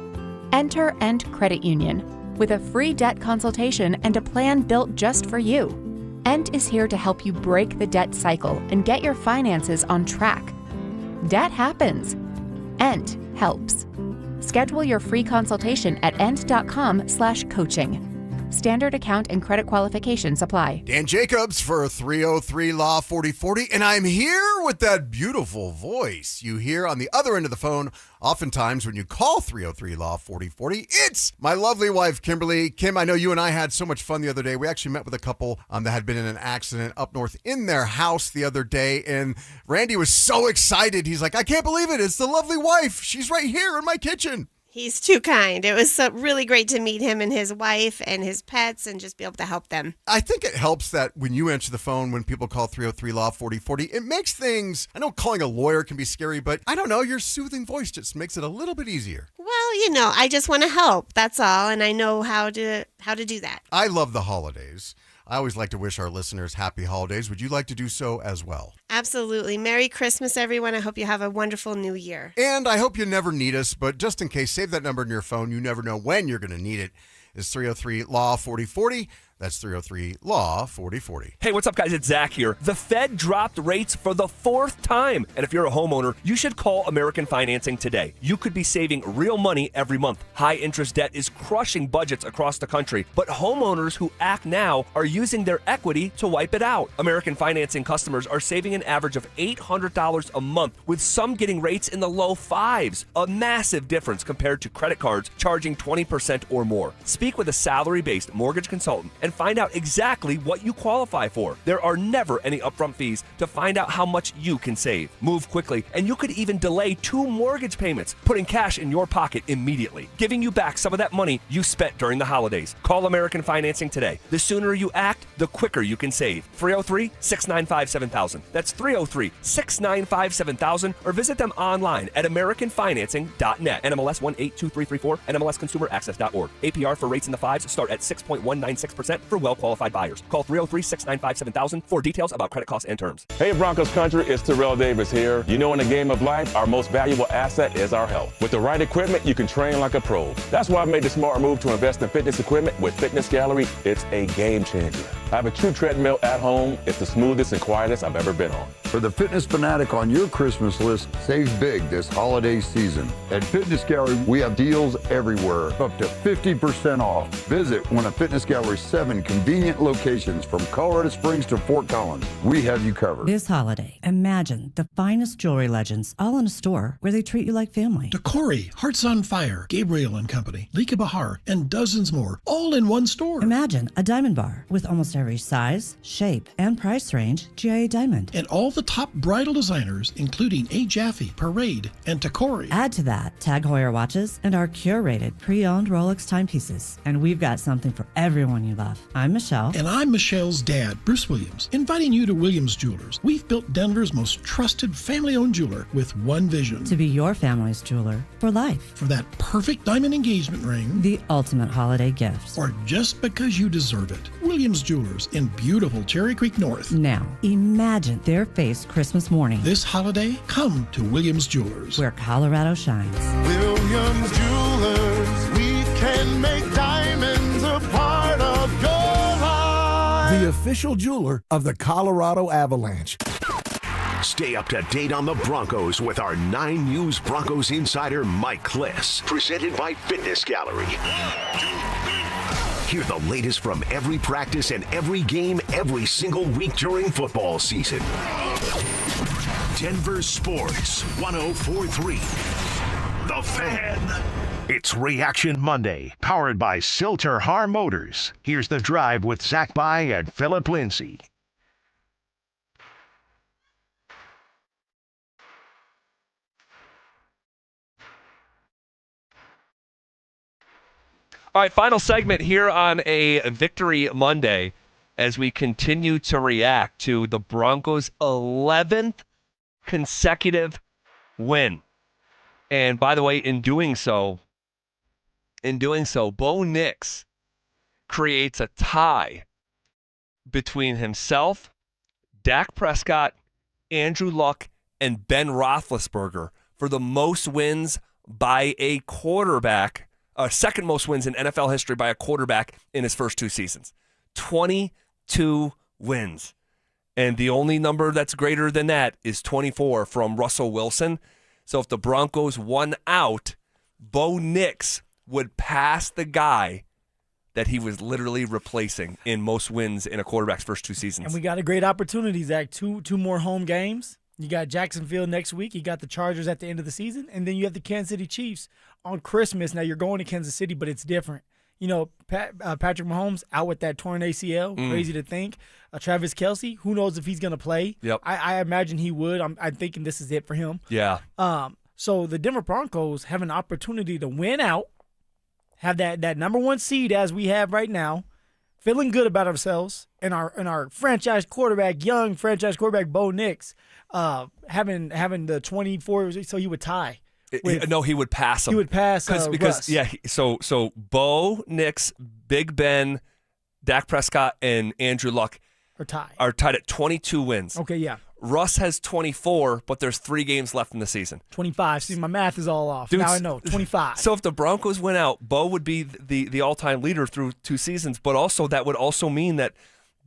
Enter End Credit Union with a free debt consultation and a plan built just for you. End is here to help you break the debt cycle and get your finances on track. Debt happens. End helps. Schedule your free consultation at end.com/coaching. Standard account and credit qualifications apply. Dan Jacobs for 303 Law 4040, and I'm here with that beautiful voice you hear on the other end of the phone. Oftentimes when you call 303 Law 4040, it's my lovely wife, Kimberly. Kim, I know you and I had so much fun the other day. We actually met with a couple that had been in an accident up north in their house the other day, and Randy was so excited. He's like, I can't believe it. It's the lovely wife. She's right here in my kitchen. He's too kind. It was really great to meet him and his wife and his pets and just be able to help them. I think it helps that when you answer the phone, when people call 303 Law 4040, it makes things, I know calling a lawyer can be scary, but I don't know, your soothing voice just makes it a little bit easier. Well, I just want to help. That's all. And I know how to do that. I love the holidays. I always like to wish our listeners happy holidays. Would you like to do so as well? Absolutely. Merry Christmas, everyone. I hope you have a wonderful new year. And I hope you never need us, but just in case, save that number in your phone. You never know when you're going to need it. It's 303 Law 4040. That's 303-LAW-4040. Hey, what's up, guys? It's Zach here. The Fed dropped rates for the 4th time. And if you're a homeowner, you should call American Financing today. You could be saving real money every month. High interest debt is crushing budgets across the country, but homeowners who act now are using their equity to wipe it out. American Financing customers are saving an average of $800 a month, with some getting rates in the low 5s. A massive difference compared to credit cards charging 20% or more. Speak with a salary-based mortgage consultant and find out exactly what you qualify for. There are never any upfront fees to find out how much you can save. Move quickly, and you could even delay 2 mortgage payments, putting cash in your pocket immediately, giving you back some of that money you spent during the holidays. Call American Financing today. The sooner you act, the quicker you can save. 303-695-7000. That's 303-695-7000, or visit them online at AmericanFinancing.net. NMLS 182334, NMLSConsumerAccess.org. APR for rates in the 5s start at 6.196% for well-qualified buyers. Call 303-695-7000 for details about credit costs and terms. Hey, Broncos country, it's Terrell Davis here. You know, in the game of life, our most valuable asset is our health. With the right equipment, you can train like a pro. That's why I made the smart move to invest in fitness equipment with Fitness Gallery. It's a game changer. I have a true treadmill at home. It's the smoothest and quietest I've ever been on. For the fitness fanatic on your Christmas list, save big this holiday season. At Fitness Gallery, we have deals everywhere, up to 50% off. Visit one of Fitness Gallery's 7 convenient locations from Colorado Springs to Fort Collins. We have you covered. This holiday, imagine the finest jewelry legends all in a store where they treat you like family. Decory, Hearts on Fire, Gabriel and Company, Lika Bahar, and dozens more, all in one store. Imagine a diamond bar with almost every size, shape, and price range GIA diamond. And all the top bridal designers, including A. Jaffe, Parade, and Decory. Add to that Tag Heuer watches and our curated pre-owned Rolex timepieces. And we've got something for everyone you love. I'm Michelle. And I'm Michelle's dad, Bruce Williams, inviting you to Williams Jewelers. We've built Denver's most trusted family-owned jeweler with one vision. To be your family's jeweler for life. For that perfect diamond engagement ring. The ultimate holiday gift. Or just because you deserve it. Williams Jewelers in beautiful Cherry Creek North. Now, imagine their face Christmas morning. This holiday, come to Williams Jewelers. Where Colorado shines. Williams Jewelers, we can make diamonds a part of your life. The official jeweler of the Colorado Avalanche. Stay up to date on the Broncos with our 9 News Broncos insider, Mike Kliss. Presented by Fitness Gallery. Hear the latest from every practice and every game every single week during football season. Denver Sports 104.3. The Fan. It's Reaction Monday, powered by Silter Har Motors. Here's The Drive with Zach By and Phillip Lindsay. All right, final segment here on a Victory Monday as we continue to react to the Broncos' 11th consecutive win. And by the way, in doing so, Bo Nix creates a tie between himself, Dak Prescott, Andrew Luck, and Ben Roethlisberger for the most wins by a quarterback. Second most wins in NFL history by a quarterback in his first 2 seasons. 22 wins. And the only number that's greater than that is 24 from Russell Wilson. So if the Broncos won out, Bo Nix would pass the guy that he was literally replacing in most wins in a quarterback's first 2 seasons. And we got a great opportunity, Zach. Two more home games. You got Jacksonville next week. You got the Chargers at the end of the season. And then you have the Kansas City Chiefs on Christmas. Now, you're going to Kansas City, but it's different. You know, Patrick Mahomes out with that torn ACL. Crazy to think. Travis Kelce, who knows if he's going to play. Yep. I imagine he would. I'm thinking this is it for him. Yeah. So the Denver Broncos have an opportunity to win out, have that number 1 seed as we have right now, feeling good about ourselves, and our franchise quarterback, young franchise quarterback Bo Nix, having the 24, so he would tie. No, he would pass him. He would pass because Russ. Yeah. So Bo Nix, Big Ben, Dak Prescott, and Andrew Luck are tied at 22 wins. Okay, yeah. Russ has 24, but there's 3 games left in the season. 25. See, my math is all off. Dude, now I know. 25. So if the Broncos win out, Bo would be the all-time leader through 2 seasons, but also that would also mean that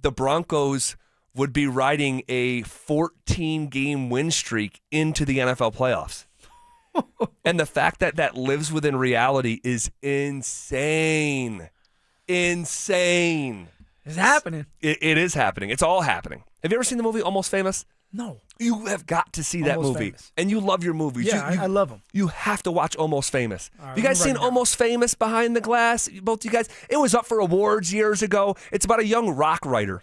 the Broncos would be riding a 14-game win streak into the NFL playoffs. And the fact that that lives within reality is insane. Insane. It's happening. It is happening. It's all happening. Have you ever seen the movie Almost Famous? No. You have got to see that Almost movie. Famous. And you love your movies. Yeah, I love them. You have to watch Almost Famous. All right, you guys I'm seen writing Almost Famous Behind the Glass? Both you guys? It was up for awards years ago. It's about a young rock writer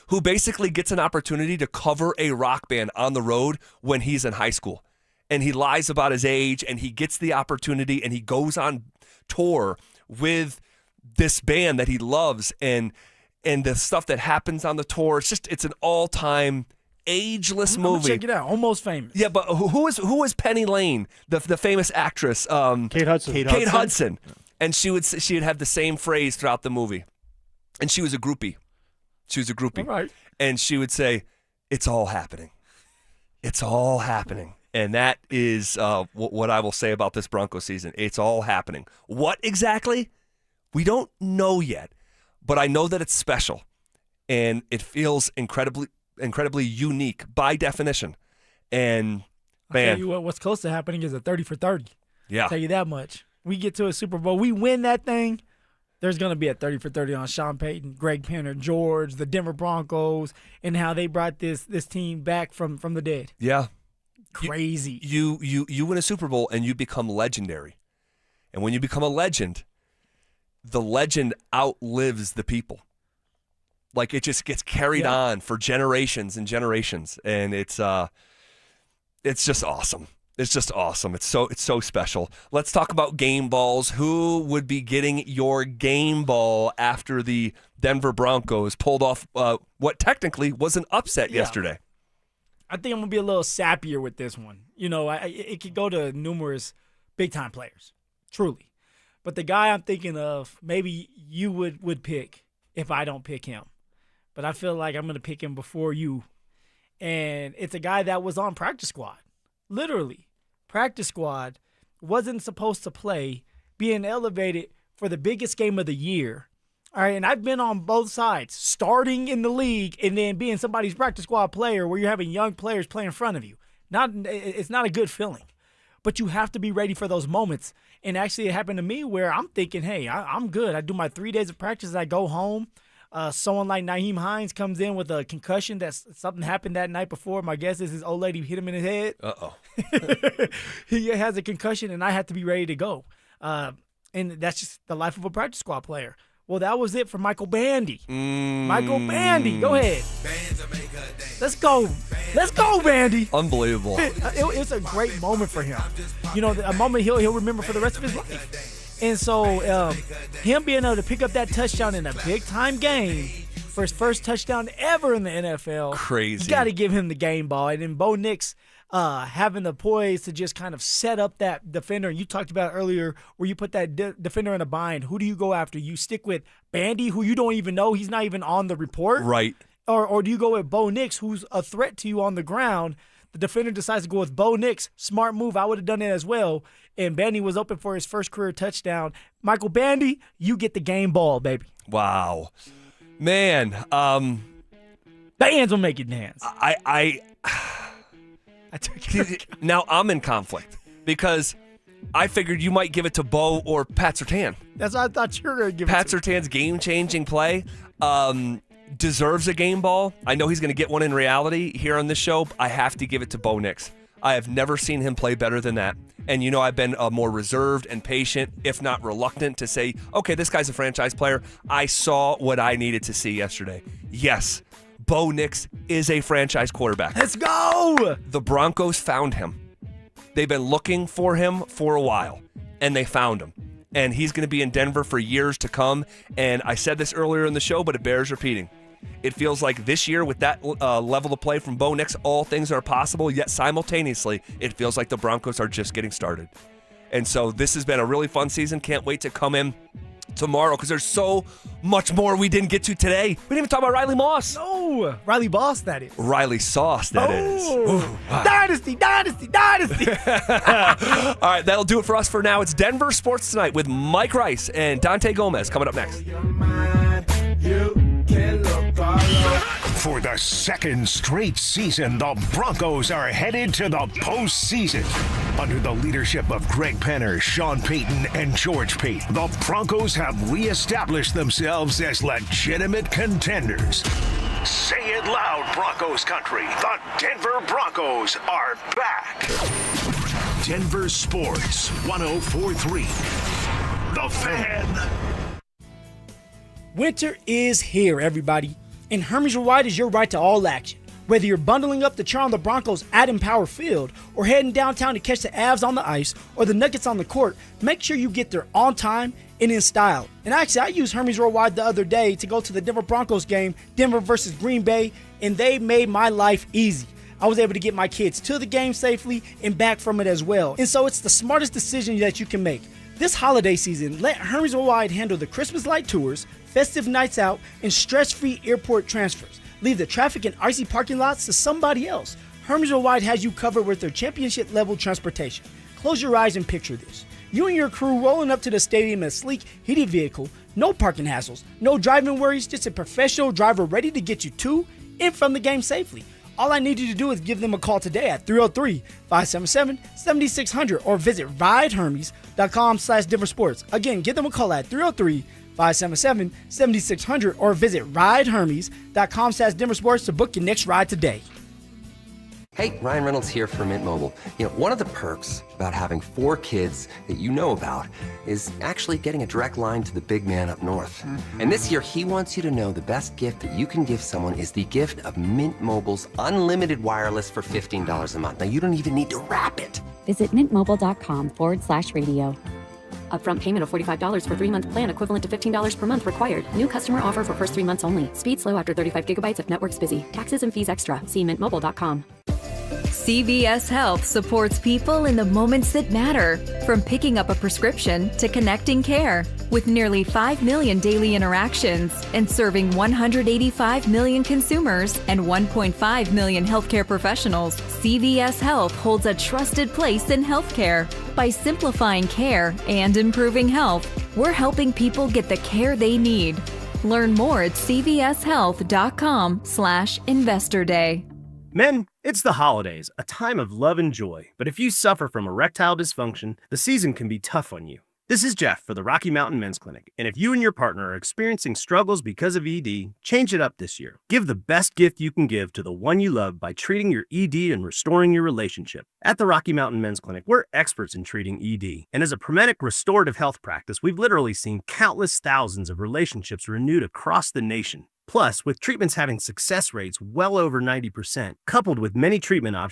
who basically gets an opportunity to cover a rock band on the road when he's in high school. And he lies about his age, and he gets the opportunity, and he goes on tour with this band that he loves, and the stuff that happens on the tour. It's an all-time ageless movie. I'm gonna check it out. Almost Famous. Yeah, but who is Penny Lane, the famous actress? Kate Hudson. Kate Hudson. And she would have the same phrase throughout the movie. And she was a groupie. All right. And she would say, "It's all happening. It's all happening." And that is what I will say about this Bronco season. It's all happening. What exactly? We don't know yet. But I know that it's special, and it feels incredibly unique by definition. And man, I'll tell you what's close to happening is a 30 for 30. Yeah. I'll tell you that much. We get to a Super Bowl, we win that thing. There's going to be a 30 for 30 on Shawn Payton, Greg Penner, George, the Denver Broncos, and how they brought this team back from the dead. Yeah, crazy. You win a Super Bowl and you become legendary, and when you become a legend, the legend outlives the people. Like, it just gets carried on for generations and generations, and it's just awesome. It's just awesome. It's so special. Let's talk about game balls. Who would be getting your game ball after the Denver Broncos pulled off what technically was an upset yesterday? I think I'm going to be a little sappier with this one. You know, it could go to numerous big-time players, truly. But the guy I'm thinking of, maybe you would pick if I don't pick him. But I feel like I'm going to pick him before you. And it's a guy that was on practice squad. Literally. Practice squad, wasn't supposed to play, being elevated for the biggest game of the year. All right, and I've been on both sides, starting in the league and then being somebody's practice squad player where you're having young players play in front of you. It's not a good feeling. But you have to be ready for those moments. And actually, it happened to me where I'm thinking, hey, I'm good. I do my 3 days of practice. I go home. Someone like Nyheim Hines comes in with a concussion. Something happened that night before. My guess is his old lady hit him in his head. Uh-oh. He has a concussion, and I have to be ready to go. And that's just the life of a practice squad player. Well, that was it for Michael Bandy. Michael Bandy, go ahead. Let's go. Let's go, Bandy. Unbelievable. It's a great moment for him. You know, a moment he'll remember for the rest of his life. And so him being able to pick up that touchdown in a big-time game for his first touchdown ever in the NFL. Crazy. You got to give him the game ball. And then Bo Nix having the poise to just kind of set up that defender. And you talked about earlier where you put that defender in a bind. Who do you go after? You stick with Bandy, who you don't even know. He's not even on the report. Right. Or do you go with Bo Nix, who's a threat to you on the ground? The defender decides to go with Bo Nix. Smart move. I would have done it as well. And Bandy was open for his first career touchdown. Michael Bandy, you get the game ball, baby. Wow. Man. The hands will make it dance. I now I'm in conflict because I figured you might give it to Bo or Pat Surtain. That's what I thought you were going to give Pat it to. Surtain's game-changing play deserves a game ball. I know he's going to get one in reality here on this show. But I have to give it to Bo Nix. I have never seen him play better than that. And, you know, I've been more reserved and patient, if not reluctant, to say, okay, this guy's a franchise player. I saw what I needed to see yesterday. Yes, Bo Nix is a franchise quarterback. Let's go! The Broncos found him. They've been looking for him for a while, and they found him. And he's going to be in Denver for years to come. And I said this earlier in the show, but it bears repeating. It feels like this year with that level of play from Bo Nix, all things are possible, yet simultaneously, it feels like the Broncos are just getting started. And so this has been a really fun season. Can't wait to come in tomorrow because there's so much more we didn't get to today. We didn't even talk about Riley Moss. No, Riley Boss, that is. Riley Sauce, that is. Ooh, wow. Dynasty. All right, that'll do it for us for now. It's Denver Sports Tonight with Mike Rice and Dante Gomez coming up next. For the second straight season, the Broncos are headed to the postseason. Under the leadership of Greg Penner, Shawn Payton, and George Payton, the Broncos have reestablished themselves as legitimate contenders. Say it loud, Broncos country. The Denver Broncos are back. Denver Sports 104.3. The Fan. Winter is here, everybody. And Hermes Rewide is your right to all action. Whether you're bundling up to cheer on the Broncos at Empower Field, or heading downtown to catch the Avs on the ice, or the Nuggets on the court, make sure you get there on time and in style. And actually, I used Hermes Rewide the other day to go to the Denver Broncos game, Denver versus Green Bay, and they made my life easy. I was able to get my kids to the game safely and back from it as well. And so it's the smartest decision that you can make. This holiday season, let Hermes Rewide handle the Christmas light tours, festive nights out, and stress-free airport transfers. Leave the traffic and icy parking lots to somebody else. Hermes Rewide has you covered with their championship-level transportation. Close your eyes and picture this. You and your crew rolling up to the stadium in a sleek, heated vehicle, no parking hassles, no driving worries, just a professional driver ready to get you to and from the game safely. All I need you to do is give them a call today at 303-577-7600 or visit ridehermes.com/DenverSports. Again, give them a call at 303-577-7600 or visit ridehermes.com/DenverSports to book your next ride today. Hey, Ryan Reynolds here for Mint Mobile. One of the perks about having 4 kids that you know about is actually getting a direct line to the big man up north. Mm-hmm. And this year, he wants you to know the best gift that you can give someone is the gift of Mint Mobile's unlimited wireless for $15 a month. Now, you don't even need to wrap it. Visit mintmobile.com/radio. Upfront payment of $45 for 3-month plan equivalent to $15 per month required. New customer offer for first 3 months only. Speed slow after 35 gigabytes if network's busy. Taxes and fees extra. See mintmobile.com. CVS Health supports people in the moments that matter, from picking up a prescription to connecting care. With nearly 5 million daily interactions and serving 185 million consumers and 1.5 million healthcare professionals, CVS Health holds a trusted place in healthcare. By simplifying care and improving health, we're helping people get the care they need. Learn more at cvshealth.com/investor day. Men, it's the holidays, a time of love and joy. But if you suffer from erectile dysfunction, the season can be tough on you. This is Jeff for the Rocky Mountain Men's Clinic. And if you and your partner are experiencing struggles because of ED, change it up this year. Give the best gift you can give to the one you love by treating your ED and restoring your relationship. At the Rocky Mountain Men's Clinic, we're experts in treating ED. And as a Promedic restorative health practice, we've literally seen countless thousands of relationships renewed across the nation. Plus, with treatments having success rates well over 90%, coupled with many treatment options